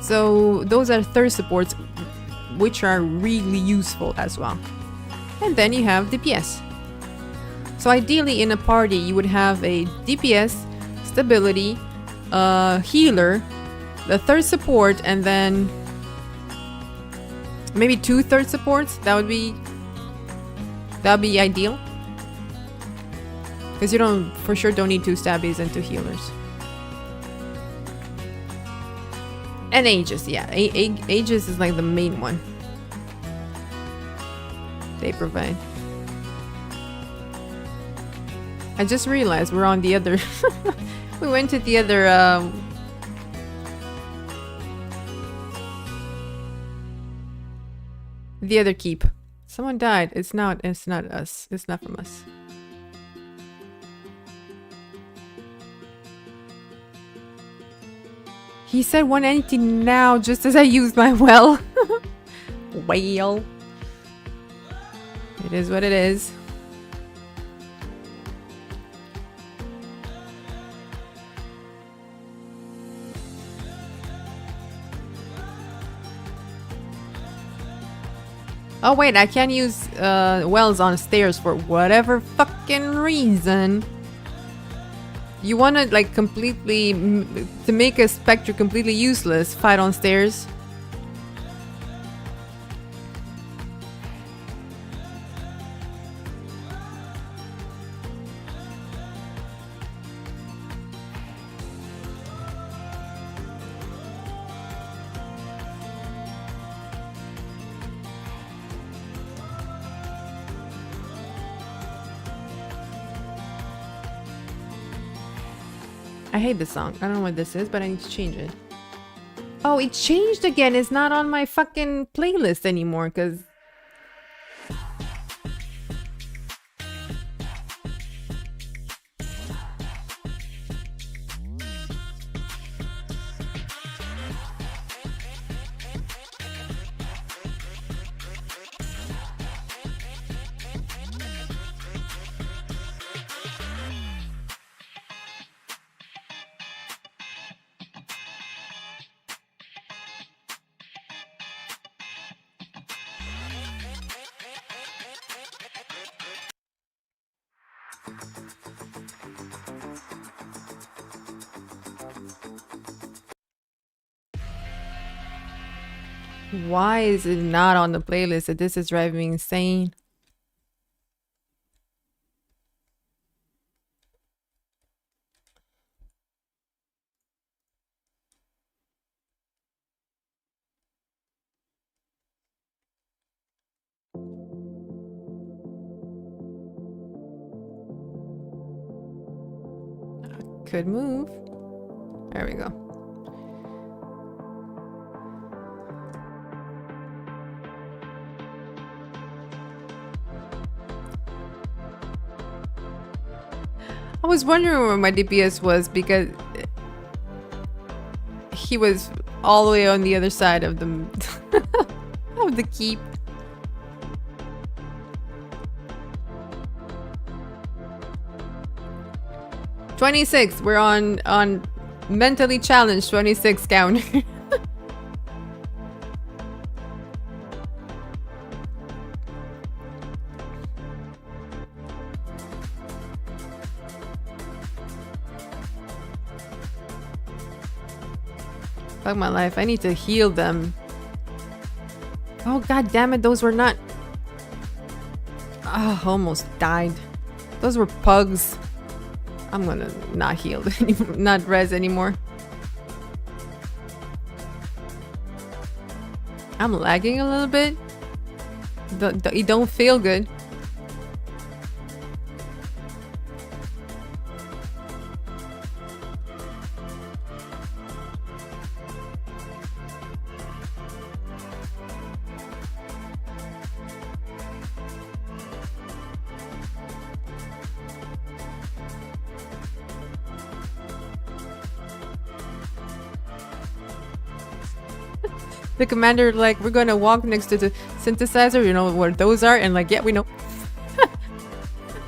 So those are third supports, which are really useful as well. And then you have DPS. So ideally in a party you would have a DPS, stability, healer, the third support, and then maybe 2 third supports. That would be ideal, because you for sure don't need 2 stabbies and 2 healers. And Aegis, yeah, Aegis is like the main one they provide. I just realized we're on the other we went to the other keep. Someone died. It's not us. It's not from us. He said 180 now, just as I used my well. Well, it is what it is. Oh wait, I can't use wells on stairs for whatever fucking reason. You wanna like completely to make a Spectre completely useless, fight on stairs? I hate this song. I don't know what this is, but I need to change it. Oh, it changed again. It's not on my fucking playlist anymore because... Why is it not on the playlist? This is driving me insane. Could move. There we go. I was wondering where my DPS was because he was all the way on the other side of the of the keep. "26. We're on mentally challenged 26 counter. Fuck my life. I need to heal them. Oh god damn it, those were not... Oh, almost died. Those were pugs. I'm gonna not heal anymore, not res anymore. I'm lagging a little bit. It don't feel good. The commander like, "We're gonna walk next to the synthesizer, you know where those are?" And like, "Yeah, we know."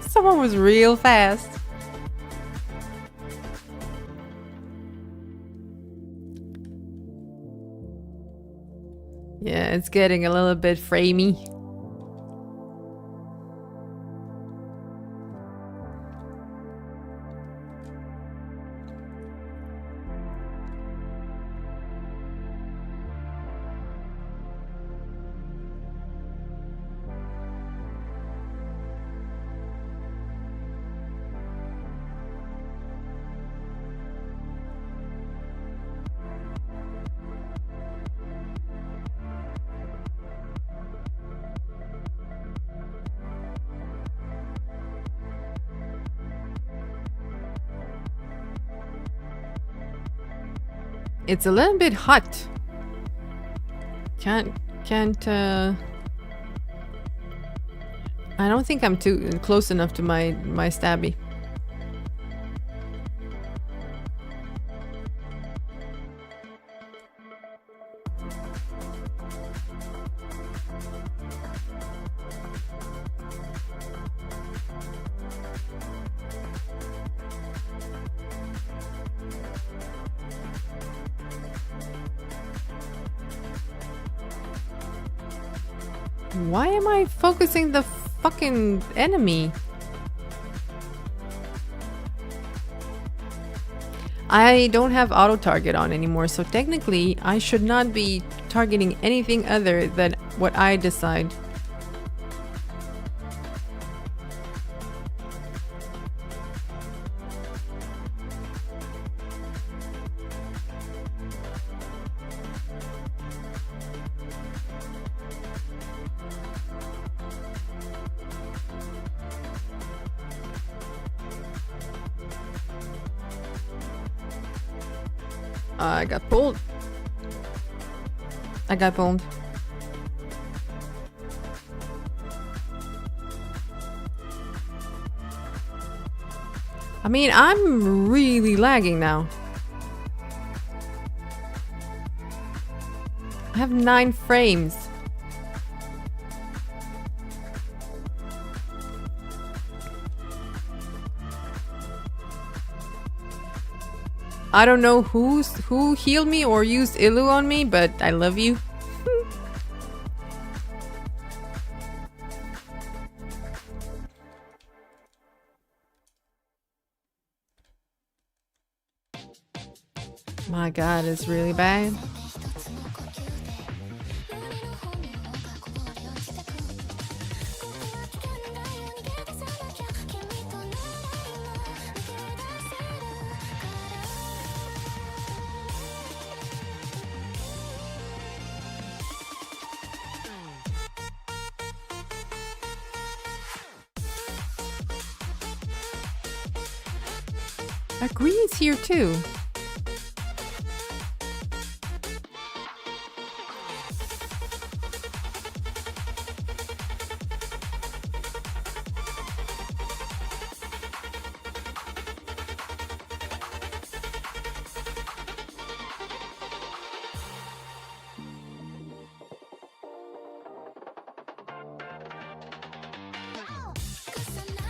Someone was real fast. Yeah, it's getting a little bit framey. It's a little bit hot. Can't I don't think I'm too close enough to my stabby. Why am I focusing the fucking enemy? I don't have auto target on anymore, so technically I should not be targeting anything other than what I decide. I got pulled. I got boned. I mean, I'm really lagging now. I have 9 frames. I don't know who healed me or used Ilu on me, but I love you. My god, it's really bad. Green's here too.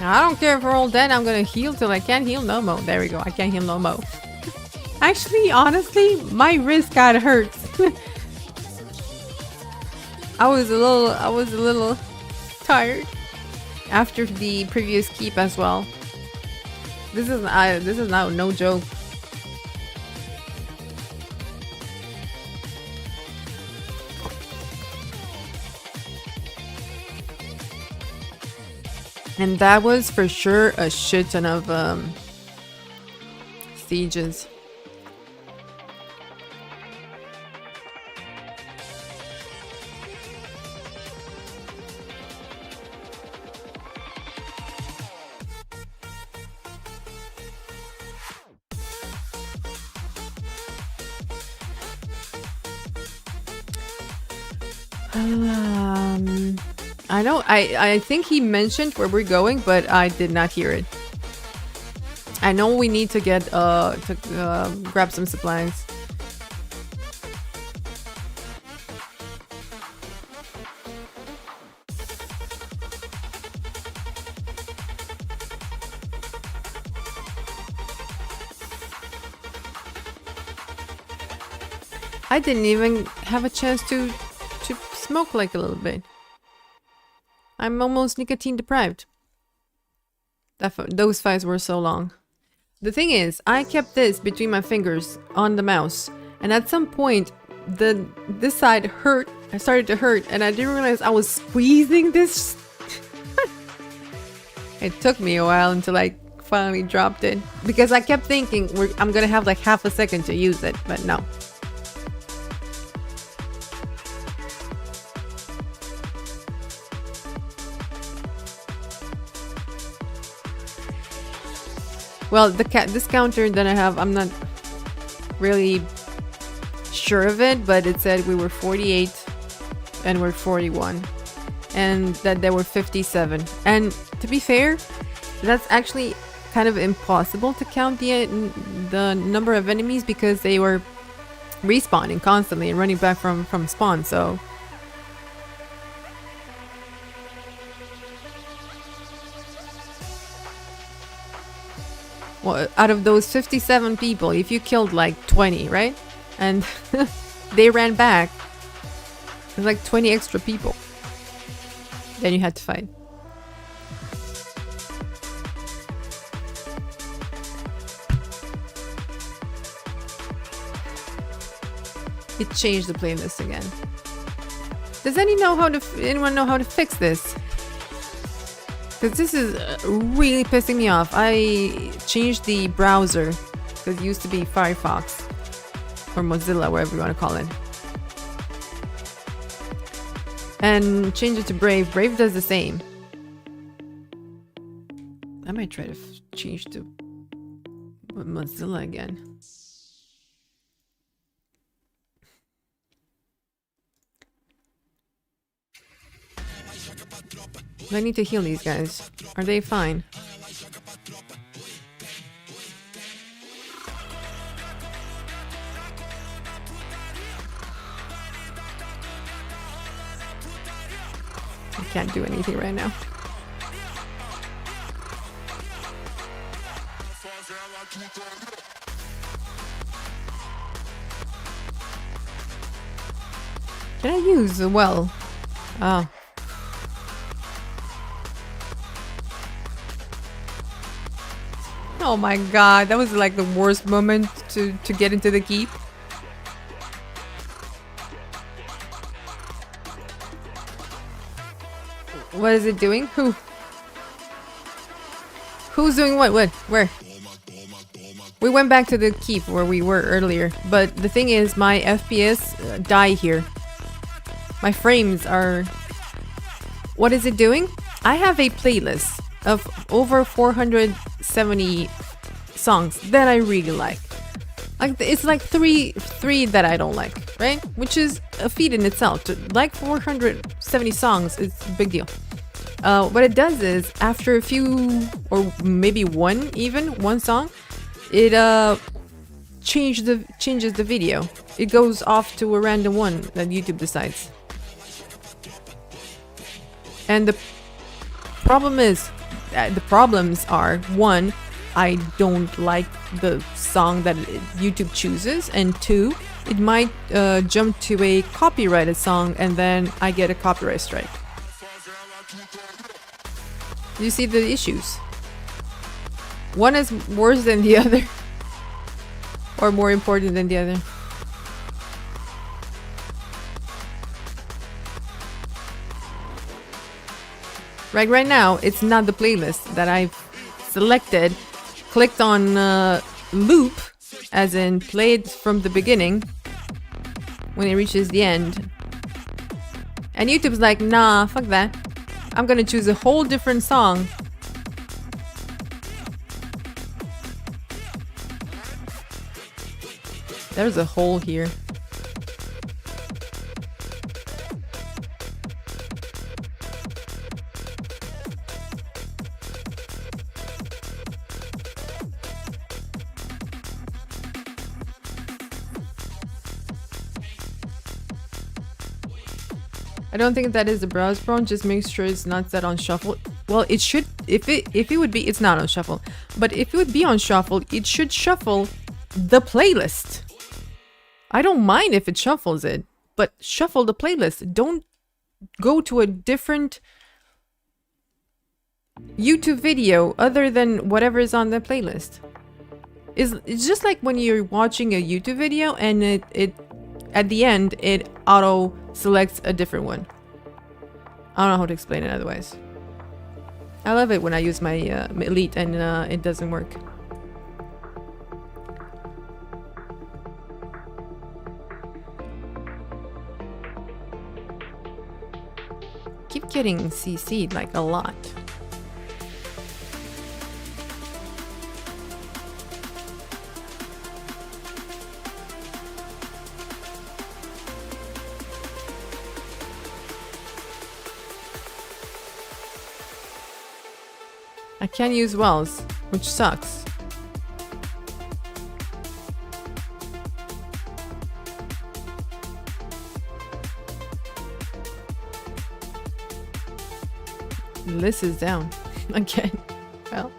I don't care if we're all dead. I'm gonna heal till I can't heal no more. There we go. I can't heal no more. Actually, honestly, my wrist got hurt. I was a little tired after the previous keep as well. This is now no joke. And that was for sure a shit ton of sieges. I know. I think he mentioned where we're going, but I did not hear it. I know we need to get grab some supplies. I didn't even have a chance to smoke like a little bit. I'm almost nicotine deprived. Those fights were so long. The thing is, I kept this between my fingers on the mouse, and at some point, this side hurt. I started to hurt, and I didn't realize I was squeezing this. It took me a while until I finally dropped it, because I kept thinking I'm gonna have like half a second to use it, but no. Well, this counter that I have, I'm not really sure of it, but it said we were 48 and we're 41, and that there were 57. And to be fair, that's actually kind of impossible to count the number of enemies, because they were respawning constantly and running back from spawn. So well, out of those 57 people, if you killed like 20, right? And they ran back, there's like 20 extra people. Then you had to fight. It changed the playlist again. Does anyone know how to fix this? Because this is really pissing me off. I changed the browser, because it used to be Firefox or Mozilla, whatever you want to call it, and changed it to Brave. Brave does the same. I might try to change to Mozilla again. I need to heal these guys. Are they fine? I can't do anything right now. Can I use a well? Oh. Oh my god, that was like the worst moment to get into the keep. What is it doing? Who? Who's doing what? What? Where? We went back to the keep where we were earlier, but the thing is my FPS die here. My frames are... What is it doing? I have a playlist of over 470 songs that I really like. Like it's like three that I don't like, right? Which is a feat in itself. Like 470 songs, it's a big deal. What it does is after a few, or maybe one song, it changes the video. It goes off to a random one that YouTube decides. And the problem is, the problems are, one, I don't like the song that YouTube chooses, and two, it might jump to a copyrighted song and then I get a copyright strike. You see the issues? One is worse than the other, or more important than the other. Right now, it's not the playlist that I've selected. Clicked on loop, as in play it from the beginning when it reaches the end. And YouTube's like, nah, fuck that. I'm gonna choose a whole different song. There's a hole here. I don't think that is a browse prompt. Just make sure it's not set on shuffle. Well, it should. If it would be, it's not on shuffle. But if it would be on shuffle, it should shuffle the playlist. I don't mind if it shuffles it, but shuffle the playlist. Don't go to a different YouTube video other than whatever is on the playlist. It's just like when you're watching a YouTube video and it at the end it auto selects a different one. I don't know how to explain it otherwise. I love it when I use my elite and it doesn't work. Keep getting CC'd like a lot. I can't use wells, which sucks. This is down again. Well,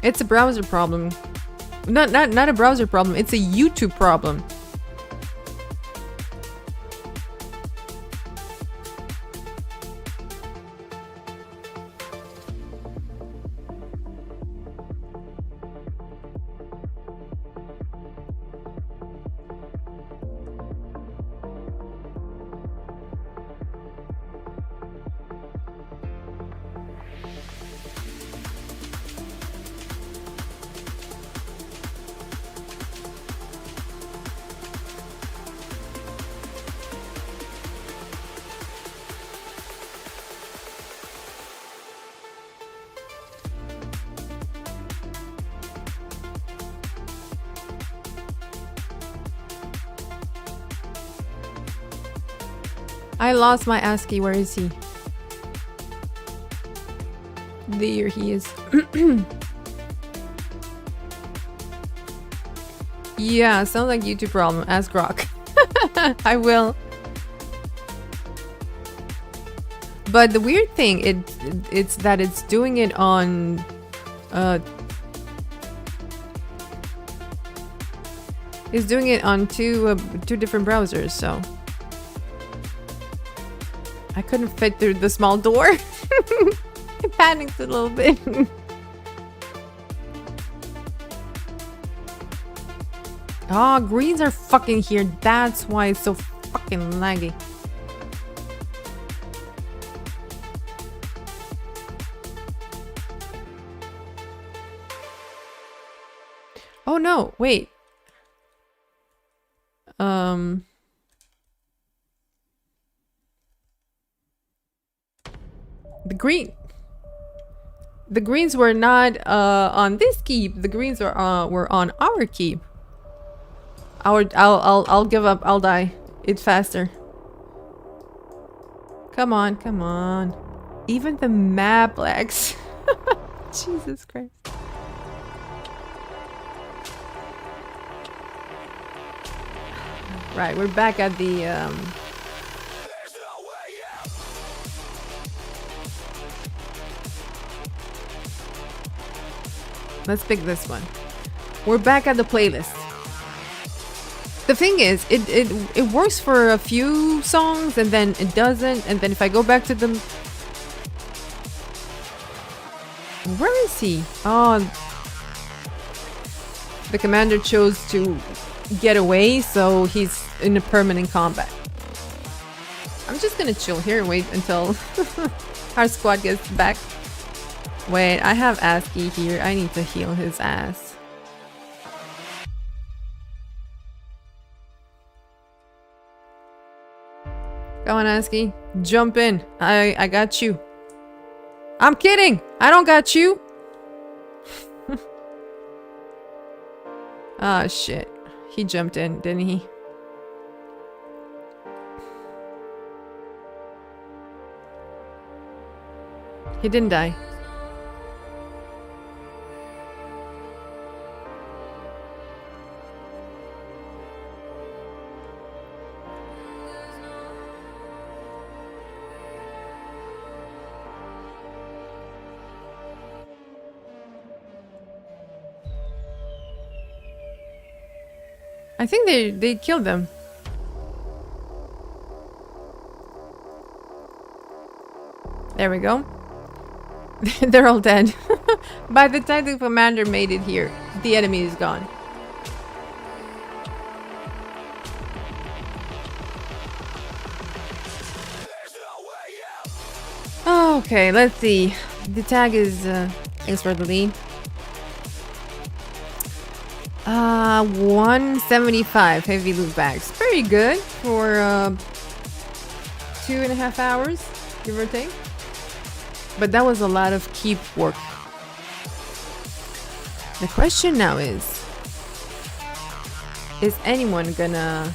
it's a browser problem. Not a browser problem. It's a YouTube problem. I lost my ASCII. Where is he? There he is. Yeah, sounds like YouTube problem. Ask Grok. I will. But the weird thing, it's that it's doing it on it's doing it on two different browsers, so I couldn't fit through the small door. I panicked a little bit. Oh, greens are fucking here. That's why it's so fucking laggy. Oh no, wait. The greens were not on this keep. The greens were on our keep. I'll give up. I'll die. It's faster. Come on, come on. Even the map lags. Jesus Christ. Right, we're back at the let's pick this one. We're back at the playlist. The thing is, it works for a few songs and then it doesn't, and then if I go back to them. Where is he? Oh, the commander chose to get away, so he's in a permanent combat. I'm just gonna chill here and wait until our squad gets back. Wait, I have ASCII here. I need to heal his ass. Go on, ASCII. Jump in. I got you. I'm kidding. I don't got you. Ah, shit. He jumped in, didn't he? He didn't die. I think they killed them. There we go. They're all dead. By the time the commander made it here, the enemy is gone. Okay, let's see. The tag is thanks for the lead. 175 heavy loot bags. Pretty good for 2.5 hours, give or take. But that was a lot of keep work. The question now is anyone gonna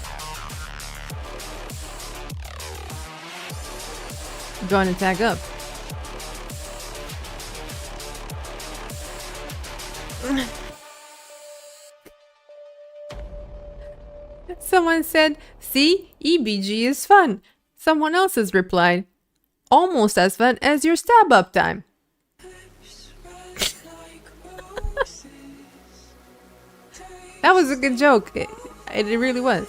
tag up? Someone said, see, EBG is fun. Someone else has replied, almost as fun as your stab up time. That was a good joke. It really was.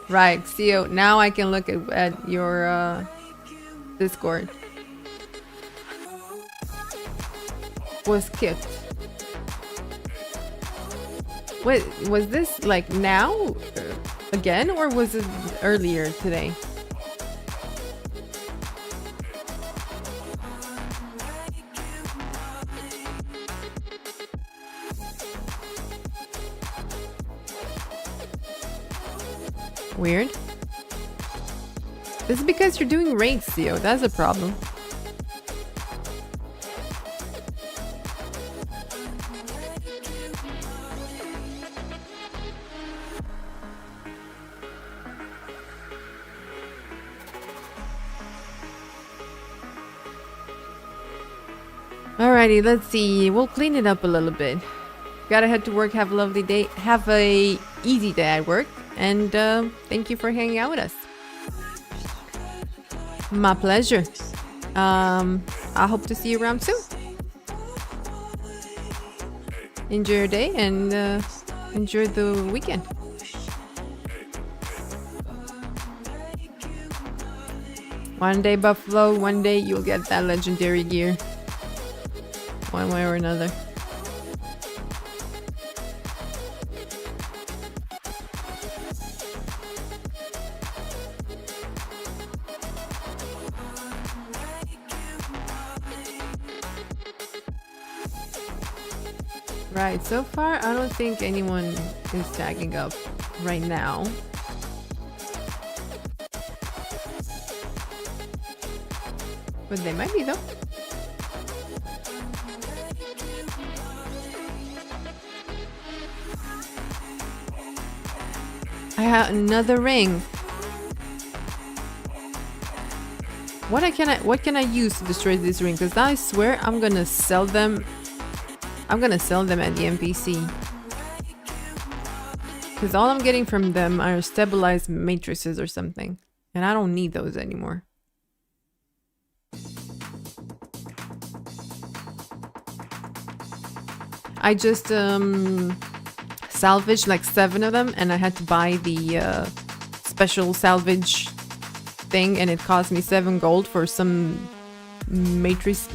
Right, Xio, now I can look at your Discord. Was kicked. Wait, was this like now again, or was it earlier today? Weird. This is because you're doing raids, Theo. That's a problem. Alrighty, let's see. We'll clean it up a little bit. Gotta head to work. Have a lovely day. Have a easy day at work. And thank you for hanging out with us. My pleasure. I hope to see you around soon. Enjoy your day and enjoy the weekend. One day, Buffalo, one day you'll get that legendary gear. One way or another. Right, so far I don't think anyone is tagging up right now. But they might be though. I have another ring. What can I use to destroy this ring? Because I swear I'm gonna sell them. I'm gonna sell them at the NPC. Because all I'm getting from them are stabilized matrices or something. And I don't need those anymore. I just salvaged like 7 of them and I had to buy the special salvage thing and it cost me 7 gold for some matrices.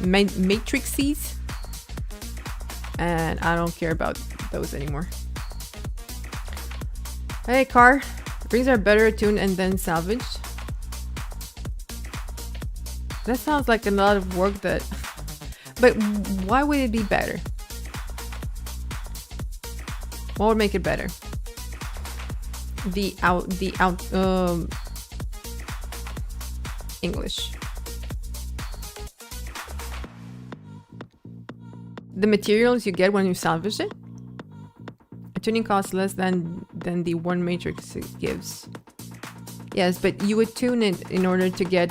And I don't care about those anymore. Hey car, rings are better attuned and then salvaged. That sounds like a lot of work that... But why would it be better? What would make it better? English. The materials you get when you salvage it? Tuning costs less than the one matrix it gives. Yes, but you would tune it in order to get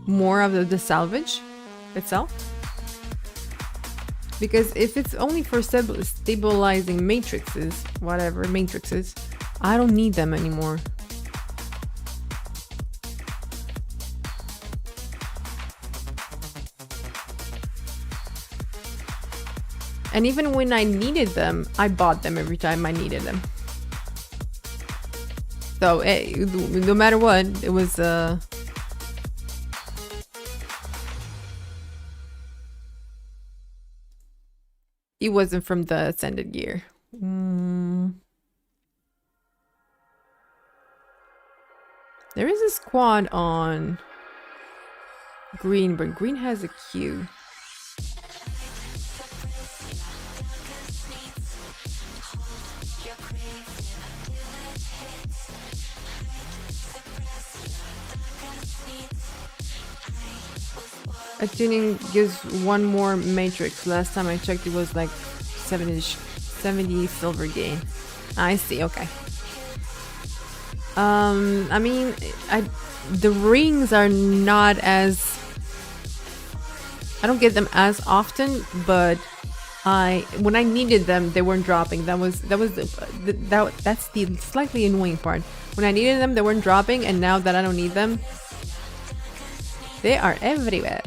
more of the salvage itself. Because if it's only for stabilizing matrices, whatever matrices, I don't need them anymore. And even when I needed them, I bought them every time I needed them. So no matter what, it was it wasn't from the ascended gear. There is a squad on green, but green has a queue. Attuning gives one more matrix. Last time I checked it was like 70 silver gain. I see, okay. I mean, the rings are not as... I don't get them as often, but when I needed them, they weren't dropping. That's the slightly annoying part. When I needed them, they weren't dropping, and now that I don't need them, they are everywhere.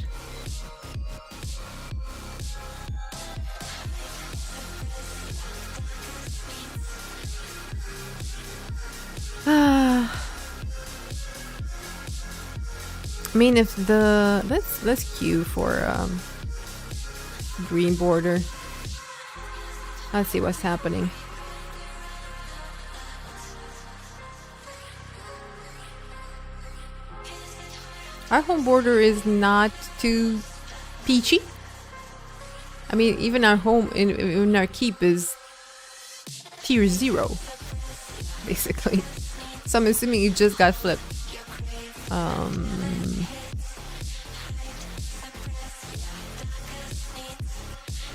I mean, if the let's queue for green border. Let's see what's happening. Our home border is not too peachy. I mean, even our home in our keep is tier 0, basically. So I'm assuming it just got flipped.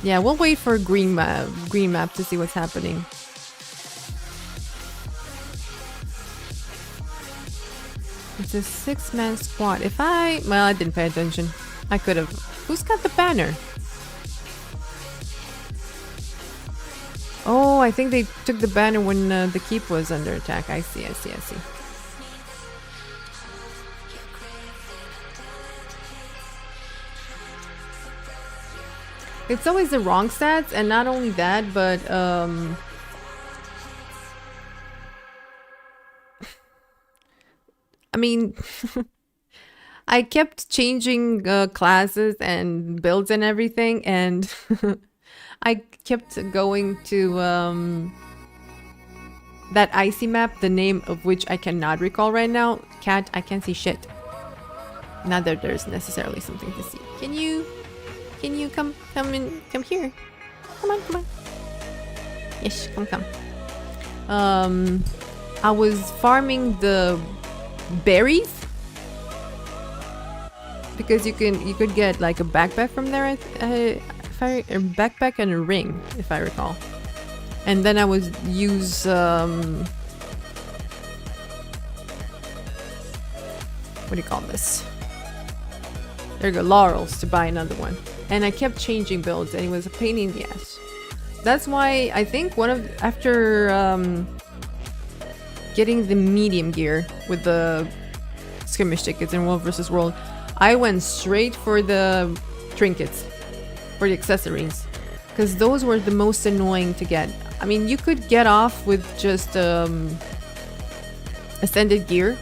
Yeah, we'll wait for green map to see what's happening. It's a 6-man squad. If I... Well, I didn't pay attention. I could have... Who's got the banner? Oh, I think they took the banner when the keep was under attack. I see. It's always the wrong stats, and not only that, but I mean, I kept changing classes and builds and everything, and I kept going to that icy map, the name of which I cannot recall right now. Cat, I can't see shit. Not that there's necessarily something to see. Can you come here? Come on. Yes, come. I was farming the berries because you could get like a backpack from there. A backpack and a ring, if I recall. And then I was use what do you call this? There you go, laurels to buy another one. And I kept changing builds, and it was a pain in the ass. That's why I think after getting the medium gear with the skirmish tickets in World vs. World, I went straight for the trinkets, for the accessories, because those were the most annoying to get. I mean, you could get off with just ascended gear.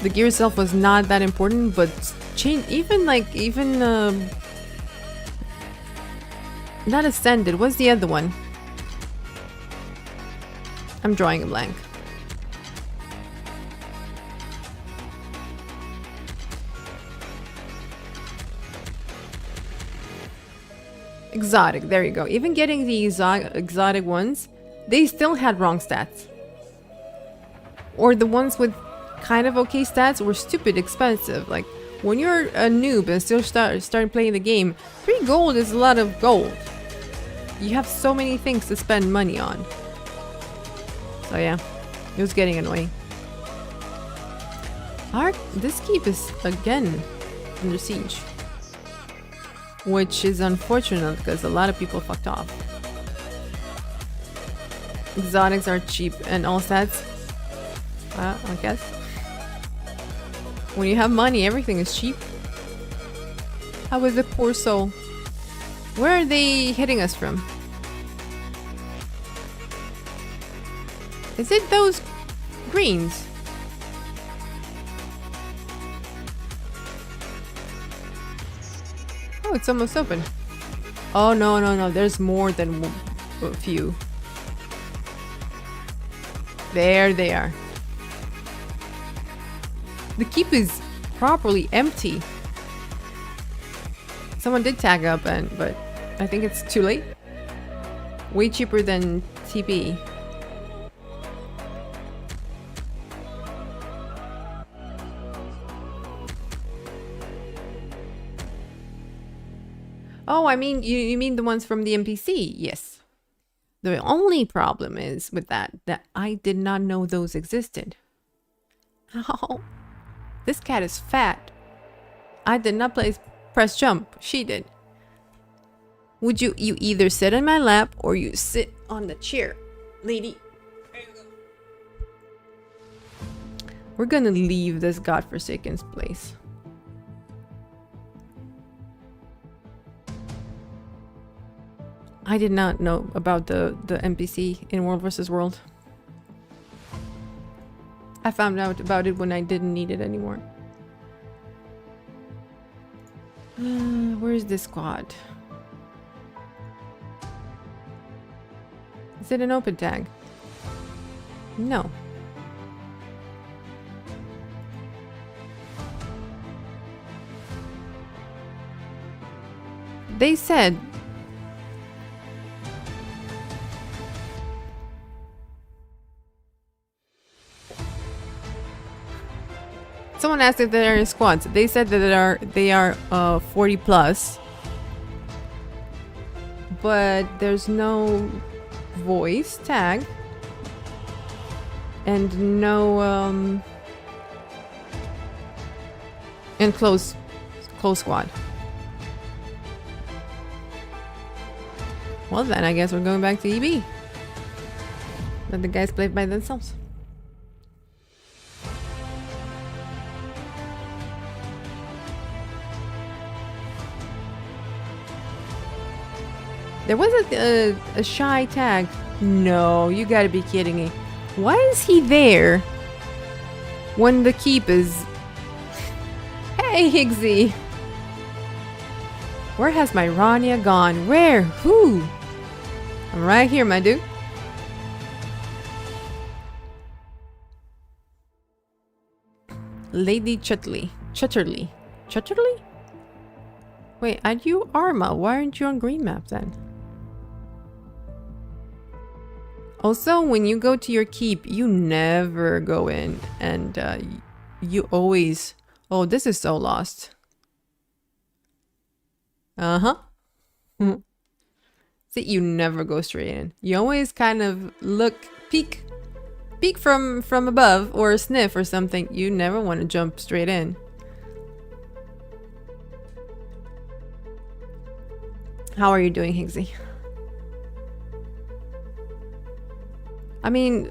The gear itself was not that important, but not ascended. What's the other one? I'm drawing a blank. Exotic, there you go. Even getting the exotic ones, they still had wrong stats. Or the ones with kind of okay stats were stupid expensive. Like, when you're a noob and still starting playing the game, 3 gold is a lot of gold. You have so many things to spend money on. So yeah, it was getting annoying. This keep is again under siege, which is unfortunate because a lot of people fucked off. Exotics are cheap and all stats. I guess. When you have money, everything is cheap. How was the poor soul? Where are they hitting us from? Is it those greens? Oh, it's almost open. Oh, no. There's more than a few. There they are. The keep is properly empty. Someone did tag up, but I think it's too late. Way cheaper than TP. Oh, I mean, you mean the ones from the NPC? Yes. The only problem is with that I did not know those existed. Oh, this cat is fat. I did not press jump. She did. Would you either sit on my lap or you sit on the chair, lady? There you go. We're gonna leave this godforsaken place. I did not know about the NPC in World vs. World. I found out about it when I didn't need it anymore. Where's this squad? Is it an open tag? No. They said someone asked if there are any squads. They said that they are 40 plus, but there's no voice tag. And no and close squad. Well then, I guess we're going back to EB. Let the guys play by themselves. There was a shy tag. No, you gotta be kidding me. Why is he there when the keep is... Hey, Higgsy! Where has my Rania gone? Where? Who? I'm right here, my dude. Lady Chutterly. Wait, aren't you Arma? Why aren't you on green map then? Also, when you go to your keep, you never go in, and you always... Oh, this is so lost. Uh-huh. See, you never go straight in. You always kind of look, peek from above, or sniff or something. You never want to jump straight in. How are you doing, Higgsy? I mean,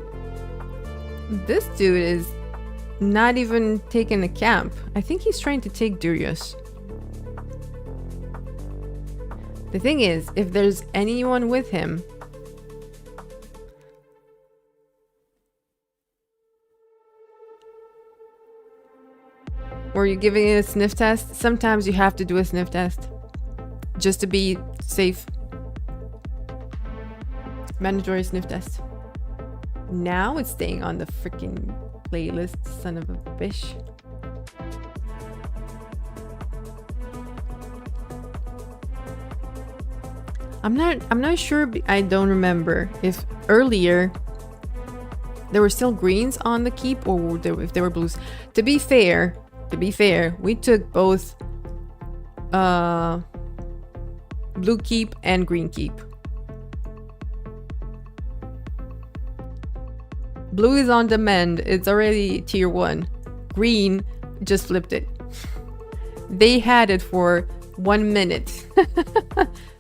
this dude is not even taking a camp. I think he's trying to take Durius. The thing is, if there's anyone with him... Were you giving it a sniff test? Sometimes you have to do a sniff test. Just to be safe. Mandatory sniff test. Now it's staying on the freaking playlist, son of a bitch. I'm not sure, I don't remember if earlier there were still greens on the keep or if they were blues. To be fair, we took both blue keep and green keep. Blue is on the mend. It's already tier 1. Green just flipped it. They had it for 1 minute.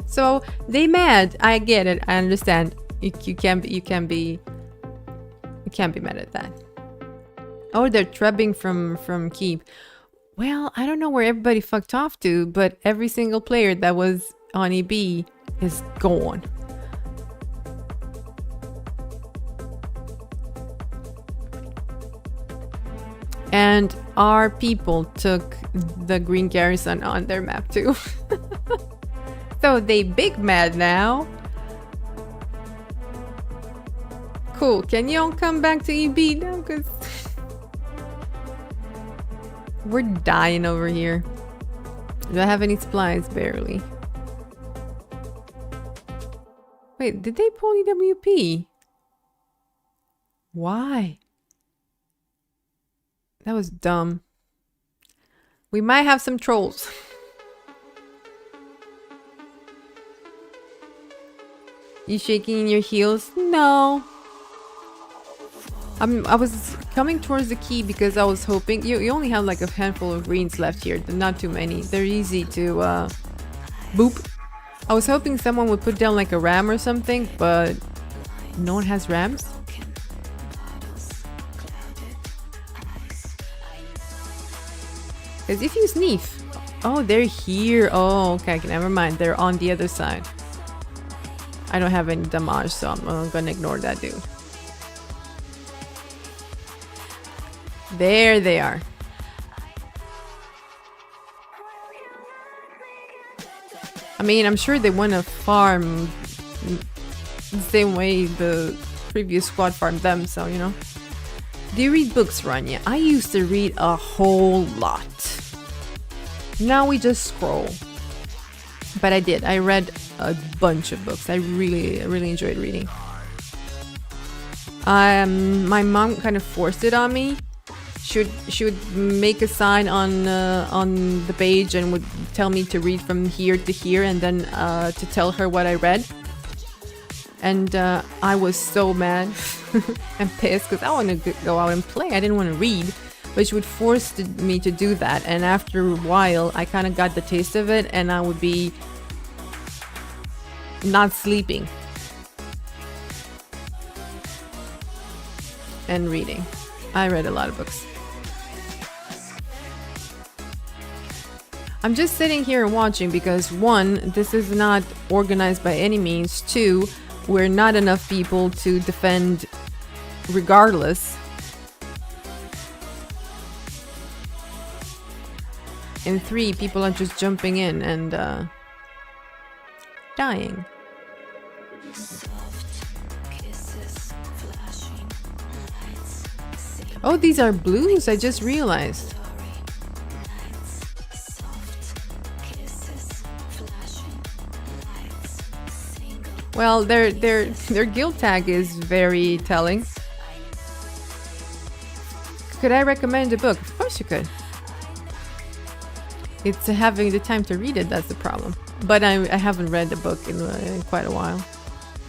So they mad. I get it. I understand. You can't be mad at that. Oh, they're trubbing from keep. Well, I don't know where everybody fucked off to, but every single player that was on EB is gone. And our people took the green garrison on their map too. So they big mad now. Cool. Can you all come back to EB now? Because we're dying over here. Do I have any supplies? Barely. Wait, did they pull EWP? Why? That was dumb. We might have some trolls. You shaking in your heels? No. I was coming towards the key because I was hoping... You only have like a handful of greens left here. Not too many. They're easy to boop. I was hoping someone would put down like a ram or something, but no one has rams. Because if you sniff... Oh, they're here. Oh, okay. Never mind. They're on the other side. I don't have any damage, so I'm gonna ignore that dude. There they are. I mean, I'm sure they want to farm the same way the previous squad farmed them, so, you know. Do you read books, Rania? I used to read a whole lot. Now we just scroll. But I did. I read a bunch of books. I really enjoyed reading. My mom kind of forced it on me. She would make a sign on the page and would tell me to read from here to here, and then to tell her what I read. And I was so mad and pissed because I wanted to go out and play. I didn't want to read, but she would force me to do that. And after a while, I kind of got the taste of it, and I would be not sleeping and reading. I read a lot of books. I'm just sitting here and watching because 1, this is not organized by any means. 2, we're not enough people to defend regardless. And 3, people are just jumping in and dying. Oh, these are blues, I just realized. Well, their guild tag is very telling. Could I recommend a book? Of course you could. It's having the time to read it, that's the problem. But I haven't read the book in quite a while,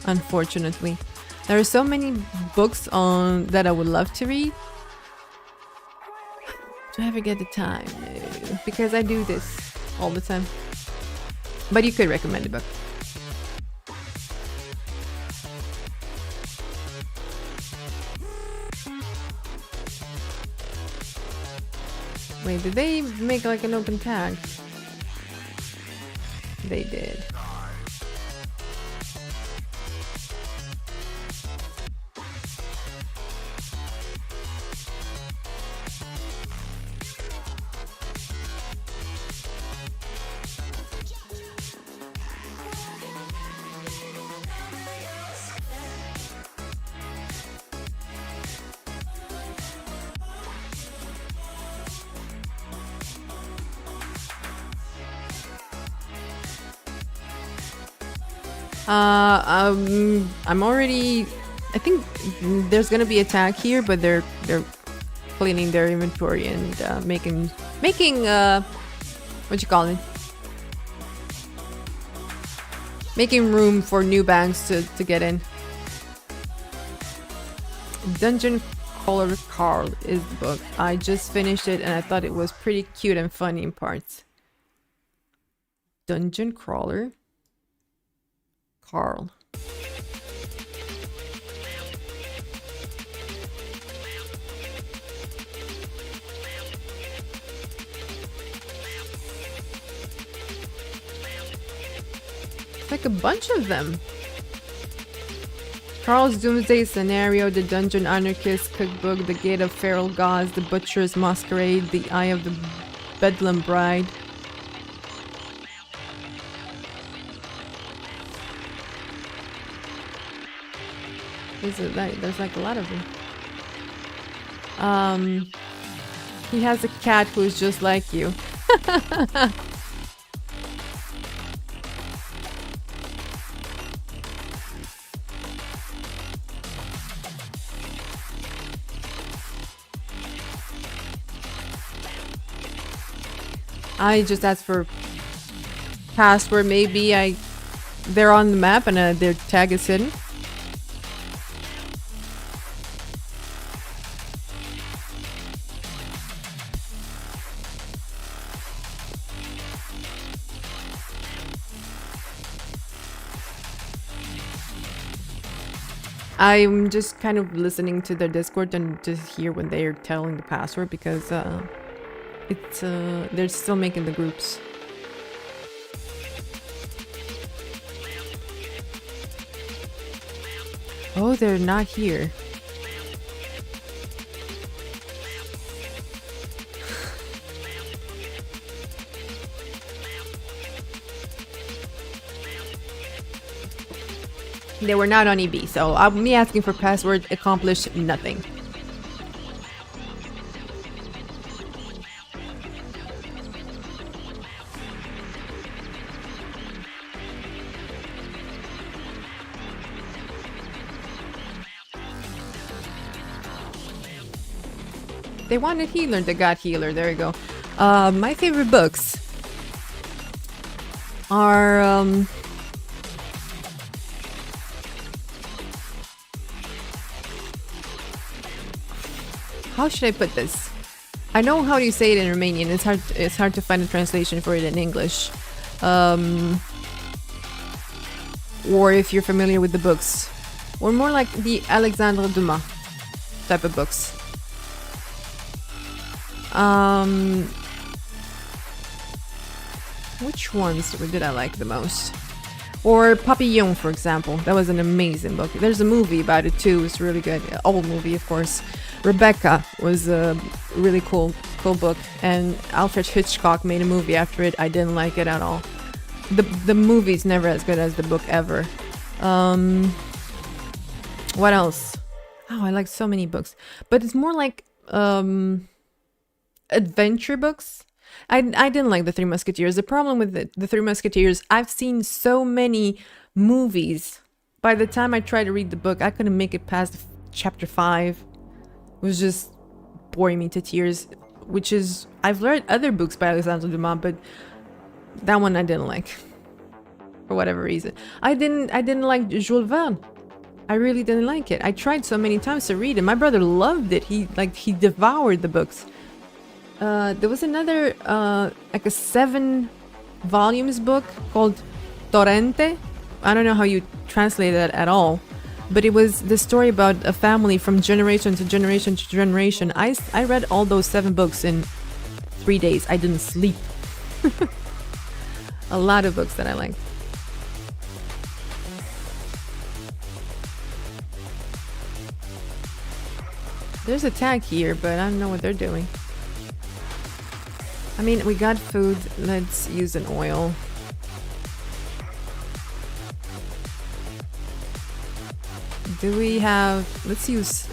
unfortunately. There are so many books on that I would love to read. Do I ever get the time? No, because I do this all the time. But you could recommend a book. Wait, did they make like an open tag? They did. I'm already. I think there's gonna be a tag here, but they're cleaning their inventory and making what you call it? Making room for new banks to get in. Dungeon Crawler Carl is the book. I just finished it and I thought it was pretty cute and funny in parts. Dungeon Crawler Carl. It's like a bunch of them. Carl's Doomsday Scenario, The Dungeon Anarchist Cookbook, The Gate of Feral Gods, The Butcher's Masquerade, The Eye of the Bedlam Bride. There's like a lot of them. He has a cat who's just like you. I just asked for password. Maybe they're on the map and their tag is hidden. I'm just kind of listening to their Discord and just hear when they're telling the password because they're still making the groups. Oh, they're not here. They were not on EB, so me asking for password accomplished nothing. They wanted healer, they got healer. There you go. My favorite books are How should I put this? I know how you say it in Romanian. It's hard to find a translation for it in English. Or if you're familiar with the books. Or more like the Alexandre Dumas type of books. Which ones did I like the most? Or Papillon, for example. That was an amazing book. There's a movie about it too. It's really good. Old movie, of course. Rebecca was a really cool book. And Alfred Hitchcock made a movie after it. I didn't like it at all. The movie's never as good as the book ever. What else? Oh, I like so many books. But it's more like adventure books. I didn't like The Three Musketeers. The problem with the Three Musketeers, I've seen so many movies. By the time I tried to read the book, I couldn't make it past chapter 5. It was just boring me to tears. Which is, I've read other books by Alexandre Dumas, but that one I didn't like. For whatever reason. I didn't like Jules Verne. I really didn't like it. I tried so many times to read it. My brother loved it. He devoured the books. There was another like a 7 volumes book called Torrente. I don't know how you translate that at all, but it was the story about a family from generation to generation to generation. I read all those 7 books in 3 days. I didn't sleep. A lot of books that I liked. There's a tag here, but I don't know what they're doing. I mean, we got food. Let's use an oil. Do we have... Let's use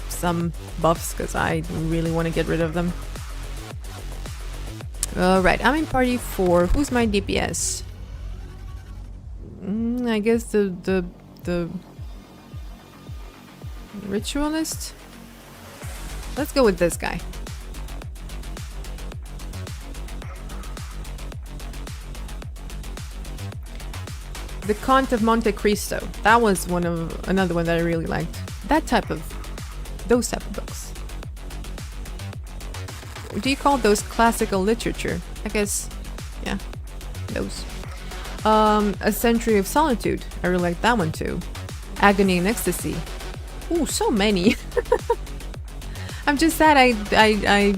some buffs, because I really want to get rid of them. Alright, I'm in party 4. Who's my DPS? I guess the ritualist? Let's go with this guy. The Count of Monte Cristo. That was another one that I really liked. Those type of books. Do you call those classical literature? I guess, yeah, those. A Century of Solitude. I really like that one too. Agony and Ecstasy. Ooh, so many. I'm just sad I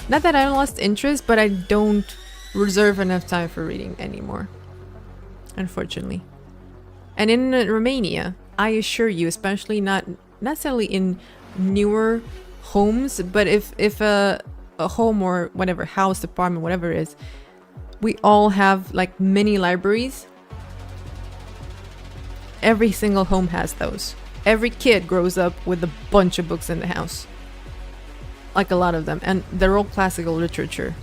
not that I lost interest, but I don't reserve enough time for reading anymore. Unfortunately. And in Romania, I assure you, especially not necessarily in newer homes, but if a home or whatever, house, apartment, whatever it is, we all have like mini libraries. Every single home has those. Every kid grows up with a bunch of books in the house. Like a lot of them. And they're all classical literature.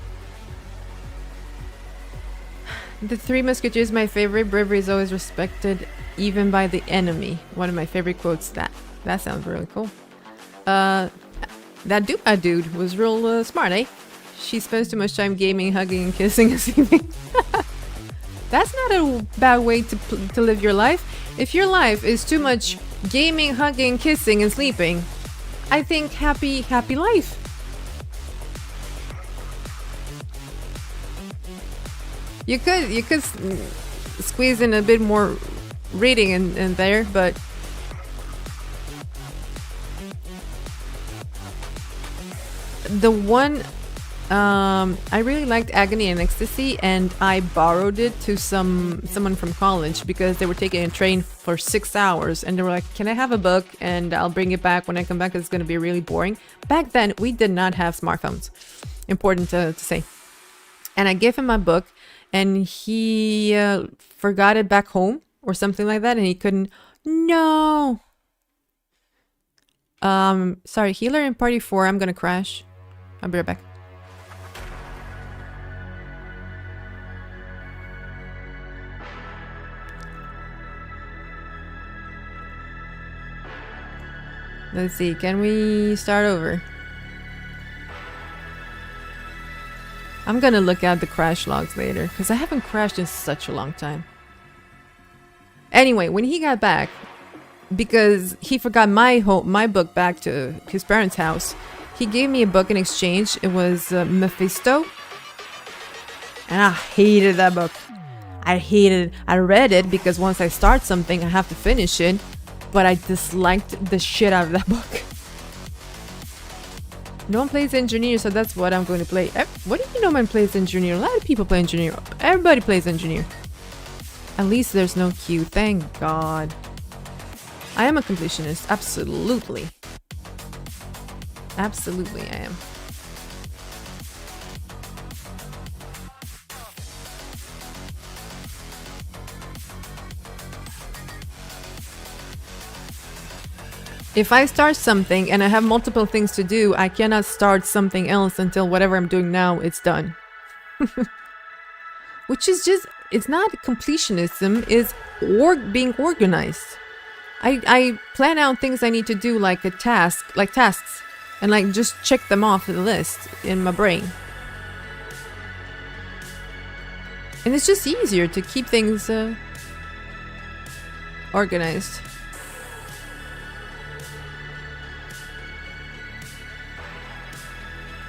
The Three Musketeers, my favorite. Bravery is always respected, even by the enemy. One of my favorite quotes. That sounds really cool. That dude was real smart, eh? She spends too much time gaming, hugging, and kissing and sleeping. That's not a bad way to live your life. If your life is too much gaming, hugging, kissing, and sleeping, I think happy life. You could squeeze in a bit more reading in there, but the one I really liked Agony and Ecstasy, and I borrowed it to someone from college because they were taking a train for 6 hours, and they were like, "Can I have a book? And I'll bring it back when I come back because it's going to be really boring." Back then, we did not have smartphones. Important to say. And I gave him my book, and he forgot it back home or something like that, and he couldn't. No. Sorry, healer in party 4. I'm gonna crash. I'll be right back. Let's see, can we start over? I'm gonna look at the crash logs later, because I haven't crashed in such a long time. Anyway, when he got back, because he forgot my book back to his parents' house, He gave me a book in exchange. It was Mephisto. And I hated that book. I read it because once I start something, I have to finish it. But I disliked the shit out of that book. No one plays engineer, so that's what I'm going to play. What do you mean no one plays engineer? A lot of people play engineer. Everybody plays engineer. At least there's no queue. Thank God. I am a completionist. Absolutely. Absolutely, I am. If I start something and I have multiple things to do, I cannot start something else until whatever I'm doing now is done. Which is just, it's not completionism, it's being organized. I plan out things I need to do like tasks, and like just check them off the list in my brain. And it's just easier to keep things organized.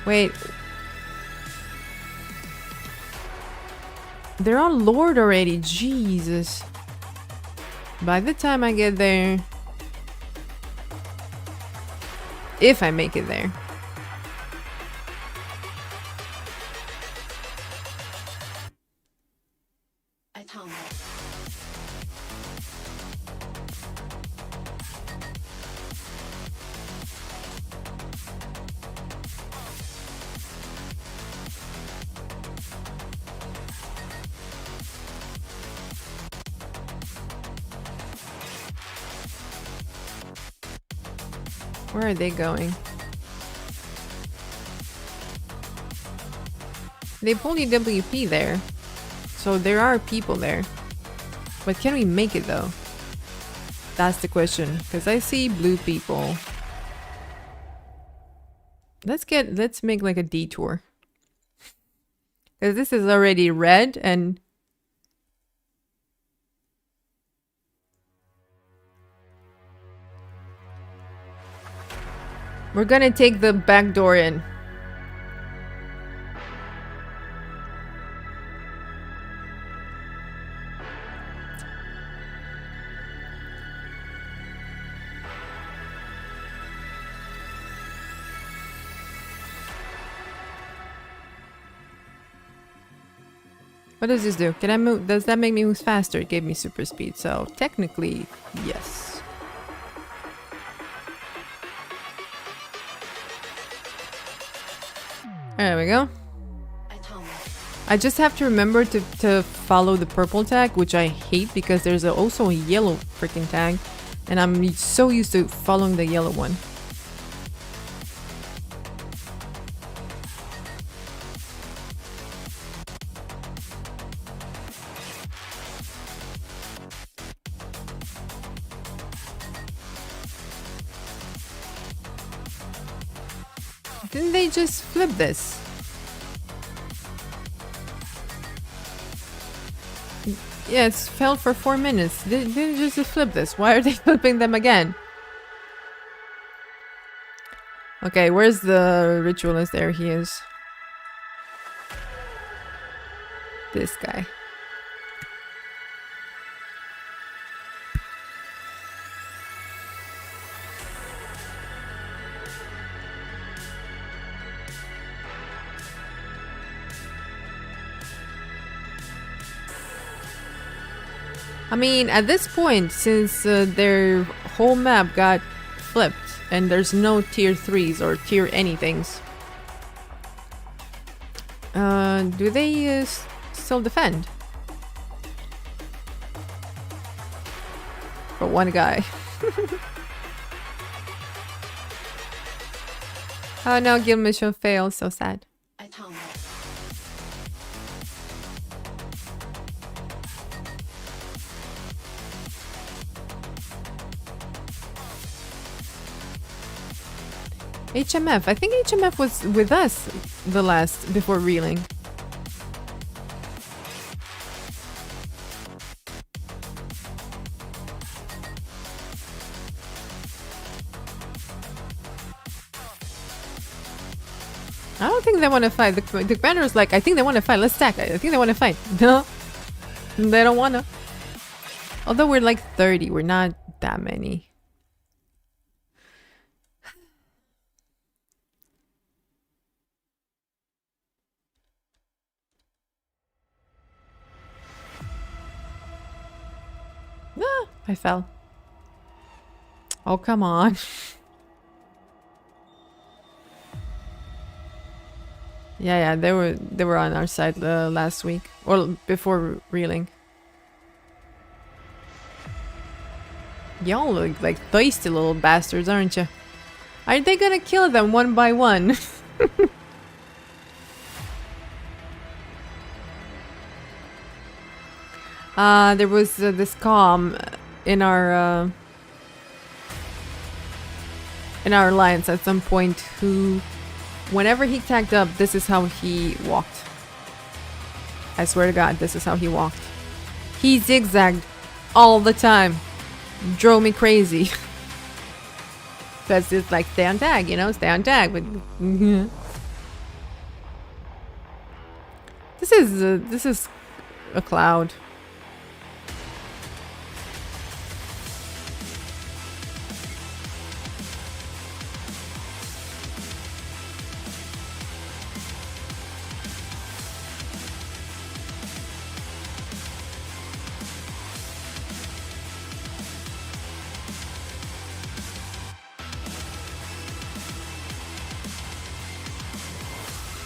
Wait. They're all Lord already. Jesus. By the time I get there... If I make it there. Atomic. Where are they going? They pulled WP there. So there are people there. But can we make it though? That's the question. Because I see blue people. Let's make like a detour. Because this is already red and... We're gonna take the back door in. What does this do? Can I move? Does that make me move faster? It gave me super speed, so technically, yes. There we go. I just have to remember to follow the purple tag, which I hate because there's also a yellow freaking tag. And I'm so used to following the yellow one. Didn't they just flip this? Yeah, it's held for 4 minutes. They didn't just flip this. Why are they flipping them again? Okay, where's the ritualist? There he is. This guy. I mean, at this point, since their whole map got flipped and there's no tier 3s or tier anythings, do they still defend? For one guy. Oh no, guild mission failed, so sad. Atomic. HMF. I think HMF was with us the last before reeling. I don't think they want to fight. The commander's like, I think they want to fight. Let's stack. I think they want to fight. No, they don't want to. Although we're like 30, we're not that many. Ah, I fell. Oh, come on. Yeah, they were on our side last week, or before reeling. Y'all look like thirsty little bastards, aren't you? Are they gonna kill them one by one? There was this calm in our alliance at some point who, whenever he tagged up, this is how he walked. I swear to God, this is how he walked. He zigzagged all the time. Drove me crazy. Because it's like, stay on tag, you know? Stay on tag. But this is a cloud.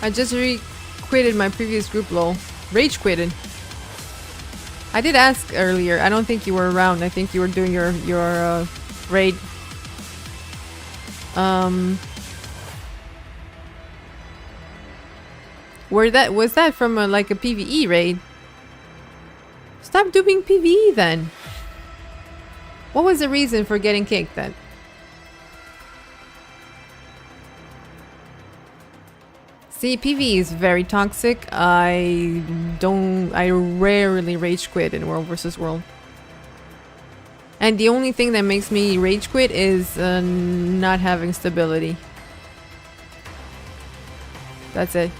I just quitted my previous group, lol. Rage quitted. I did ask earlier. I don't think you were around. I think you were doing your raid. Was that from like a PvE raid? Stop doing PvE then. What was the reason for getting kicked then? See, PvE is very toxic. I rarely rage quit in World vs. World. And the only thing that makes me rage quit is not having stability. That's it.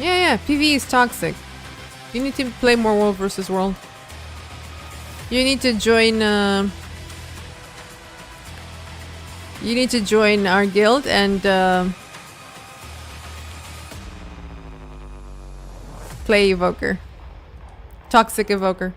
Yeah, PvE is toxic. You need to play more World vs. World. You need to join our guild and play Evoker. Toxic Evoker.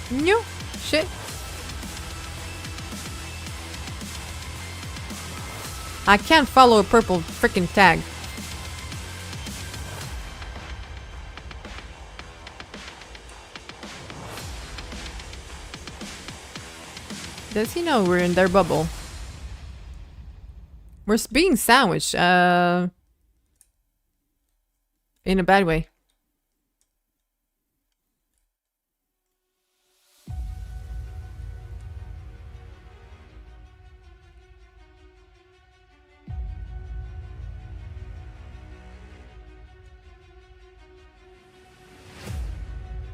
No shit. I can't follow a purple freaking tag. Does he know we're in their bubble? We're being sandwiched, in a bad way.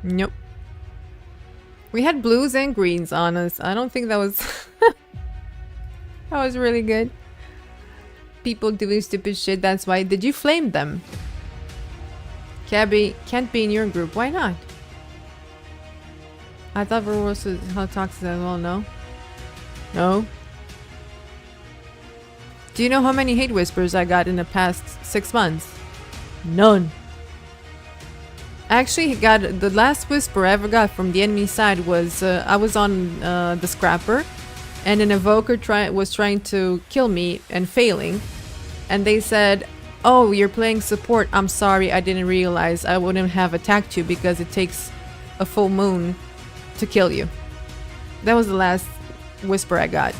Nope. We had blues and greens on us. I don't think that was that was really good. People doing stupid shit, that's why. Did you flame them? Can't be in your group. Why not? I thought Ver was how toxic as well. No? No? Do you know how many hate whispers I got in the past 6 months? None. Actually, the last whisper I ever got from the enemy side was I was on the scrapper, and an evoker was trying to kill me and failing, and they said, Oh, you're playing support. I'm sorry, I didn't realize. I wouldn't have attacked you because it takes a full moon to kill you. That was the last whisper I got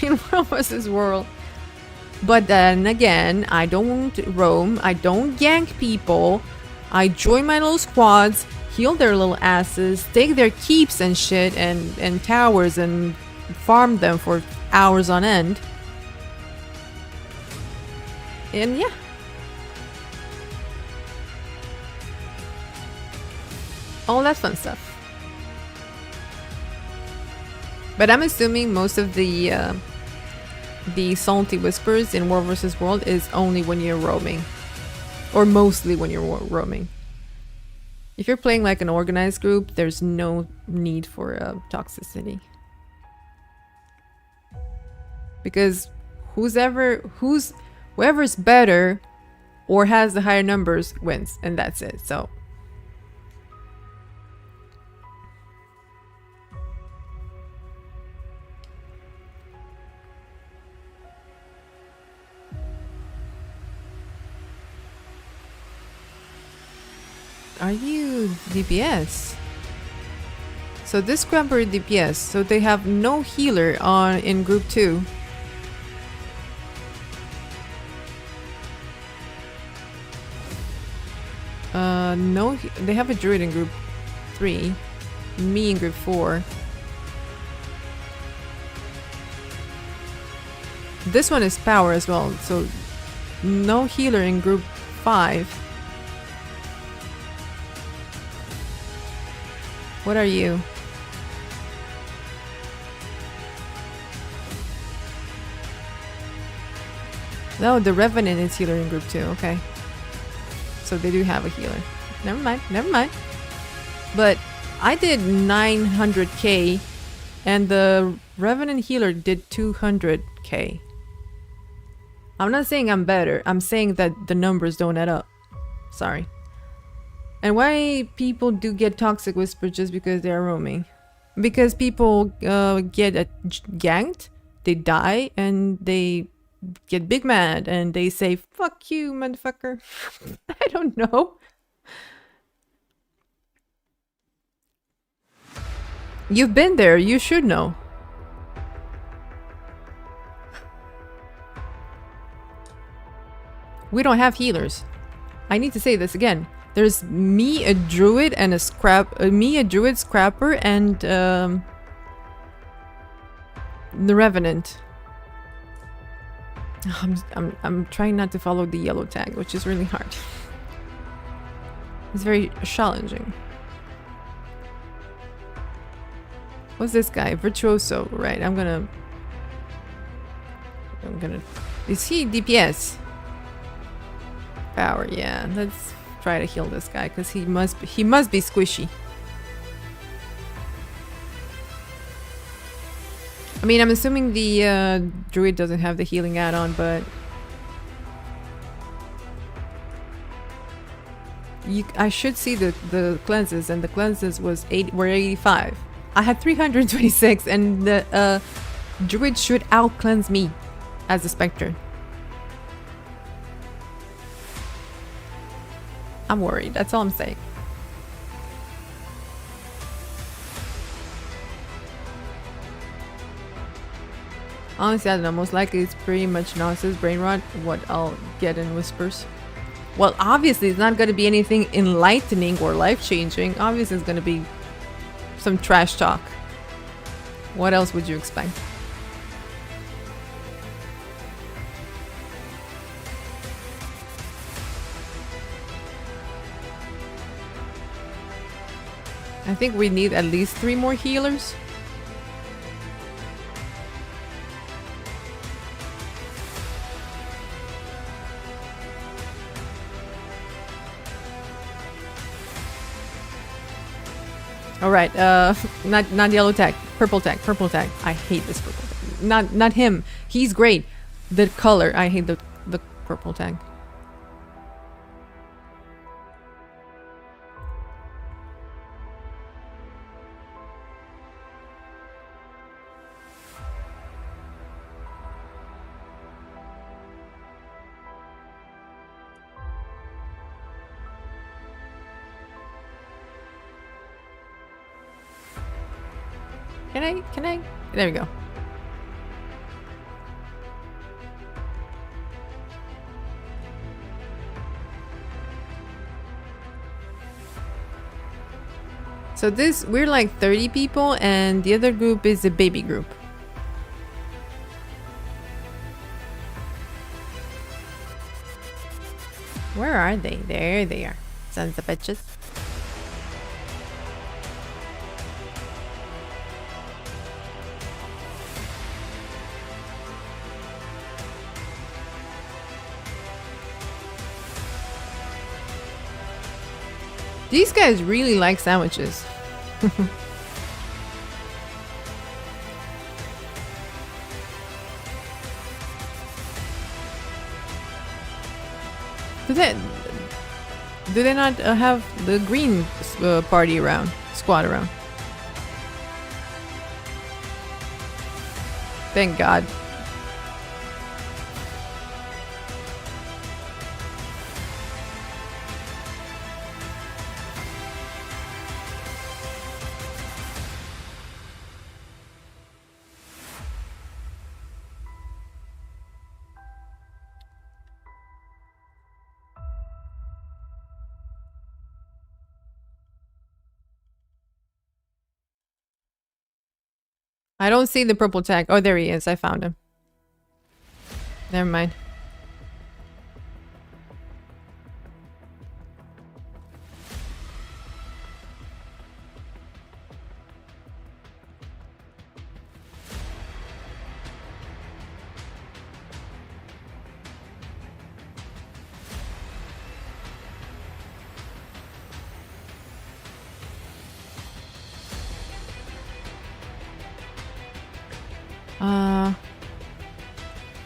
in World vs. World. But then again, I don't roam. I don't gank people. I join my little squads, heal their little asses, take their keeps and shit and towers and farm them for hours on end. And yeah. All that fun stuff. But I'm assuming most of the salty whispers in World vs. World is only when you're roaming. Or mostly when you're roaming. If you're playing like an organized group, there's no need for toxicity. Because whoever's better or has the higher numbers wins, and that's it. So are you DPS? So this scrapper DPS, so they have no healer in group 2. No, they have a druid in group 3, me in group 4. This one is power as well, so no healer in group 5. What are you? No, the Revenant is healer in group 2, okay. So they do have a healer. Never mind, never mind. But I did 900k and the Revenant healer did 200k. I'm not saying I'm better, I'm saying that the numbers don't add up. Sorry. And why people do get toxic whisper just because they are roaming? Because people get ganked, they die, and they get big mad, and they say, "Fuck you, motherfucker." I don't know. You've been there, you should know. We don't have healers. I need to say this again. There's me, a druid, and a druid scrapper, and the Revenant. I'm trying not to follow the yellow tag, which is really hard. It's very challenging. What's this guy? Virtuoso, right? I'm gonna. Is he DPS? Power, yeah. Let's try to heal this guy because he must be squishy. I mean, I'm assuming the druid doesn't have the healing add-on, but I should see the cleanses, and the cleanses were 85. I had 326, and the druid should out cleanse me as a Spectre. I'm worried, that's all I'm saying. Honestly, I don't know, most likely it's pretty much nonsense brain rot, what I'll get in whispers. Well, obviously it's not going to be anything enlightening or life-changing. Obviously it's going to be some trash talk. What else would you expect? I think we need at least 3 more healers. Alright, not yellow tag, purple tag. I hate this purple tag. Not him. He's great. The color, I hate the purple tag. Can I? There we go. So this, we're like 30 people and the other group is a baby group. Where are they? There they are. Sons of bitches. These guys really like sandwiches. Do they not have the green party around, squad around? Thank God. I don't see the purple tag. Oh, there he is. I found him. Never mind.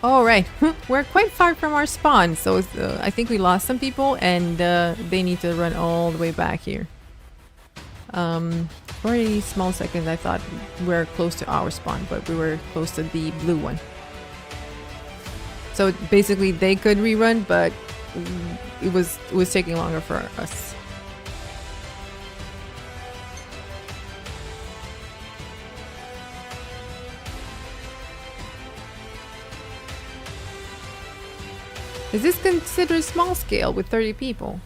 Oh, right. We're quite far from our spawn, so I think we lost some people and they need to run all the way back here. For a small second I thought we're close to our spawn, but we were close to the blue one. So basically they could rerun, but it was taking longer for us. Is this considered small scale with 30 people?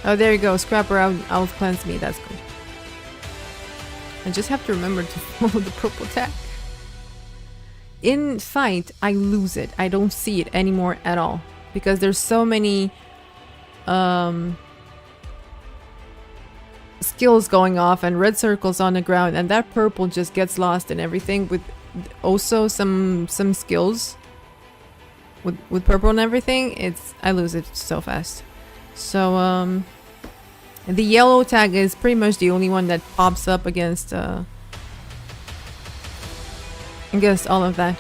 Oh, there you go. Scrapper out cleanse me. That's good. I just have to remember to follow the purple tag. In fight, I lose it. I don't see it anymore at all because there's so many skills going off and red circles on the ground, and that purple just gets lost in everything. With also some skills with purple and everything, I lose it so fast. So the yellow tag is pretty much the only one that pops up against all of that.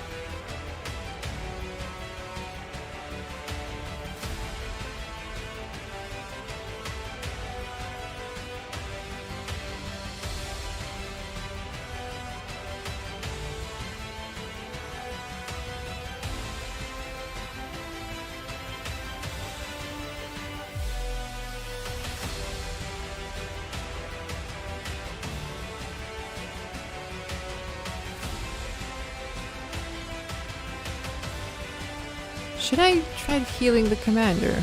Should I try healing the commander?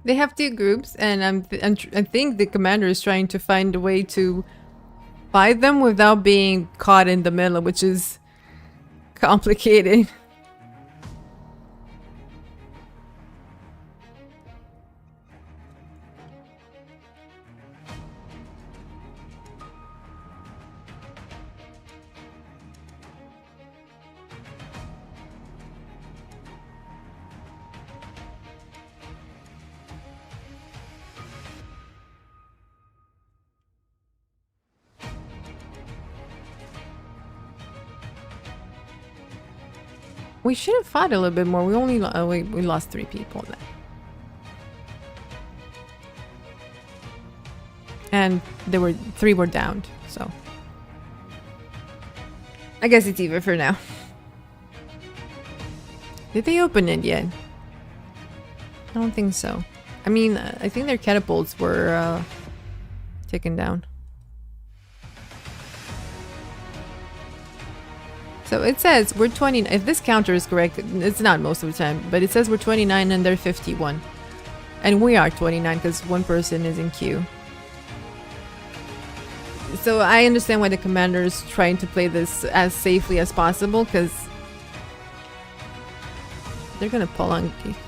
They have two groups, and I think the commander is trying to find a way to fight them without being caught in the middle, which is complicated. We should have fought a little bit more. We only we lost 3 people then. And there were 3 were downed, so I guess it's even for now. Did they open it yet? I don't think so. I mean, I think their catapults were taken down. So it says we're 20. If this counter is correct, it's not most of the time, but it says we're 29 and they're 51. And we are 29 because one person is in queue. So I understand why the commander is trying to play this as safely as possible, because they're gonna pull on Keith.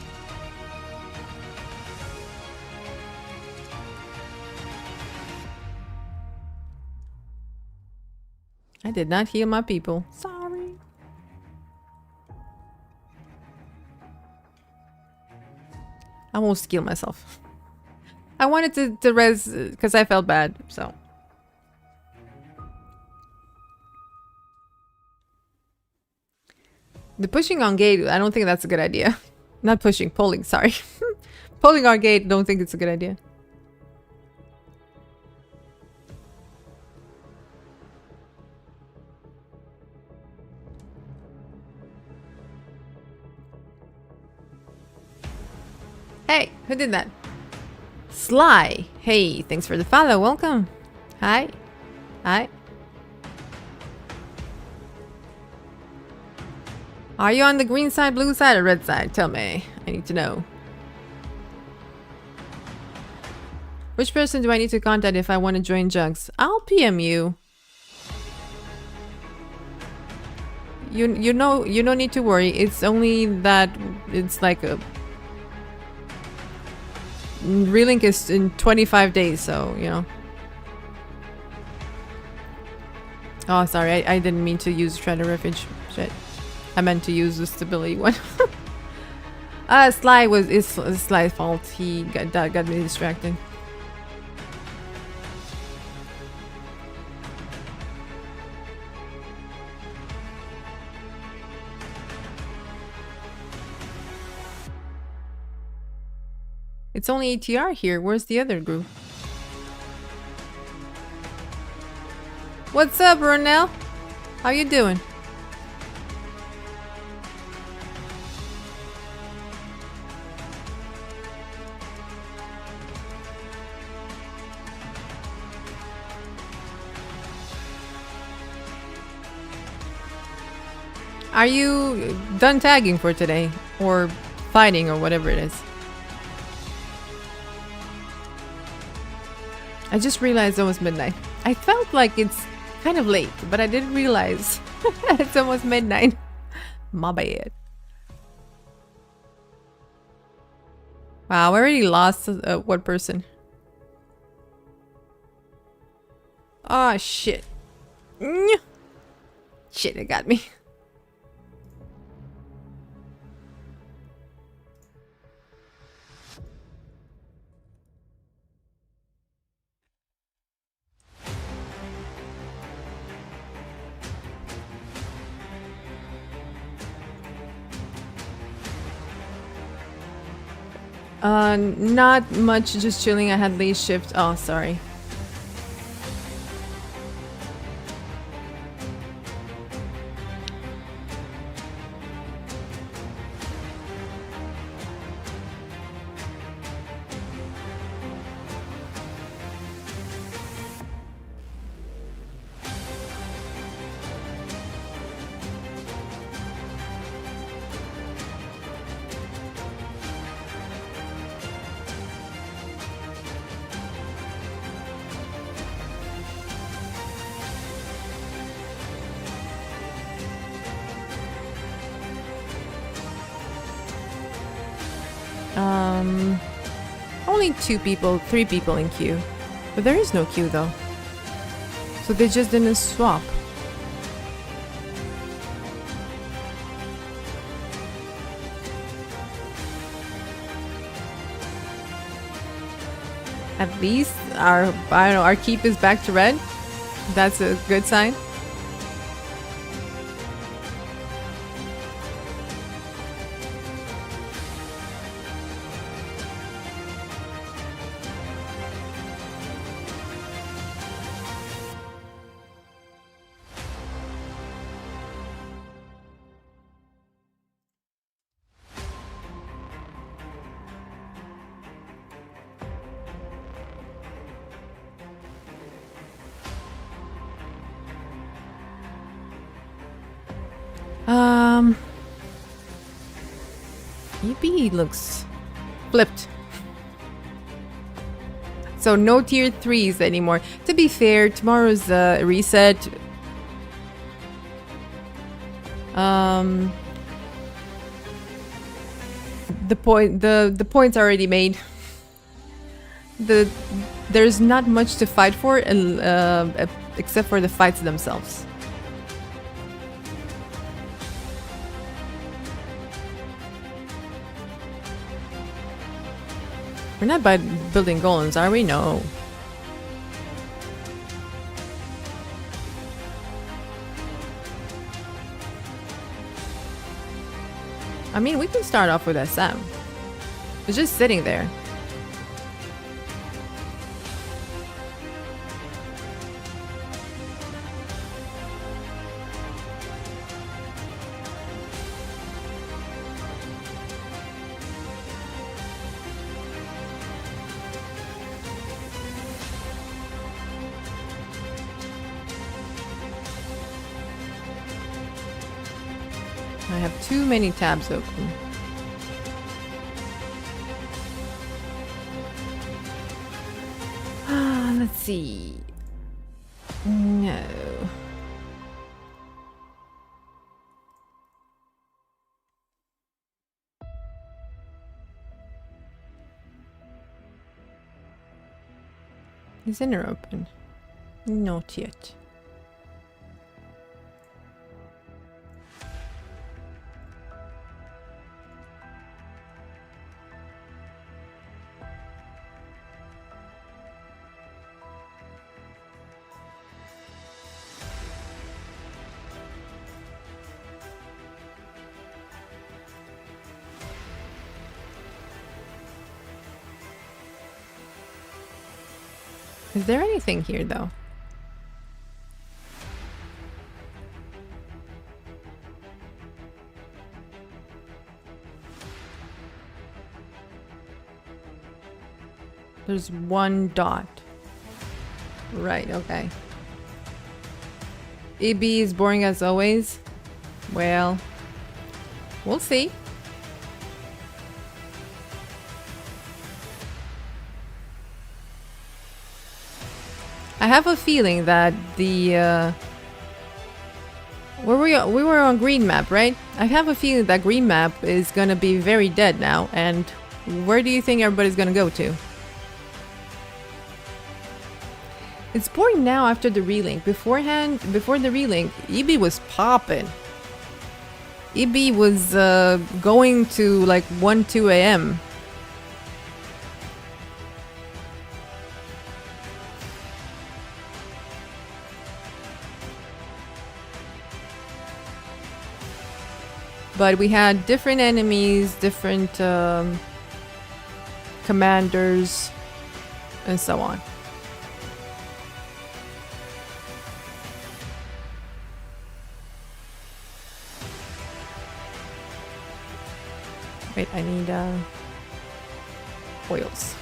I did not heal my people. Sorry. I won't skill myself. I wanted to res because I felt bad, so. The pushing on gate, I don't think that's a good idea. Not pushing, pulling, sorry. Pulling on gate, don't think it's a good idea. Hey, who did that? Sly. Hey, thanks for the follow. Welcome. Hi. Hi. Are you on the green side, blue side, or red side? Tell me. I need to know. Which person do I need to contact if I want to join Jugs? I'll PM you. You know, you don't need to worry. It's only that it's like a relink is in 25 days, so you know. Oh, sorry, I didn't mean to use Treader Refuge. Shit. I meant to use the stability one. Sly was it's Sly's fault. He got me distracted. It's only ATR here. Where's the other group? What's up, Ronell? How you doing? Are you done tagging for today? Or fighting or whatever it is? I just realized it was midnight. I felt like it's kind of late, but I didn't realize it's almost midnight. My bad. Wow, I already lost what person? Oh, shit. Shit, it got me. Not much, just chilling. I had late shift. Oh, sorry. Only 2 people, 3 people in queue. But there is no queue though. So they just didn't swap. At least our, I don't know, our keep is back to red. That's a good sign. EB looks flipped. So no tier 3s anymore. To be fair, tomorrow's reset. The point's already made. There's not much to fight for, except for the fights themselves. We're not by building golems, are we? No. I mean, we can start off with SM. It's just sitting there. I have too many tabs open. Let's see. No. Is inner open? Not yet. Is there anything here though? There's one dot. Right, okay. EB is boring as always. Well, we'll see. I have a feeling that the where we were on green map, right? I have a feeling that green map is gonna be very dead now. And where do you think everybody's gonna go to? It's boring now after the relink. Beforehand, before the relink, EB was popping. EB was going to like 1, 2 a.m. But we had different enemies, different commanders, and so on. Wait, I need oils.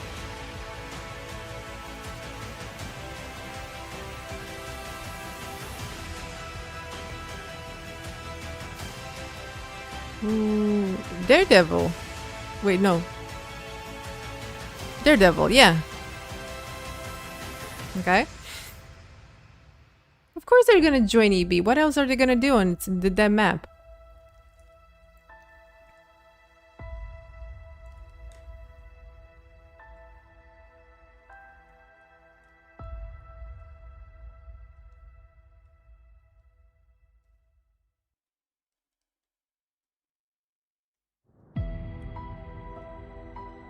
Ooh, Daredevil. Wait, no. Daredevil, yeah. Okay. Of course they're gonna join EB. What else are they gonna do on the dead map?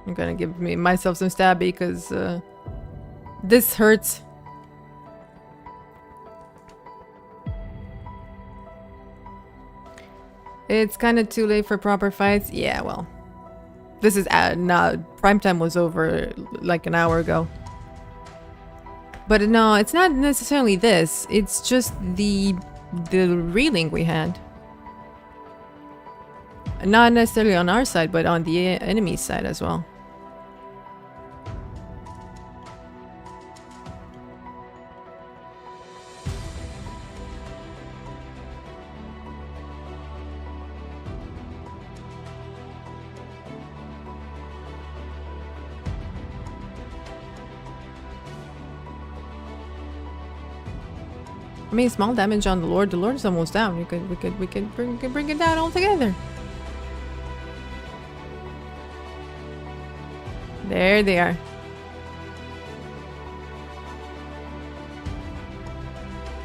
I'm gonna give myself some stabby because this hurts. It's kind of too late for proper fights. Yeah, well, this is prime time was over like an hour ago. But no, it's not necessarily this. It's just the reeling we had. Not necessarily on our side, but on the enemy's side as well. I mean, small damage on the Lord. The Lord is almost down. We could bring it down altogether. There they are.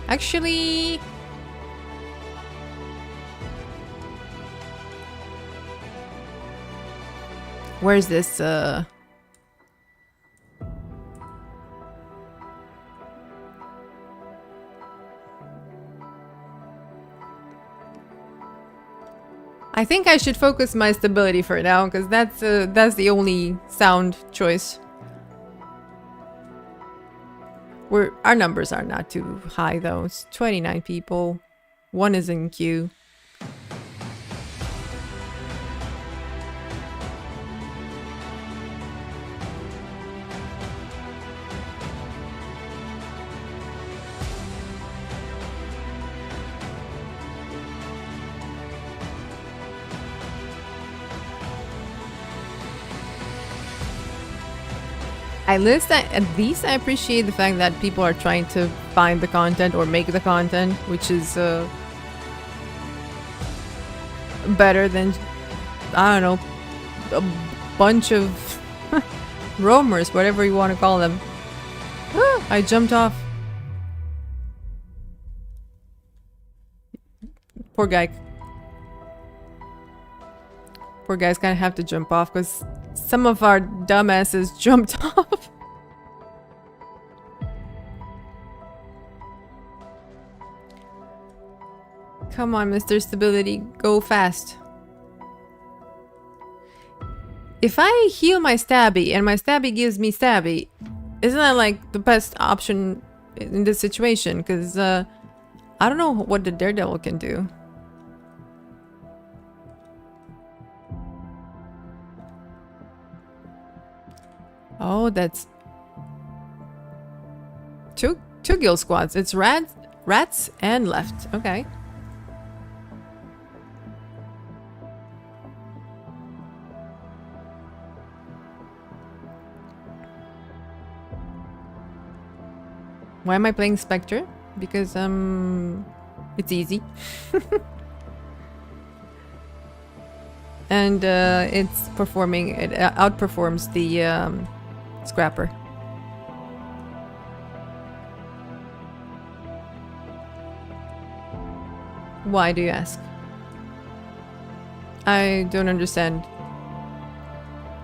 Actually, where's this? I think I should focus my stability for now, because that's the only sound choice. Our numbers are not too high though. It's 29 people. One is in queue. At least I appreciate the fact that people are trying to find the content or make the content, which is better than, I don't know, a bunch of roamers, whatever you want to call them. Ah, I jumped off. Poor guy. Poor guy's gonna have to jump off because some of our dumbasses jumped off. Come on, Mr. Stability, go fast. If I heal my stabby and my stabby gives me stabby, isn't that like the best option in this situation? Because I don't know what the Daredevil can do. Oh, that's two guild squads. It's rats and left. Okay. Why am I playing Spectre? Because it's easy. And it's performing, it outperforms the Scrapper. Why do you ask? I don't understand.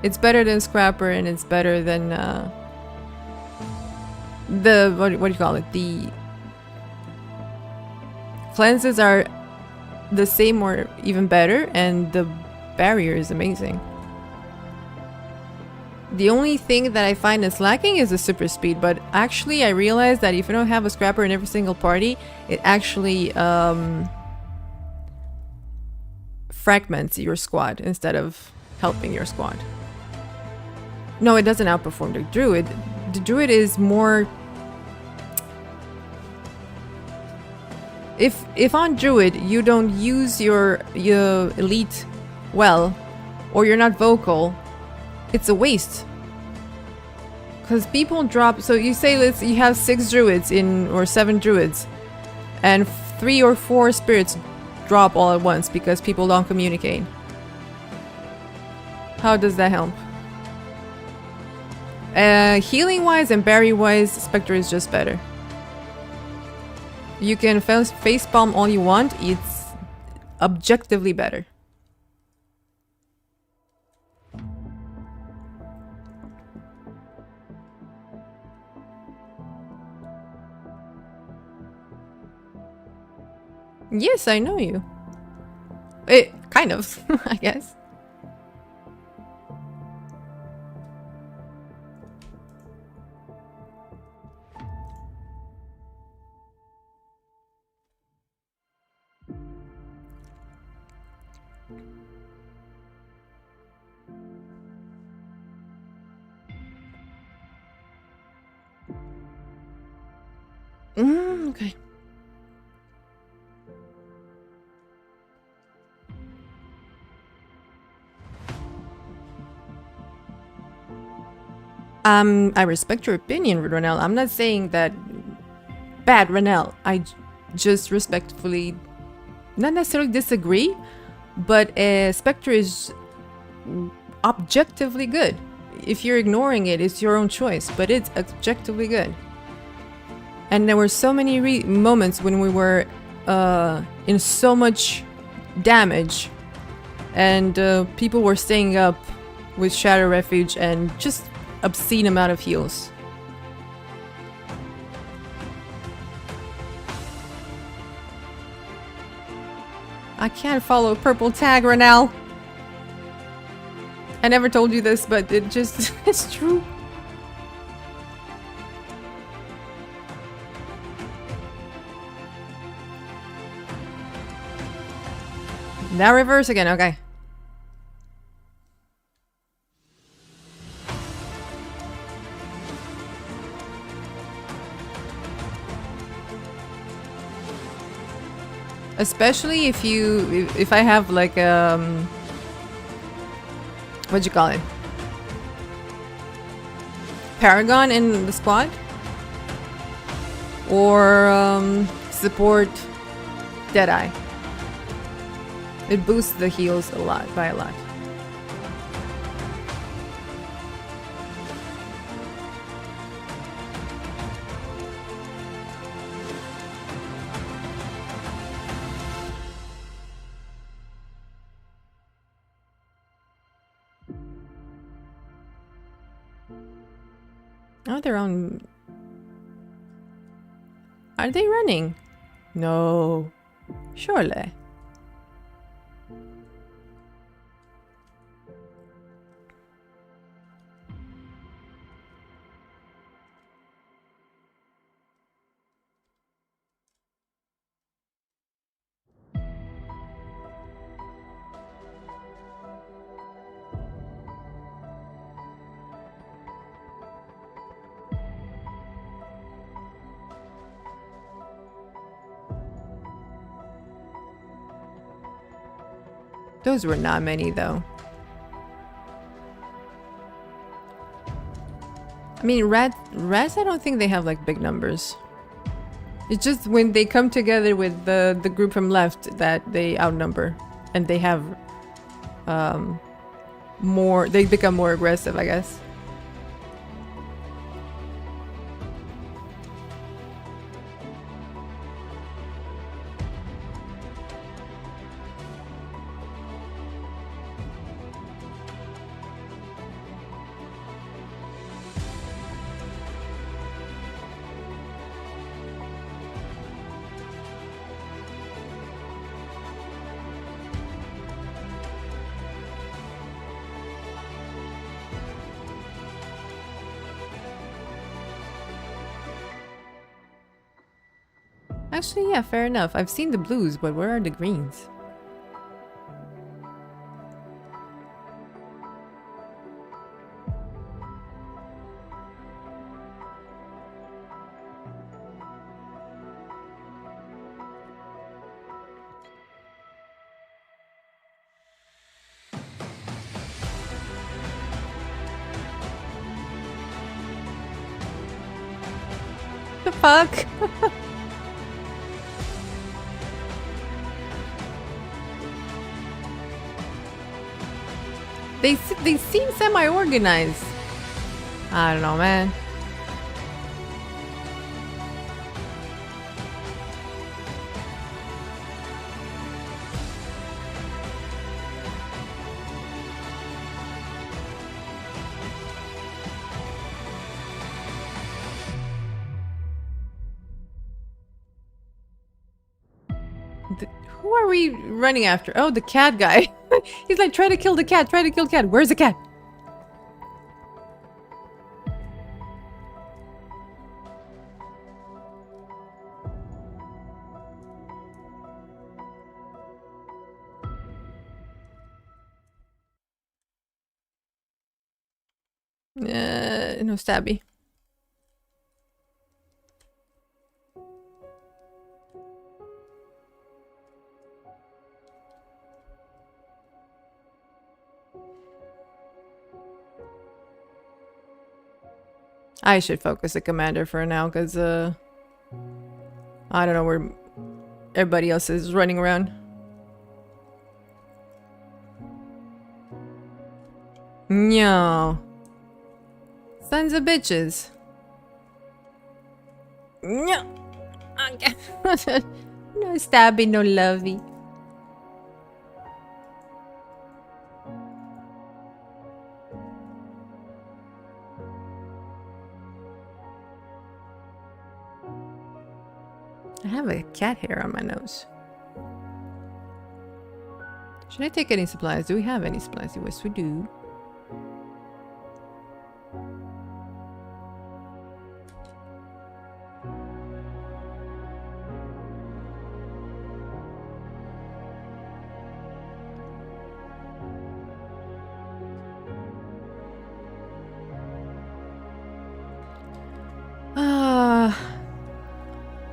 It's better than Scrapper and it's better than the what do you call it? The cleanses are the same or even better, and the barrier is amazing. The only thing that I find is lacking is the super speed, but actually I realized that if you don't have a Scrapper in every single party, it actually fragments your squad instead of helping your squad. No, it doesn't outperform the Druid. The Druid is more... If on Druid you don't use your elite well, or you're not vocal, it's a waste. Because people drop... So you say you have 6 druids in, or 7 druids, and 3 or 4 spirits drop all at once because people don't communicate. How does that help? Healing wise and berry wise, Spectre is just better. You can facepalm all you want, it's objectively better. Yes, I know you. It kind of, I guess. Okay. I respect your opinion, Renel. I'm not saying that bad, Renel. Just respectfully, not necessarily disagree, but Spectre is objectively good. If you're ignoring it, it's your own choice, but it's objectively good. And there were so many moments when we were in so much damage, and people were staying up with Shadow Refuge and just obscene amount of heals. I can't follow purple tag, Renal. I never told you this, but it just it's true. Now reverse again, okay. Especially if I have like what'd you call it? Paragon in the squad? Or support Deadeye. It boosts the heals a lot, by a lot. Oh, they're on... Are they running? No. Surely. Those were not many, though. I mean, rats, I don't think they have, like, big numbers. It's just when they come together with the group from left that they outnumber. And they have, more... They become more aggressive, I guess. Actually, yeah, fair enough. I've seen the blues, but where are the greens? The fuck? They seem semi-organized. I don't know, man. Who are we running after? Oh, the cat guy. He's like, try to kill the cat, try to kill the cat. Where's the cat? No stabby. I should focus the commander for now, because, I don't know where everybody else is running around. No. Sons of bitches. No. Okay. No stabby, no lovey. I have a cat hair on my nose. Should I take any supplies? Do we have any supplies? Yes, we do.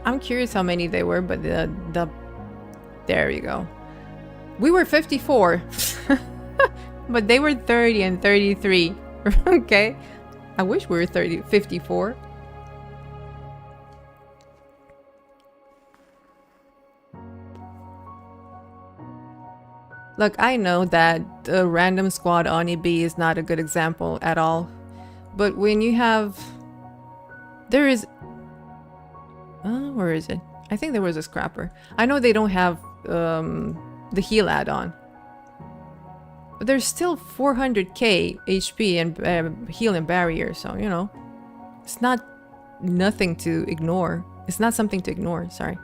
I'm curious how many they were, but there you go. We were 54, but they were 30 and 33. Okay, I wish we were 54. Look, I know that a random squad Oni B is not a good example at all, but when you have, there is. Where is it? I think there was a scrapper. I know they don't have the heal add-on. But there's still 400k HP and heal and barrier, so, you know. It's not nothing to ignore. It's not something to ignore, sorry.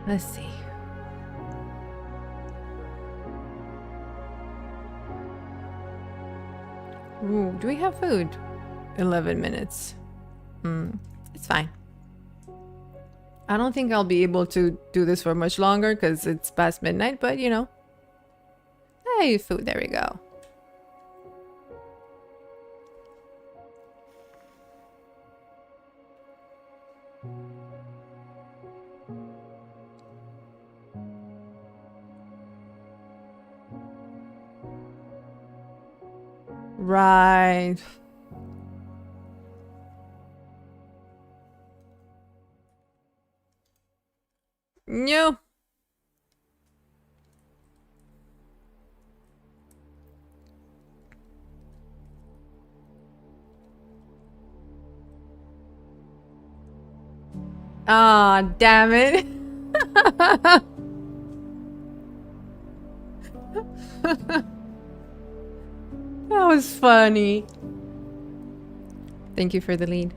Let's see. Ooh, do we have food? 11 minutes. It's fine. I don't think I'll be able to do this for much longer because it's past midnight, but you know. Hey, food, there we go. Right. No. Ah, damn it. That was funny. Thank you for the lead.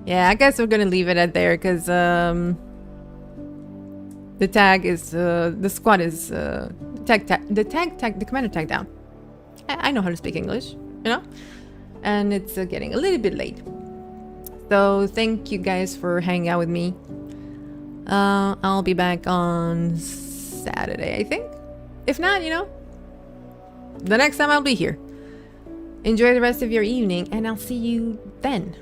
Yeah, I guess we're gonna leave it at there because the tag is the squad is the commander tag down. I know how to speak English, you know, and it's getting a little bit late. So thank you guys for hanging out with me. I'll be back on Saturday, I think. If not, you know, the next time I'll be here. Enjoy the rest of your evening, and I'll see you then.